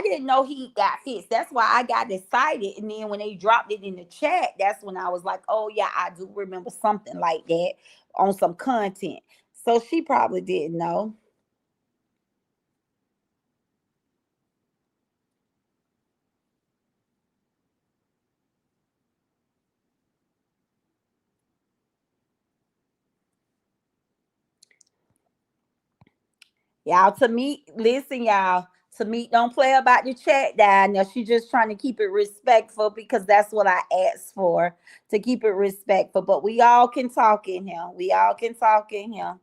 didn't know he got fixed. That's why I got excited. And then when they dropped it in the chat, that's when I was like, oh yeah, I do remember something like that on some content. So she probably didn't know. Y'all, to me, listen, y'all. To me, don't play about the chat down there. She just trying to keep it respectful because that's what I asked for, to keep it respectful. But we all can talk in here. We all can talk in here.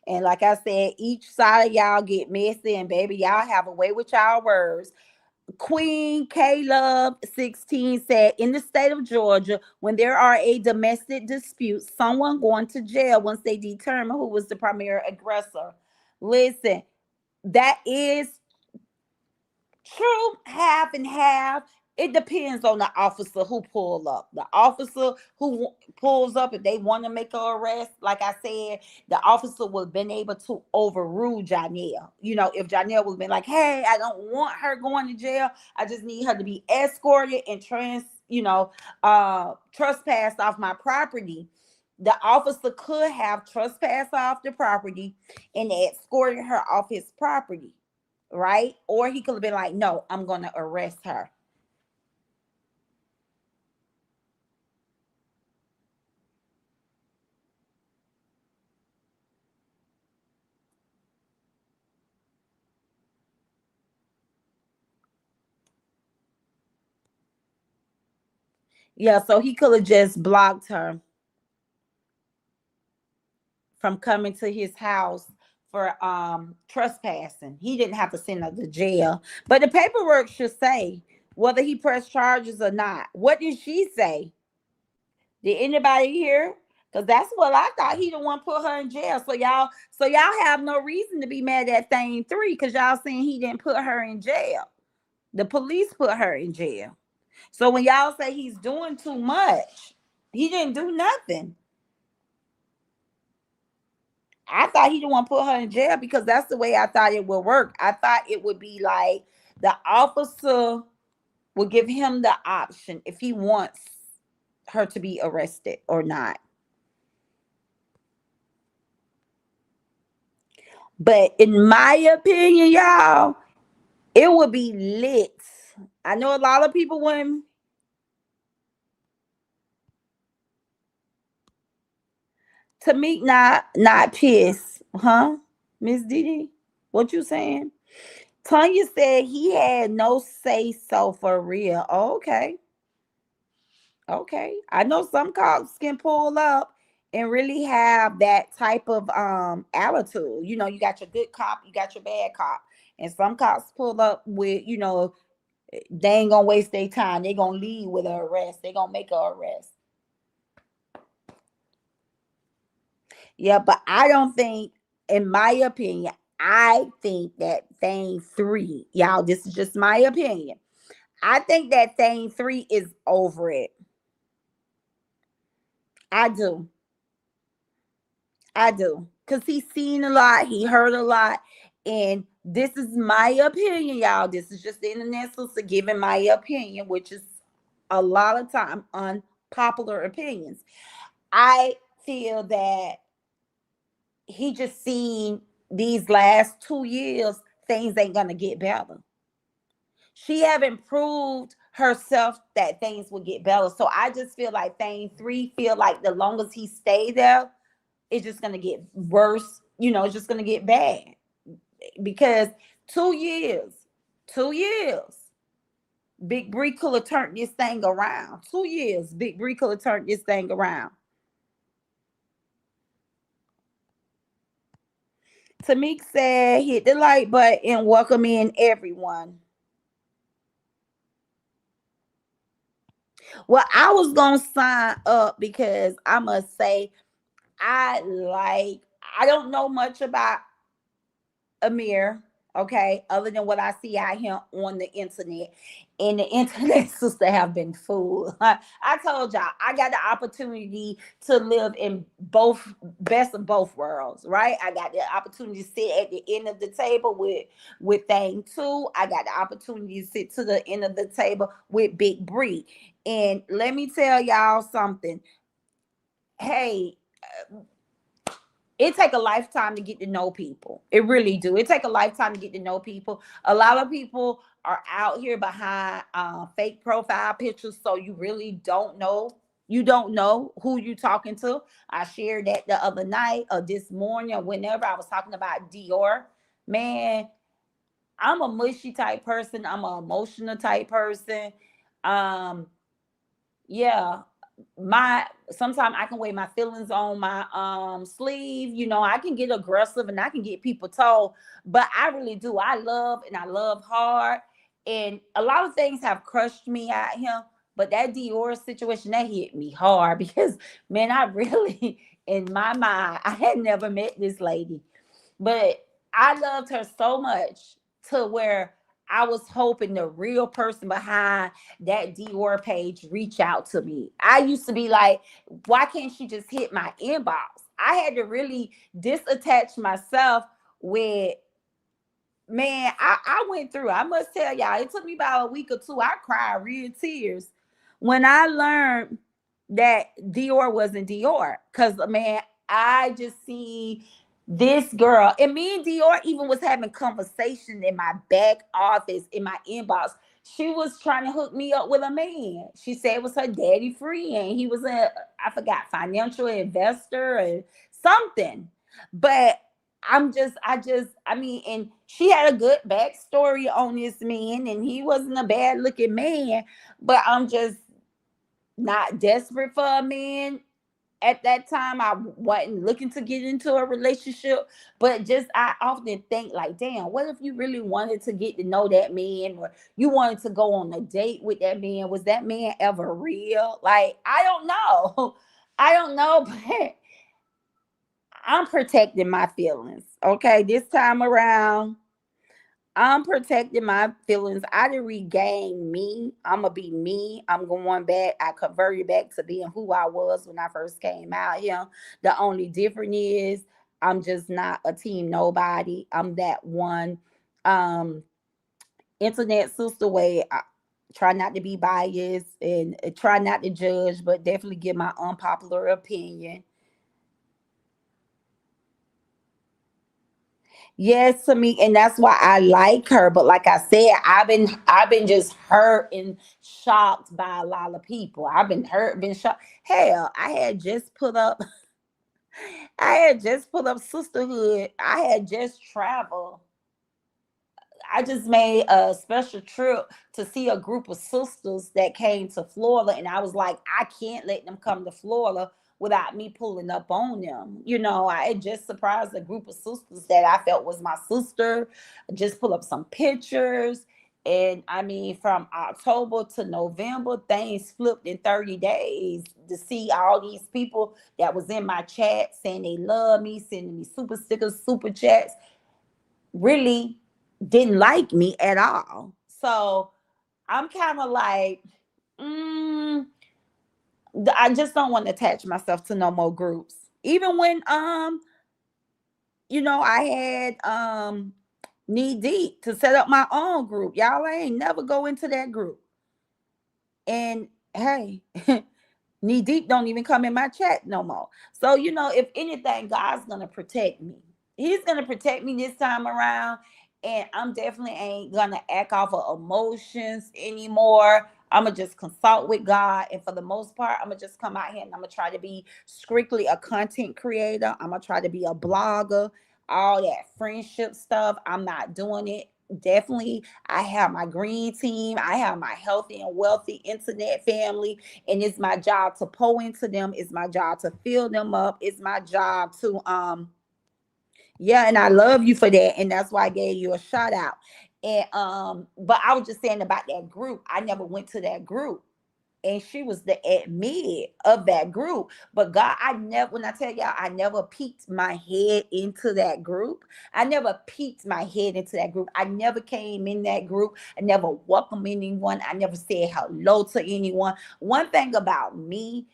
And like I said, each side of y'all get messy, and baby, y'all have a way with y'all words. Queen K Love 16 said, in the state of Georgia, when there are a domestic dispute, someone going to jail once they determine who was the primary aggressor. Listen, that is true, half and half. It depends on the officer who pull up. The officer who pulls up, if they want to make an arrest, like I said, the officer would have been able to overrule Janelle. You know, if Janelle was been like, "Hey, I don't want her going to jail. I just need her to be escorted and trespassed off my property." The officer could have trespassed off the property and escorted her off his property, right? Or he could have been like, no, I'm going to arrest her. Yeah, so he could have just blocked her from coming to his house for trespassing. He didn't have to send her to jail. But the paperwork should say whether he pressed charges or not. What did she say? Did anybody hear? Because that's what I thought. He the one put her in jail. So y'all have no reason to be mad at thing three, because y'all saying he didn't put her in jail. The police put her in jail. So when y'all say he's doing too much, he didn't do nothing. I thought he didn't want to put her in jail because that's the way I thought it would work. I thought it would be like the officer will give him the option if he wants her to be arrested or not. But in my opinion, y'all, it would be lit. I know a lot of people wouldn't. To me, not pissed, huh, Miss Didi? What you saying? Tanya said he had no say so for real. Oh, okay. Okay. I know some cops can pull up and really have that type of attitude. You know, you got your good cop, you got your bad cop. And some cops pull up with, they ain't gonna waste their time. They gonna leave with an arrest. They gonna make an arrest. Yeah, but I don't think, in my opinion, I think that thing three, y'all, this is just my opinion. I think that thing three is over it. I do. I do. Because he's seen a lot, he heard a lot. And this is my opinion, y'all. This is just the internet sister giving my opinion, which is a lot of time unpopular opinions. I feel that he just seen these last 2 years, things ain't gonna get better. She haven't proved herself that things will get better. So I just feel like thing three feel like the longest he stay there, it's just gonna get worse. It's just gonna get bad because 2 years, 2 years, Big Bree could have turned this thing around. 2 years, Big Bree could have turned this thing around. Tamik said, hit the like button and welcome in everyone. Well, I was gonna sign up because I must say I don't know much about Amir, okay, other than what I see out here on the internet. And the internet sister have been fooled. I told y'all I got the opportunity to live in both best of both worlds, right? I got the opportunity to sit at the end of the table with Thing Two. I got the opportunity to sit to the end of the table with Big Bree. And let me tell y'all something. Hey, it take a lifetime to get to know people. It really do. It take a lifetime to get to know people. A lot of people are out here behind fake profile pictures, so you really don't know. You don't know who you talking to. I shared that the other night or this morning or whenever I was talking about Dior. Man, I'm a mushy type person. I'm an emotional type person. Um, yeah, my sometimes I can weigh my feelings on my sleeve. I can get aggressive and I can get people told, but I really do. I love and I love hard. And a lot of things have crushed me out here, but that Dior situation that hit me hard because man, I really in my mind, I had never met this lady. But I loved her so much to where I was hoping the real person behind that Dior page reach out to me. I used to be like, why can't she just hit my inbox? I had to really disattach myself with, man, I went through. I must tell y'all, it took me about a week or two. I cried real tears when I learned that Dior wasn't Dior. Cause man, I just see this girl, and me and Dior even was having conversation in my back office, in my inbox. She was trying to hook me up with a man. She said it was her daddy friend. He was I forgot, financial investor or something. But I mean, and she had a good backstory on this man, and he wasn't a bad looking man, but I'm just not desperate for a man at that time. I wasn't looking to get into a relationship, but just I often think like, damn, what if you really wanted to get to know that man, or you wanted to go on a date with that man? Was that man ever real? Like, I don't know. I don't know, but I'm protecting my feelings. Okay, this time around, I'm protecting my feelings. I didn't regain me. I'm gonna be me. I'm going back. I converted back to being who I was when I first came out here. The only difference is I'm just not a team nobody. I'm that one um internet sister way. I try not to be biased and try not to judge, but definitely give my unpopular opinion. Yes, to me, and that's why I like her. But like I said, I've been just hurt and shocked by a lot of people. I've been hurt, been shocked. Hell, I had just put up sisterhood. I had just traveled. I just made a special trip to see a group of sisters that came to Florida, and I was like, I can't let them come to Florida without me pulling up on them. I had just surprised a group of sisters that I felt was my sister. Just pull up some pictures, And I mean, from October to November, things flipped in 30 days to see all these people that was in my chat saying they love me, sending me super stickers, super chats, really didn't like me at all. So I'm kind of like, mm, I just don't want to attach myself to no more groups. Even when I had knee deep to set up my own group. Y'all I ain't never go into that group. And hey, knee deep don't even come in my chat no more. So, if anything, God's gonna protect me. He's gonna protect me this time around. And I'm definitely ain't gonna act off of emotions anymore. I'm gonna just consult with God. And for the most part, I'm gonna just come out here and I'm gonna try to be strictly a content creator. I'm gonna try to be a blogger. All that friendship stuff, I'm not doing it. Definitely, I have my green team. I have my healthy and wealthy internet family, and it's my job to pour into them. It's my job to fill them up. It's my job to yeah, and I love you for that, and that's why I gave you a shout out. And but I was just saying about that group. I never went to that group, and she was the admin of that group. But God, I never, when I tell y'all, I never peeked my head into that group. I never peeked my head into that group. I never came in that group. I never welcomed anyone. I never said hello to anyone. One thing about me,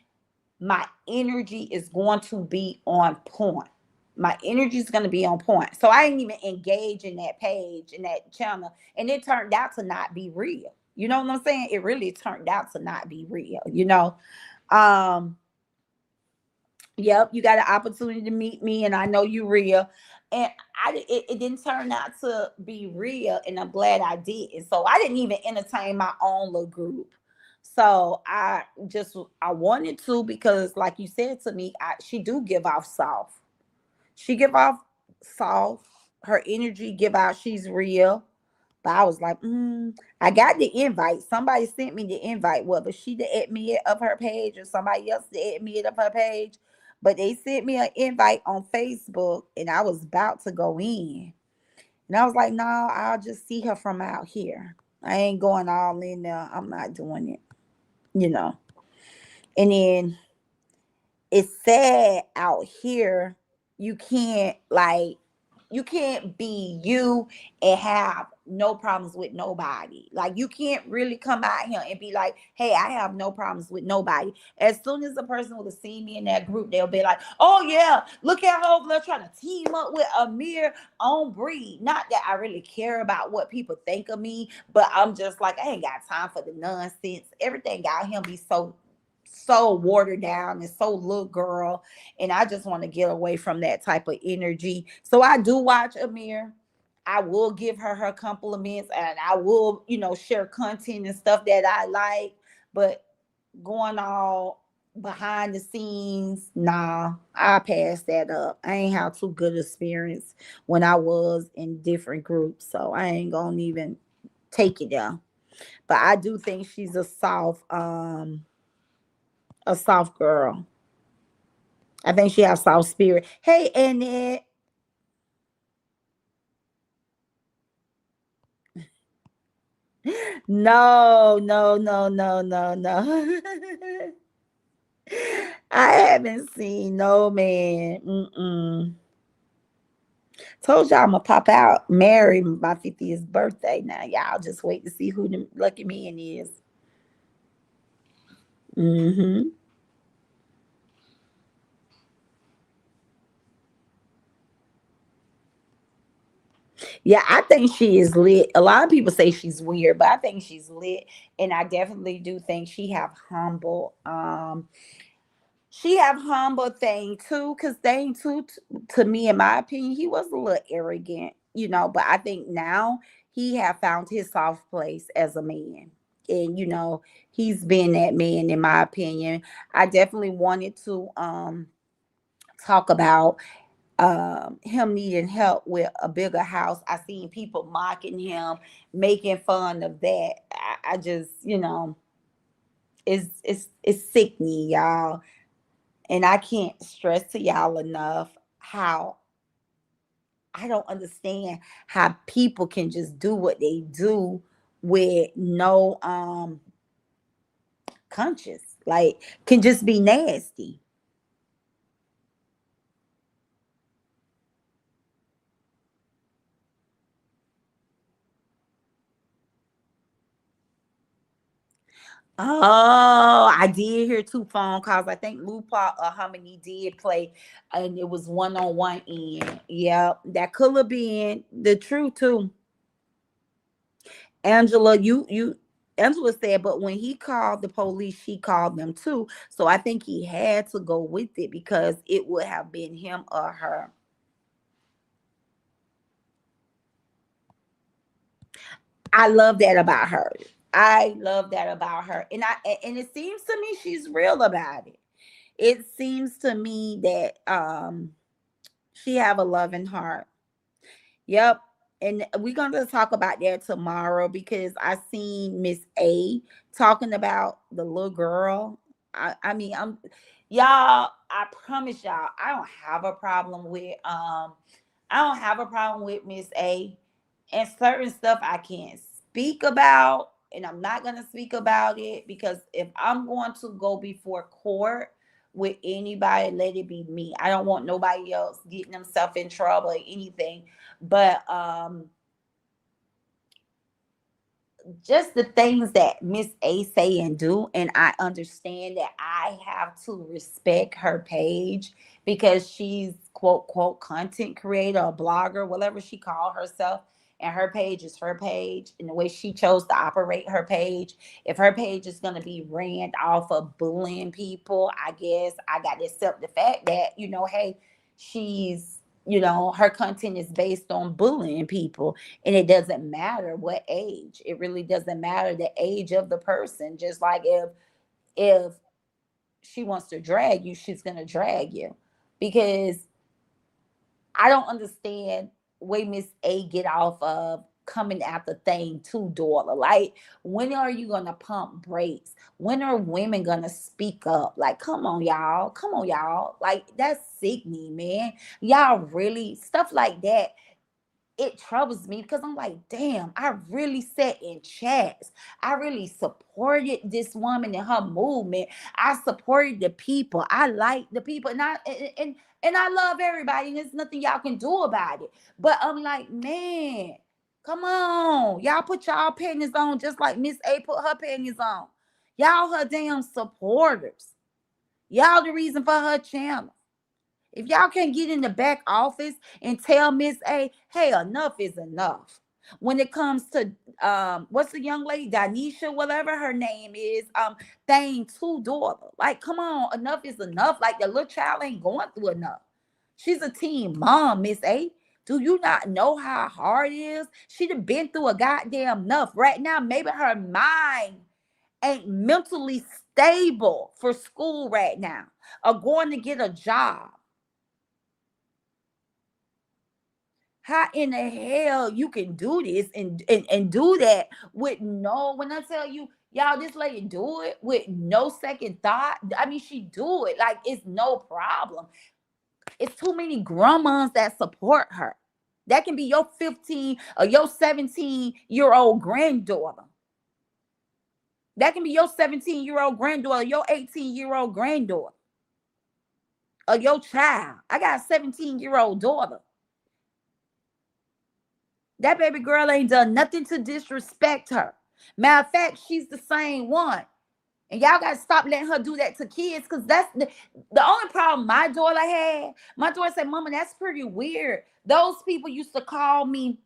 my energy is going to be on point. My energy is going to be on point. So I didn't even engage in that page, in that channel. And it turned out to not be real. You know what I'm saying? It really turned out to not be real. Um, yep, you got an opportunity to meet me, and I know you real. And it didn't turn out to be real, and I'm glad I did. And so I didn't even entertain my own little group. So I wanted to because, like you said to me, she do give off soft. She give off soft. Her energy give out she's real. But I was like, I got the invite. Somebody sent me the invite, whether she the admin of her page or somebody else the admin of her page. But they sent me an invite on Facebook, and I was about to go in. And I was like, no, I'll just see her from out here. I ain't going all in there. I'm not doing it, you know. And then it's sad out here. You can't like you can't be you and have no problems with nobody. Like you can't really come out here and be like, hey, I have no problems with nobody. As soon as the person would have seen me in that group, they'll be like, oh yeah, look at her over there trying to team up with Amir on breed. Not that I really care about what people think of me, but I'm just like, I ain't got time for the nonsense. Everything out here be so watered down and so little girl, and I just want to get away from that type of energy. So I do watch Amir. I will give her compliments, and I will share content and stuff that I like. But going all behind the scenes, nah, I passed that up. I ain't have too good experience when I was in different groups, so I ain't gonna even take it there. But I do think she's a soft girl. I think she has soft spirit. Hey, Annette. No, no, no, no, no, no. I haven't seen no man. Mm-mm. Told y'all I'm gonna pop out, marry my 50th birthday. Now y'all just wait to see who the lucky man is. Mm-hmm. Yeah, I think she is lit. A lot of people say she's weird, but I think she's lit, and I definitely do think she have humble thing too, because thing too, to me, in my opinion, he was a little arrogant. But I think now he have found his soft place as a man, and he's been that man in my opinion. I definitely wanted to talk about him needing help with a bigger house. I seen people mocking him, making fun of that. I just, it's sickening, y'all. And I can't stress to y'all enough how I don't understand how people can just do what they do with no conscience, like can just be nasty. Oh, I did hear two phone calls. I think Lupa or Harmony did play, and it was one on one end. Yep, that could have been the truth too. Angela, Angela said, but when he called the police, she called them too. So I think he had to go with it because it would have been him or her. I love that about her. I love that about her. And it seems to me she's real about it. It seems to me that she have a loving heart. Yep. And we're gonna talk about that tomorrow because I seen Miss A talking about the little girl. I mean, y'all, I promise y'all, I don't have a problem with Miss A, and certain stuff I can't speak about, and I'm not gonna speak about it because if I'm going to go before court with anybody, let it be me. I don't want nobody else getting themselves in trouble or anything. But just the things that Miss A say and do, and I understand that I have to respect her page because she's quote quote content creator or blogger, whatever she called herself, and her page is her page, and the way she chose to operate her page. If her page is gonna be ran off of bullying people, I guess I got to accept the fact that hey, she's her content is based on bullying people, and it doesn't matter what age. It really doesn't matter the age of the person. Just like if she wants to drag you, she's gonna drag you. Because I don't understand way Miss A get off of coming after thing to daughter. Like, when are you gonna pump brakes? When are women gonna speak up? Like, come on, y'all. Come on, y'all. Like, that's sickening, man. Y'all really stuff like that, it troubles me because I'm like, damn, I really sat in chats. I really supported this woman in her movement. I supported the people. I like the people, and I love everybody, and there's nothing y'all can do about it. But I'm like, man, come on, y'all put y'all panties on just like Miss A put her panties on. Y'all her damn supporters. Y'all the reason for her channel. If y'all can't get in the back office and tell Miss A, hey, enough is enough. When it comes to what's the young lady, Danisha, whatever her name is, thing two daughter. Like, come on, enough is enough. Like, the little child ain't going through enough. She's a teen mom, Miss A. Do you not know how hard it is? She'd have been through a goddamn enough. Right now, maybe her mind ain't mentally stable for school right now or going to get a job. How in the hell you can do this and do that with no, when I tell you, y'all, this lady do it with no second thought. I mean, she do it like it's no problem. It's too many grandmas that support her. That can be your 15 or your 17-year-old granddaughter. That can be your 17-year-old granddaughter, your 18-year-old granddaughter, or your child. I got a 17-year-old daughter. That baby girl ain't done nothing to disrespect her. Matter of fact, she's the same one. And y'all got to stop letting her do that to kids, because that's the only problem my daughter had. My daughter said, Mama, that's pretty weird. Those people used to call me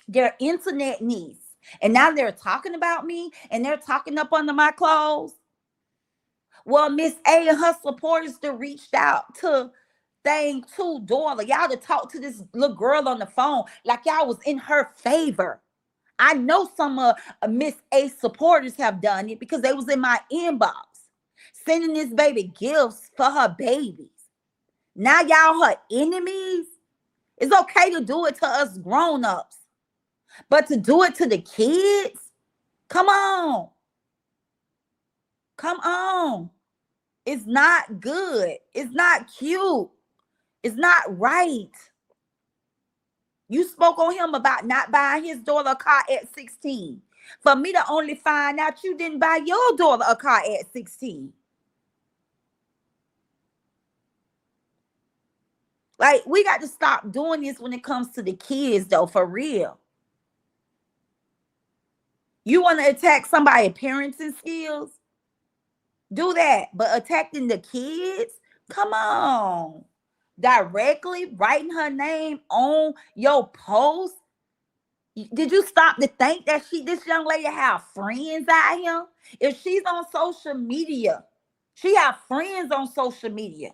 their internet niece. And now they're talking about me and they're talking up under my clothes. Well, Miss A and her supporters that reached out to thing to daughter. Y'all to talk to this little girl on the phone like y'all was in her favor. I know some of Miss A supporters have done it because they was in my inbox sending this baby gifts for her babies. Now y'all her enemies. It's okay to do it to us grown-ups, but to do it to the kids, come on. Come on. It's not good. It's not cute. It's not right. You spoke on him about not buying his daughter a car at 16. For me to only find out you didn't buy your daughter a car at 16. Like, we got to stop doing this when it comes to the kids, though, for real. You want to attack somebody's parenting skills? Do that. But attacking the kids? Come on. Directly writing her name on your post? Did you stop to think that this young lady have friends out here? If she's on social media, she have friends on social media.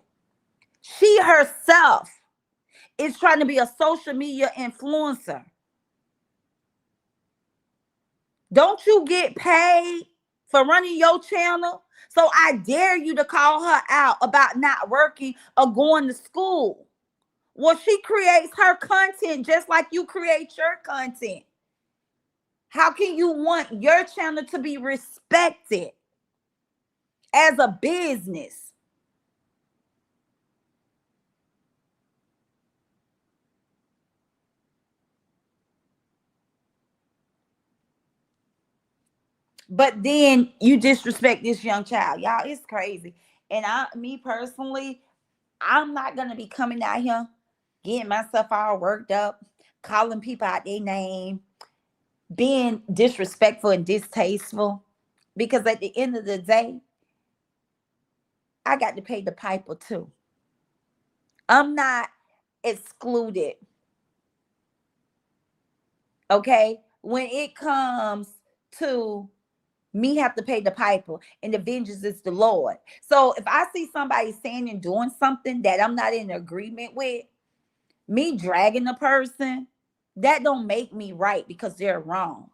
She herself is trying to be a social media influencer. Don't you get paid for running your channel? So I dare you to call her out about not working or going to school. Well, she creates her content just like you create your content. How can you want your channel to be respected as a business? But then you disrespect this young child. Y'all, it's crazy. And me personally, I'm not going to be coming out here getting myself all worked up, calling people out their name, being disrespectful and distasteful. Because at the end of the day, I got to pay the piper too. I'm not excluded. Okay? When it comes to me have to pay the piper, and the vengeance is the Lord. So if I see somebody saying and doing something that I'm not in agreement with, me dragging a person, that don't make me right because they're wrong.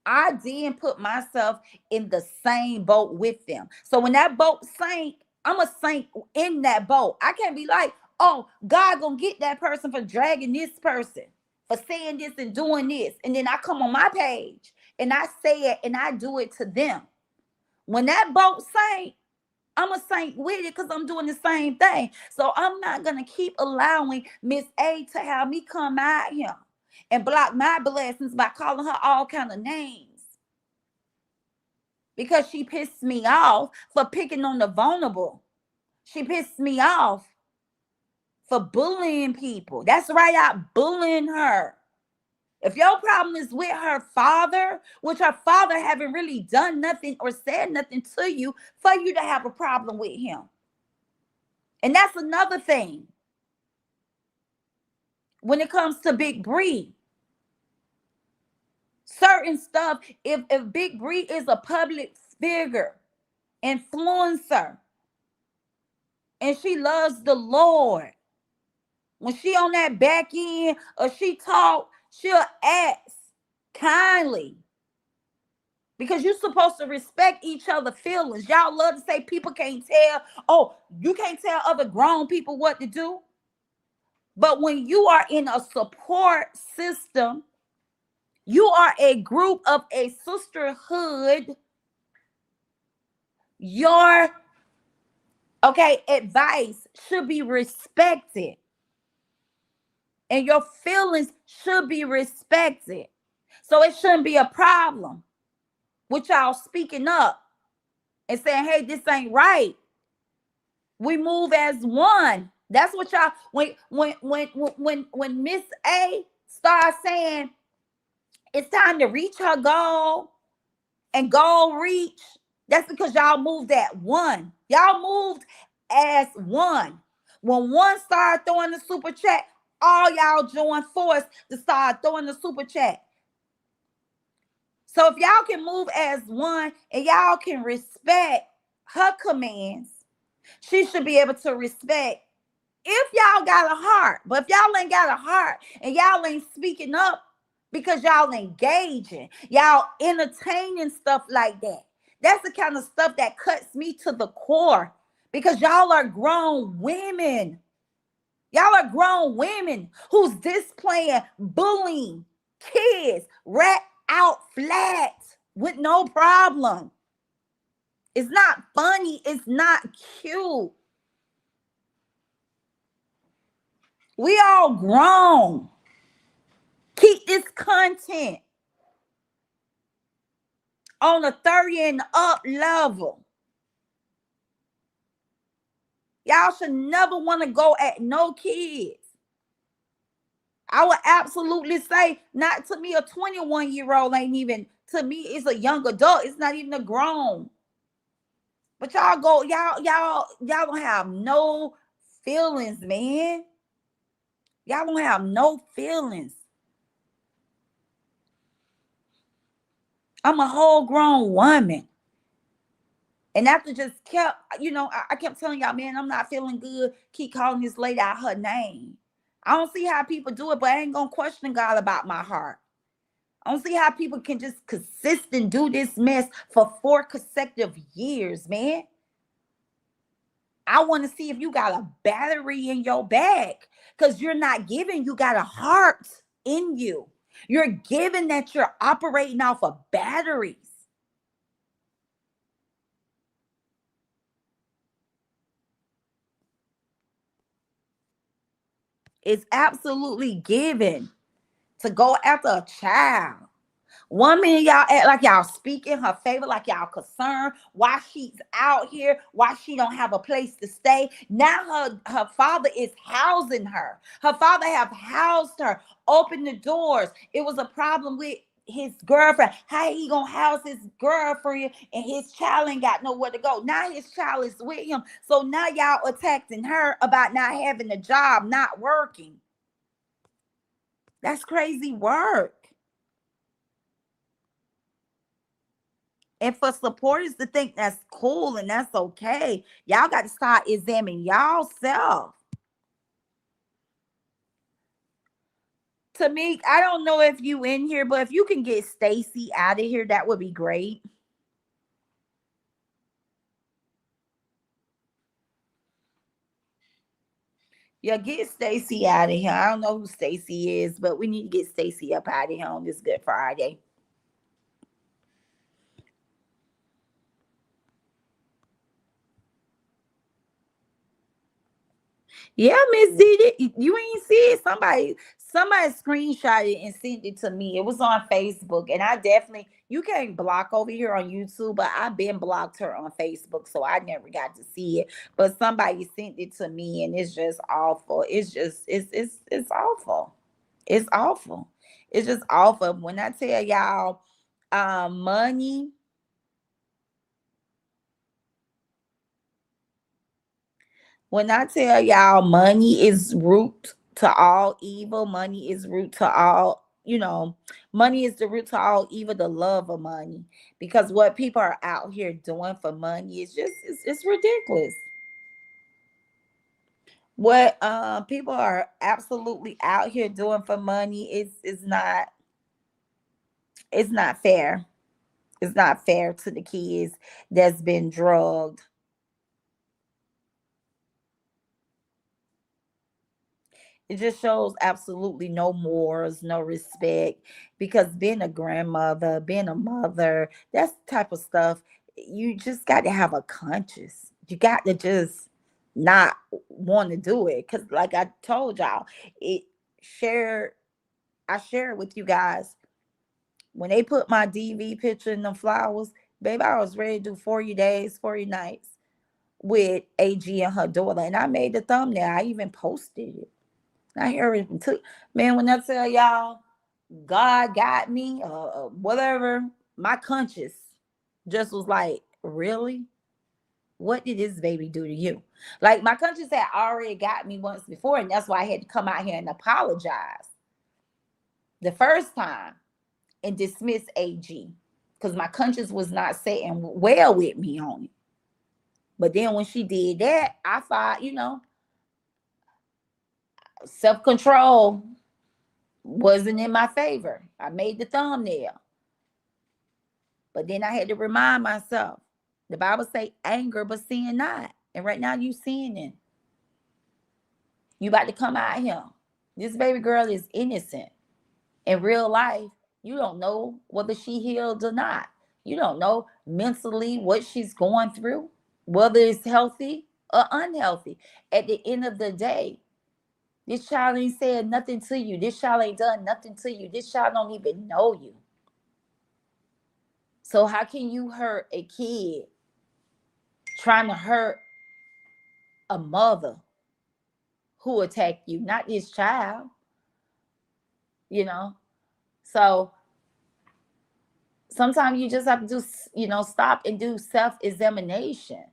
I didn't put myself in the same boat with them. So when that boat sank, I'm a sink in that boat. I can't be like, oh, God gonna get that person for dragging this person, for saying this and doing this. And then I come on my page and I say it and I do it to them. When that boat sank, I'm a saint with it because I'm doing the same thing. So I'm not going to keep allowing Miss A to have me come out here and block my blessings by calling her all kind of names. Because she pissed me off for picking on the vulnerable. She pissed me off for bullying people. That's right, out bullying her. If your problem is with her father, which her father haven't really done nothing or said nothing to you for you to have a problem with him. And that's another thing. When it comes to Big Bree, certain stuff, if Big Bree is a public figure, influencer, and she loves the Lord, when she on that back end or she talk, she'll ask kindly. Because you're supposed to respect each other's feelings. Y'all love to say people can't tell. Oh, you can't tell other grown people what to do. But when you are in a support system, you are a group of a sisterhood, your advice should be respected. And your feelings should be respected. So it shouldn't be a problem with y'all speaking up and saying, hey, this ain't right. We move as one. That's what y'all, when Miss A starts saying it's time to reach her goal and goal reach, that's because y'all moved at one. Y'all moved as one. When one started throwing the super chat, all y'all joined force to start throwing the super chat. So if y'all can move as one and y'all can respect her commands, she should be able to respect if y'all got a heart. But if y'all ain't got a heart and y'all ain't speaking up because y'all engaging, y'all entertaining stuff like that, that's the kind of stuff that cuts me to the core, because y'all are grown women. Y'all are grown women who's displaying, bullying kids right out flat with no problem. It's not funny. It's not cute. We all grown. Keep this content. on a 30 and up level. Y'all should never want to go at no kids. I would absolutely say, not to me, a 21-year-old ain't even, to me, it's a young adult. It's not even a grown. But y'all go, y'all don't have no feelings, man. Y'all don't have no feelings. I'm a whole grown woman. And after just kept, I kept telling y'all, man, I'm not feeling good. Keep calling this lady out her name. I don't see how people do it, but I ain't gonna question God about my heart. I don't see how people can just consistent do this mess for 4 consecutive years, man. I want to see if you got a battery in your back, because you're not giving, you got a heart in you. You're giving that you're operating off of batteries. It's absolutely given to go after a child. One minute y'all act like y'all speak in her favor, like y'all concerned why she's out here, why she don't have a place to stay. Now her father is housing her. Her father have housed her, opened the doors. It was a problem with his girlfriend. How he gonna house his girlfriend and his child ain't got nowhere to go? Now his child is with him. So now y'all attacking her about not having a job, not working. That's crazy work. And for supporters to think that's cool and that's okay, y'all got to start examining y'all self. To me, I don't know if you in here, but if you can get Stacy out of here, that would be great. Yeah, get Stacy out of here. I don't know who Stacy is, but we need to get Stacy up out of here on this Good Friday. Yeah, Miss Didi, you ain't see it. Somebody screenshot it and sent it to me. It was on Facebook, and I definitely, you can't block over here on YouTube, but I've been blocked her on Facebook, so I never got to see it. But somebody sent it to me, and it's just awful. It's just it's awful. It's awful. It's just awful. When I tell y'all, money. When I tell y'all money is root to all evil, money is root to all, money is the root to all evil, the love of money. Because what people are out here doing for money is just, it's ridiculous. What people are absolutely out here doing for money is not fair. It's not fair to the kids that's been drugged. It just shows absolutely no morals, no respect. Because being a grandmother, being a mother, that's the type of stuff. You just got to have a conscience. You got to just not want to do it. Because, like I told y'all, it shared, I shared with you guys when they put my DV picture in the flowers, baby, I was ready to do 40 days, 40 nights with AG and her daughter. And I made the thumbnail. I even posted it. I hear it took, man, when I tell y'all God got me, whatever, my conscience just was like, really? What did this baby do to you? Like, my conscience had already got me once before, and that's why I had to come out here and apologize the first time and dismiss AG, because my conscience was not sitting well with me on it. But then when she did that, I thought, self-control wasn't in my favor. I made the thumbnail. But then I had to remind myself. The Bible say anger, but sin not. And right now you sinning. You about to come out here. This baby girl is innocent. In real life, you don't know whether she healed or not. You don't know mentally what she's going through, whether it's healthy or unhealthy. At the end of the day, this child ain't said nothing to you. This child ain't done nothing to you. This child don't even know you. So how can you hurt a kid trying to hurt a mother who attacked you, not this child, you know? So sometimes you just have to do, stop and do self-examination.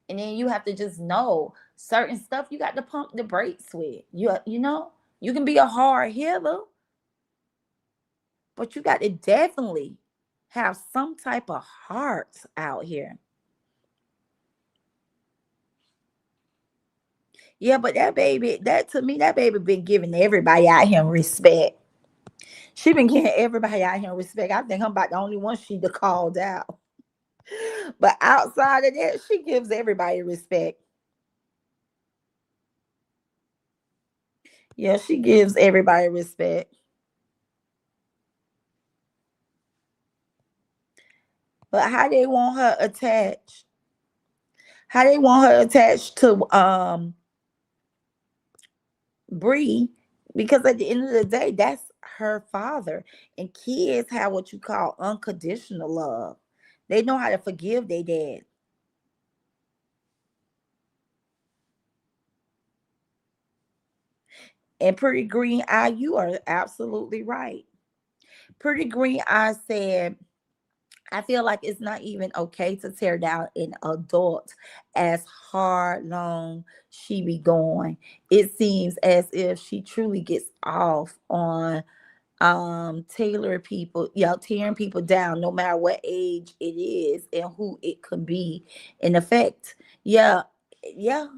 And then you have to just know certain stuff you got to pump the brakes with. You can be a hard hitter, but you got to definitely have some type of heart out here. Yeah, but that baby been giving everybody out here respect. She been giving everybody out here respect. I think I'm about the only one she called out. But outside of that, she gives everybody respect. Yeah, she gives everybody respect. But how they want her attached? How they want her attached to Bree? Because at the end of the day, that's her father. And kids have what you call unconditional love. They know how to forgive their dad. And Pretty Green Eye, you are absolutely right. Pretty Green Eye said, I feel like it's not even okay to tear down an adult as hard long she be going. It seems as if she truly gets off on tearing people down no matter what age it is and who it could be in effect. Yeah, yeah,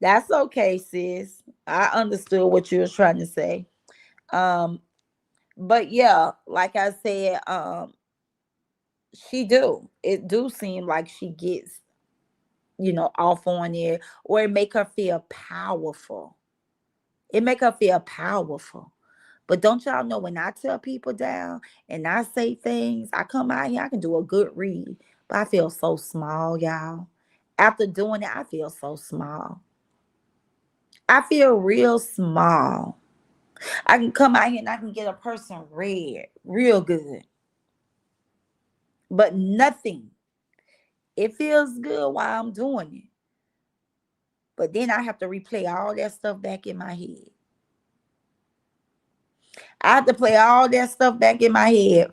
that's okay, sis. I understood what you was trying to say. Um, but yeah, like I said, she do. It do seem like she gets, off on it, or it make her feel powerful. It make her feel powerful. But don't y'all know when I tell people down and I say things, I come out here, I can do a good read, but I feel so small, y'all. After doing it, I feel so small. I feel real small. I can come out here and I can get a person read real good, but nothing. It feels good while I'm doing it. But then I have to replay all that stuff back in my head. I have to play all that stuff back in my head.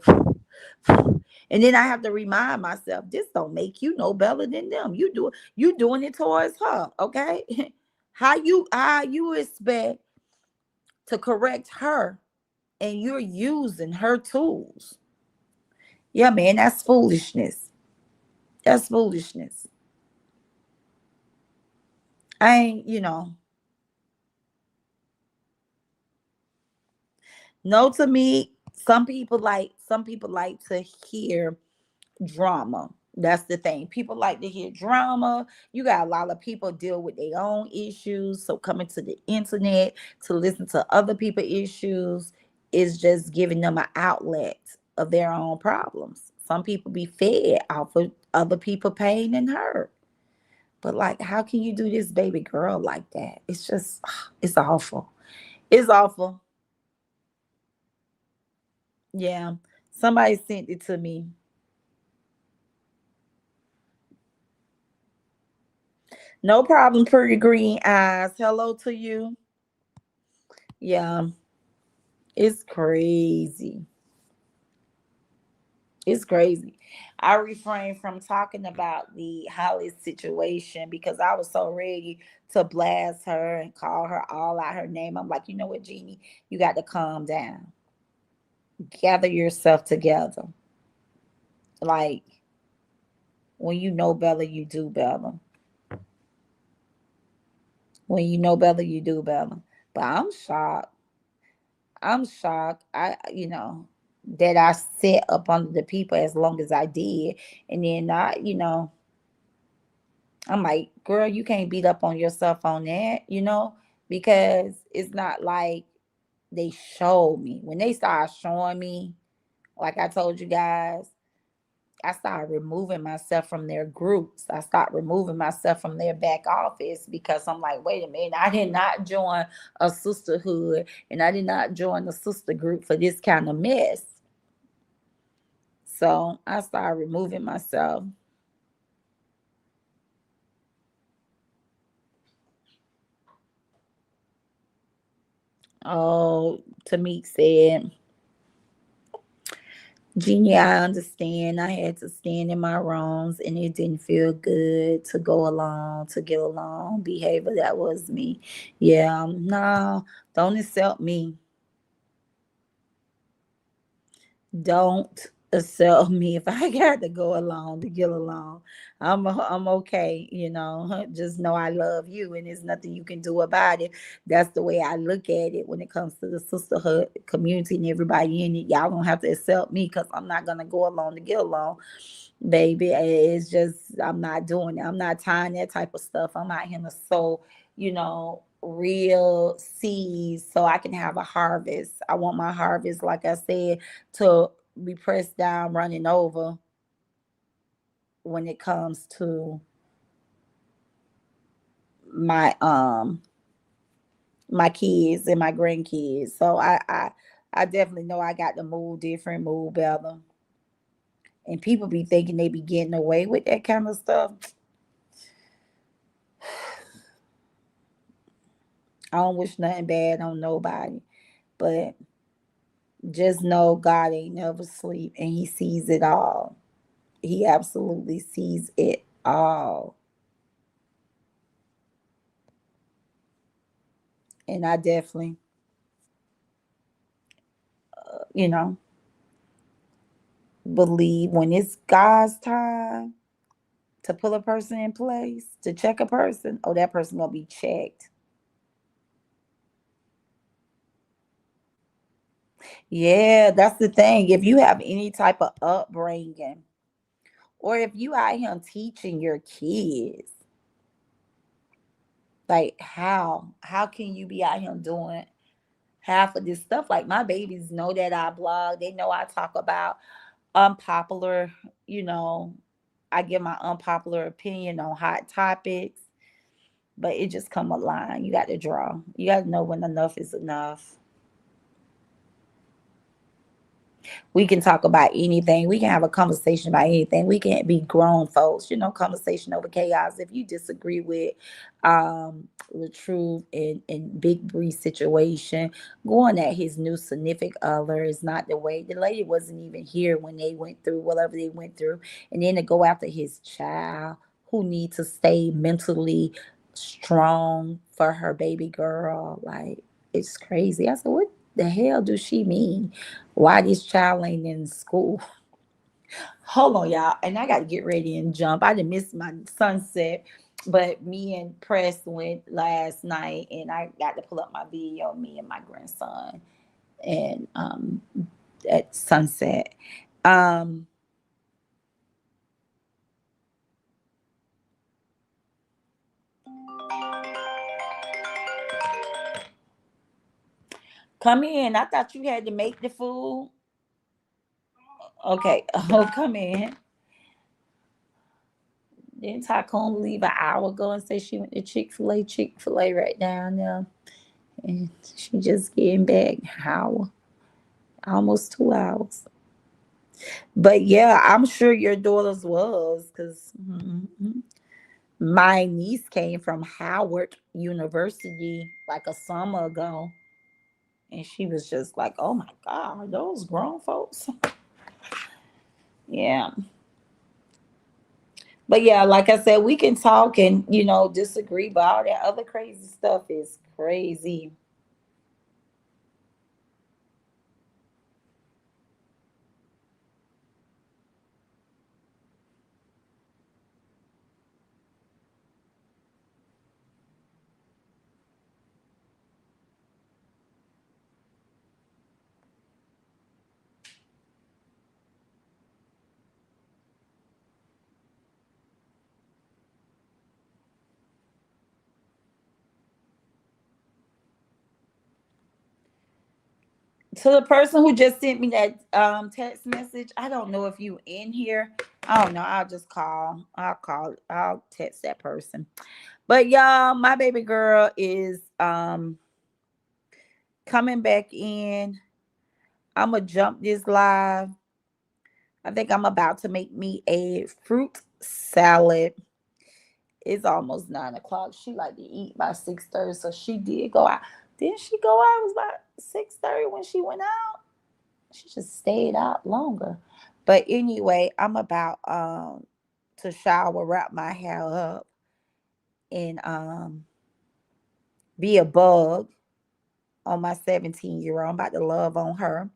And then I have to remind myself, this don't make you no better than them. You doing it towards her, okay? How you expect to correct her and you're using her tools. Yeah, man, that's foolishness. That's foolishness. I ain't, no, to me, some people like to hear drama. That's the thing. People like to hear drama. You got a lot of people deal with their own issues. So coming to the internet to listen to other people's issues is just giving them an outlet of their own problems. Some people be fed off of other people pain and hurt. But like, how can you do this baby girl like that? It's just, it's awful. It's awful. Yeah. Somebody sent it to me. No problem, pretty green eyes. Hello to you. Yeah, it's crazy. It's crazy. I refrained from talking about the Holly situation because I was so ready to blast her and call her all out her name. I'm like, you know what, Jeannie? You got to calm down. Gather yourself together. Like, when you know better, you do better. When you know better, you do better. But I'm shocked. I'm shocked. That I set up under the people as long as I did. And then I'm like, girl, you can't beat up on yourself on that, because it's not like they showed me. When they started showing me, like I told you guys, I started removing myself from their groups. I started removing myself from their back office because I'm like, wait a minute, I did not join a sisterhood and I did not join a sister group for this kind of mess. So I started removing myself. Oh, Tamik said, Jeannie, I understand. I had to stand in my wrongs and it didn't feel good to go along, to get along. Behavior, that was me. Yeah, no, don't insult me. Don't sell me if I got to go along to get along. I'm okay, you know. Just know I love you and there's nothing you can do about it. That's the way I look at it when it comes to the sisterhood community and everybody in it. Y'all gonna have to accept me because I'm not gonna go along to get along, baby. It's just I'm not doing it. I'm not tying that type of stuff. I'm out here to sow, real seeds so I can have a harvest. I want my harvest, like I said, to be pressed down, running over when it comes to my my kids and my grandkids. So I definitely know I got to move different, move better. And people be thinking they be getting away with that kind of stuff. I don't wish nothing bad on nobody. But just know God ain't never sleep and he sees it all. He absolutely sees it all. And I definitely, you know, believe when it's God's time to pull a person in place, to check a person, oh, that person gonna be checked. Yeah, that's the thing. If you have any type of upbringing, or if you out here teaching your kids, like how can you be out here doing half of this stuff? Like my babies know that I blog. They know I talk about unpopular, you know, I give my unpopular opinion on hot topics, but it just come a line. You got to draw. You got to know when enough is enough. We can talk about anything. We can have a conversation about anything. We can be grown folks, conversation over chaos. If you disagree with the truth in Big Bree situation, going at his new significant other is not the way. The lady wasn't even here when they went through whatever they went through. And then to go after his child who needs to stay mentally strong for her baby girl, like it's crazy. I said, what the hell do she mean? Why this child ain't in school? Hold on, y'all. And I got to get ready and jump. I didn't miss my sunset, but me and Press went last night, and I got to pull up my video of me and my grandson and at sunset. Um, come in. I thought you had to make the food. Okay. Oh, come in. Didn't Tacoma leave an hour ago and say she went to Chick-fil-A? Chick-fil-A right down there. And she just getting back how almost 2 hours. But yeah, I'm sure your daughter's was because my niece came from Howard University like a summer ago, and she was just like, "Oh my God, those grown folks." Yeah, but yeah, like I said, we can talk and disagree, but all that other crazy stuff is crazy. To the person who just sent me that text message, I don't know if you in here, I don't know. I'll just call. I'll call. I'll text that person. But y'all, my baby girl is coming back in. I'ma jump this live. I think I'm about to make me a fruit salad. It's almost 9 o'clock. She like to eat by 6:30. So she did go out. Didn't she go out? It was about 6:30 when she went out. She just stayed out longer. But anyway, I'm about to shower, wrap my hair up, and be a bug on my 17-year old. I'm about to love on her.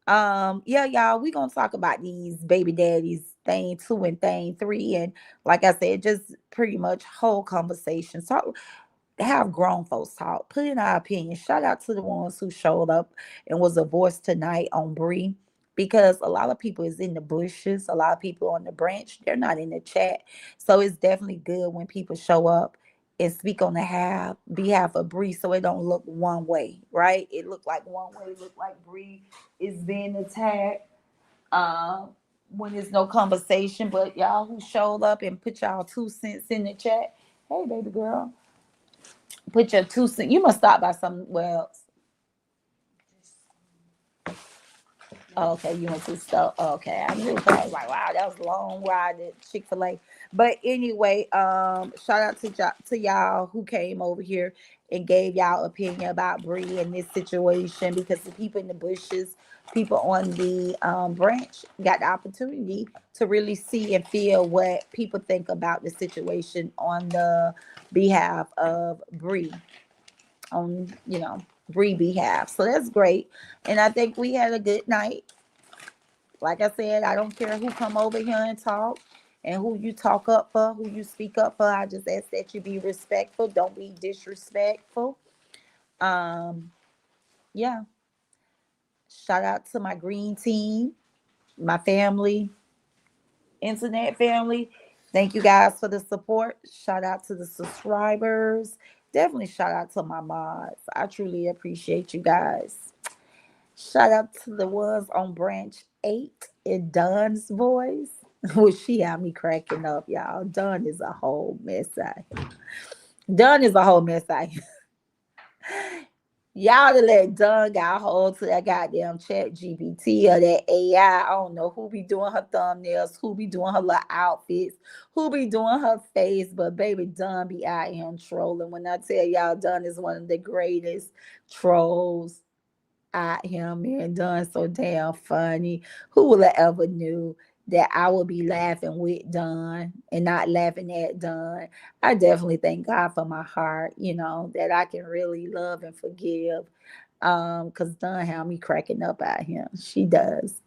Yeah, y'all, we gonna talk about these baby daddies, thing two and thing three, and like I said, just pretty much whole conversation. So have grown folks talk, put in our opinion. Shout out to the ones who showed up and was a voice tonight on Bree, because a lot of people is in the bushes, a lot of people on the branch, they're not in the chat. So it's definitely good when people show up and speak on the behalf of Bree, so it don't look one way, right? It look like one way, look like Bree is being attacked. Um, when there's no conversation, but y'all who showed up and put y'all 2 cents in the chat. Hey, baby girl, put your 2 cents. You must stop by somewhere else. Oh, okay, you went to the store. Oh, okay, I knew. I was like, wow, that was a long ride at Chick-fil-A. But anyway, shout out to y'all who came over here and gave y'all opinion about Bree and this situation, because the people in the bushes, people on the branch got the opportunity to really see and feel what people think about the situation on the behalf of Bree, on Bree behalf. So that's great. And I think we had a good night. Like I said, I don't care who come over here and talk and who you talk up for, who you speak up for. I just ask that you be respectful. Don't be disrespectful. Um, yeah. Shout out to my green team, my family, internet family. Thank you guys for the support. Shout out to the subscribers. Definitely shout out to my mods. I truly appreciate you guys. Shout out to the ones on branch 8 in Don's voice. Well, she had me cracking up, y'all. Don is a whole mess. Don is a whole mess. Y'all to let Don got hold to that goddamn chat GPT or that AI. I don't know who be doing her thumbnails, who be doing her little outfits, who be doing her face, but baby Don be out here trolling. When I tell y'all, Don is one of the greatest trolls at him, man. Don so damn funny. Who would have ever knew that I would be laughing with Don and not laughing at Don? I definitely thank God for my heart, that I can really love and forgive. Because Don had me cracking up at him. She does.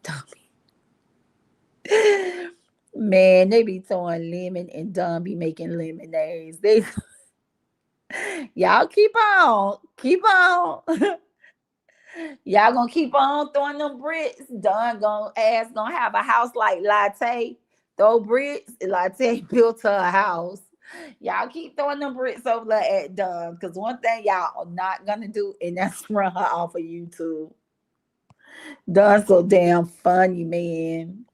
Man, they be throwing lemon and Don be making lemonades. They y'all keep on. Keep on. Y'all gonna keep on throwing them bricks. Don gonna have a house like Latte. Throw bricks. Latte built her a house. Y'all keep throwing them bricks over there at Don. Because one thing y'all are not gonna do, and that's run her off of YouTube. Don's so damn funny, man.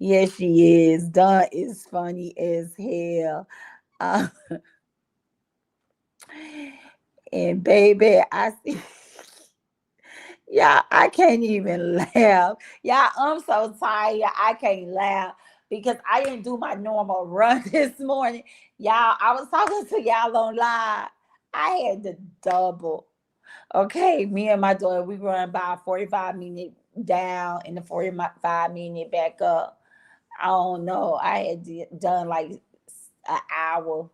Yes, she is. Don is funny as hell. Uh, and baby, I see. Yeah, I can't even laugh. Yeah, I'm so tired. I can't laugh because I didn't do my normal run this morning. Y'all, I was talking to y'all on live. I had to double. Okay, me and my daughter, we run about 45 minutes down and the 45 minute back up. I don't know. I had done like an hour.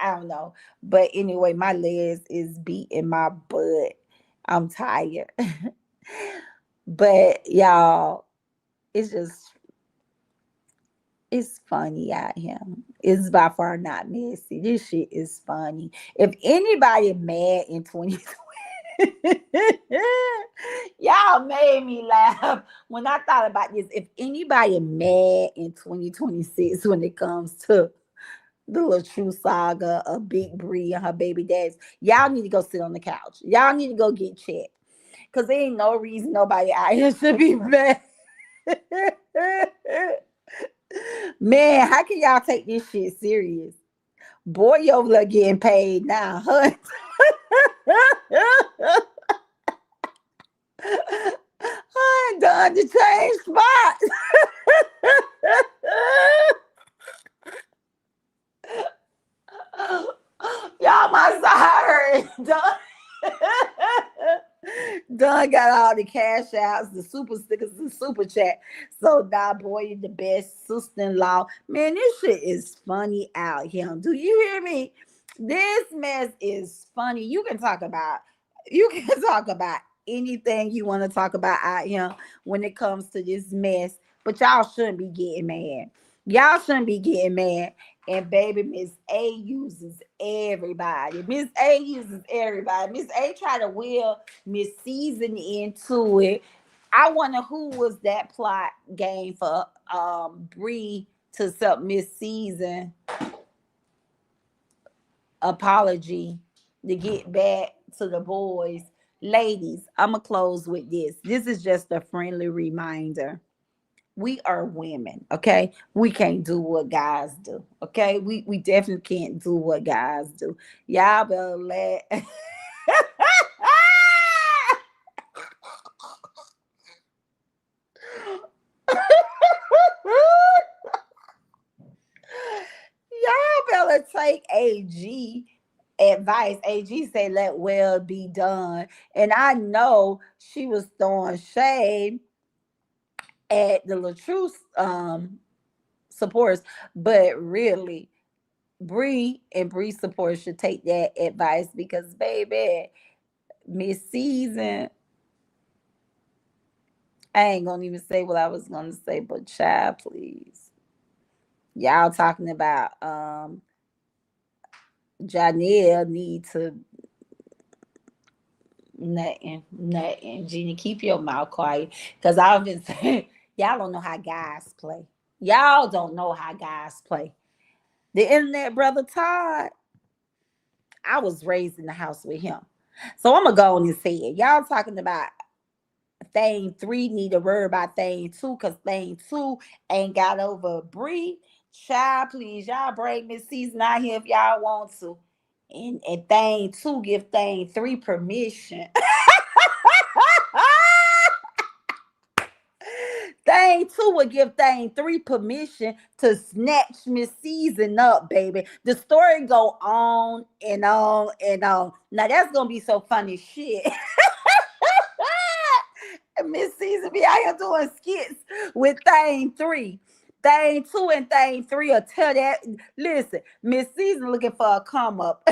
I don't know. But anyway, my legs is beating my butt. I'm tired. But y'all, it's just it's funny out here. It's by far not messy. This shit is funny. If anybody mad in 2020, y'all made me laugh when I thought about this. If anybody mad in 2026 when it comes to the little true saga of Big Bree and her baby daddies, y'all need to go sit on the couch. Y'all need to go get checked. Cause there ain't no reason nobody out here should be mad. Man, how can y'all take this shit serious? Boy, you over there getting paid now, huh? I'm done to change spots. Y'all, my side hurt. Done. Done got all the cash outs, the super stickers, the super chat. So now, boy, you the best sister-in-law. Man, this shit is funny out here. Do you hear me? This mess is funny. You can talk about anything you want to talk about out here when it comes to this mess. But y'all shouldn't be getting mad. Y'all shouldn't be getting mad. And baby, Miss A uses everybody. Miss A uses everybody. Miss A try to wheel Miss Season into it. I wonder who was that plot game for Bree to sub Miss Season apology to get back to the boys. Ladies, I'ma close with this. This is just a friendly reminder. We are women, okay? We can't do what guys do, okay? We definitely can't do what guys do. Y'all better let y'all better take AG advice. AG say let well be done. And I know she was throwing shade at the Latrus supporters, but really Bree and Bree supporters should take that advice because baby, Miss Season, I ain't gonna even say what I was gonna say, but child, please. Y'all talking about Janelle need to nothing. Jeannie, keep your mouth quiet. Cause I've been saying y'all don't know how guys play. Y'all don't know how guys play. The internet brother Todd, I was raised in the house with him. So I'm gonna go on and say it. Y'all talking about thing three need to worry about thing two because thing two ain't got over Bree. Child, please, y'all bring Miss Season out here if y'all want to. And thing two give thing three permission. Thing two would give thing three permission to snatch Miss Season up, baby. The story go on and on and on. Now that's gonna be so funny shit. Miss Season be out here doing skits with thing three. Thing two and thing three will tell that. Listen, Miss Season looking for a come up.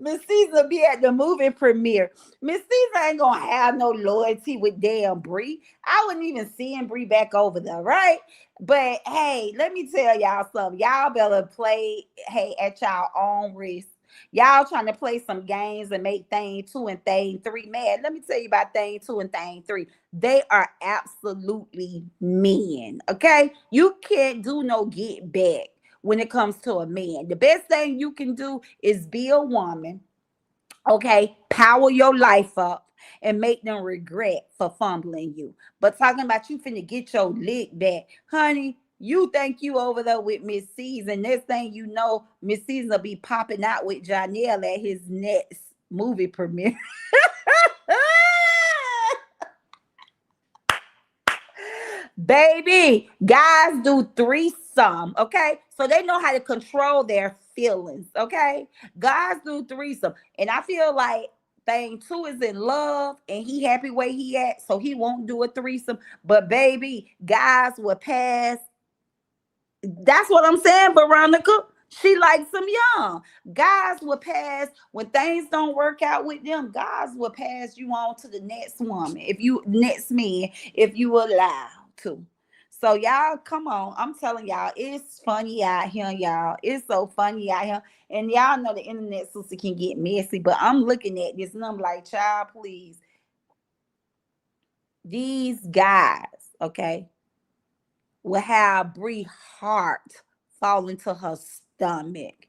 Miss Caesar be at the movie premiere. Miss Caesar ain't gonna have no loyalty with damn Bree. I wouldn't even seeing Bree back over there, right? But hey, let me tell y'all something. Y'all better play hey at y'all own risk. Y'all trying to play some games and make thing two and thing three mad. Let me tell you about thing two and thing three. They are absolutely men. Okay, you can't do no get back when it comes to a man. The best thing you can do is be a woman, okay? Power your life up and make them regret for fumbling you. But talking about you finna get your lick back, honey. You think you over there with Miss Season. Next thing you know, Miss Season will be popping out with Janelle at his next movie premiere. Baby, guys do threesome, okay? So they know how to control their feelings, okay? Guys do threesome. And I feel like thing two is in love and he happy where he at, so he won't do a threesome. But baby, guys will pass. That's what I'm saying, Veronica. She likes them young. Guys will pass when things don't work out with them. Guys will pass you on to the next woman, if you next man, if you allow to. So y'all, come on. I'm telling y'all, it's funny out here, y'all. It's so funny out here. And y'all know the internet sister can get messy, but I'm looking at this and I'm like, child, please. These guys, okay, will have Bree heart fall into her stomach.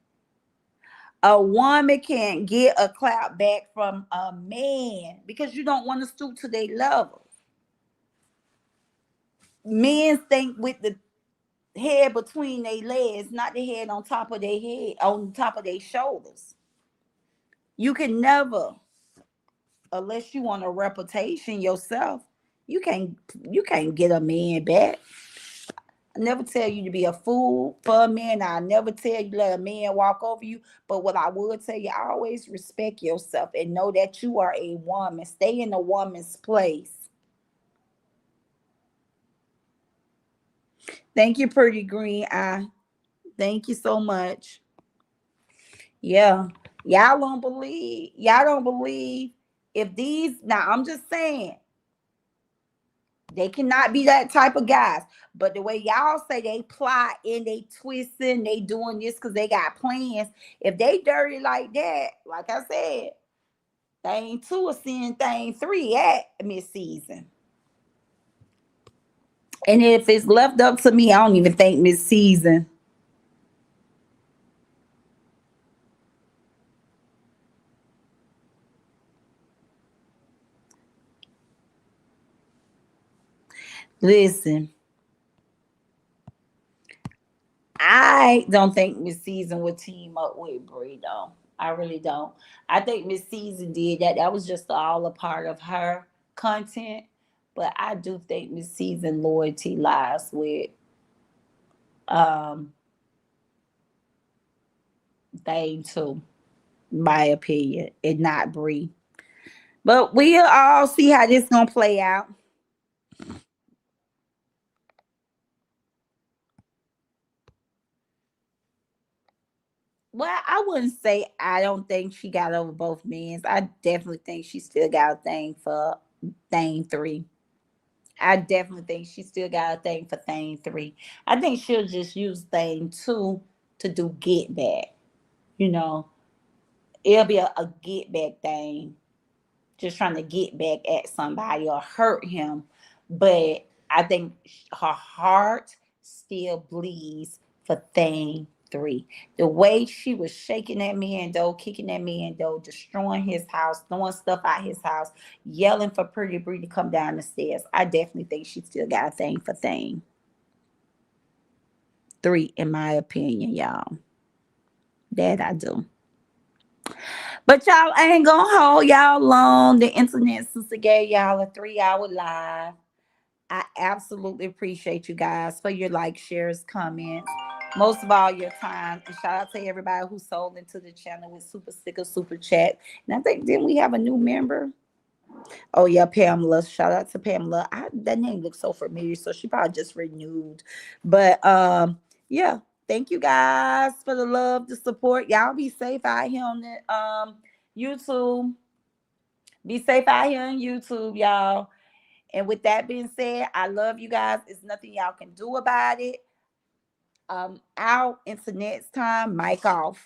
A woman can't get a clap back from a man because you don't want to stoop to their level. Men think with the head between their legs, not the head on top of their head, on top of their shoulders. You can never, unless you want a reputation yourself, you can't you can't get a man back. I never tell you to be a fool for a man. I never tell you let a man walk over you. But what I would tell you, always respect yourself and know that you are a woman. Stay in a woman's place. Thank you, pretty green eye. Thank you so much. Yeah. Y'all don't believe if these now I'm just saying they cannot be that type of guys. But the way y'all say they plot and they twisting, they doing this because they got plans. If they dirty like that, like I said, thing two is seeing thing three at mid season. And if it's left up to me, I don't even think mid season. Listen, I don't think Miss Season would team up with Brie though. I really don't. I think Miss Season did that. That was just all a part of her content. But I do think Miss Season loyalty lies with um thing too, my opinion, and not Brie. But we'll all see how this gonna play out. Well, I wouldn't say I don't think she got over both men. I definitely think she still got a thing for thing three. I definitely think she still got a thing for thing three. I think she'll just use thing two to do get back. You know, it'll be a get back thing, just trying to get back at somebody or hurt him. But I think her heart still bleeds for thing three. The way she was shaking that man though, kicking that man though, destroying his house, throwing stuff out his house, yelling for Pretty Bree to come down the stairs. I definitely think she still got a thing for thing three, in my opinion, y'all. That I do. But y'all I ain't gonna hold y'all long. The internet sister gave y'all a 3 hour live. I absolutely appreciate you guys for your like, shares, comments, most of all your time. And shout out to everybody who sold into the channel with super sticker, super chat. And I think didn't we have a new member? Oh yeah, Pamela. Shout out to Pamela. That name looks so familiar, so she probably just renewed. But yeah, thank you guys for the love, the support. Y'all be safe out here on the YouTube. Be safe out here on YouTube, y'all. And with that being said, I love you guys. There's nothing y'all can do about it. Out until next time. Mic off.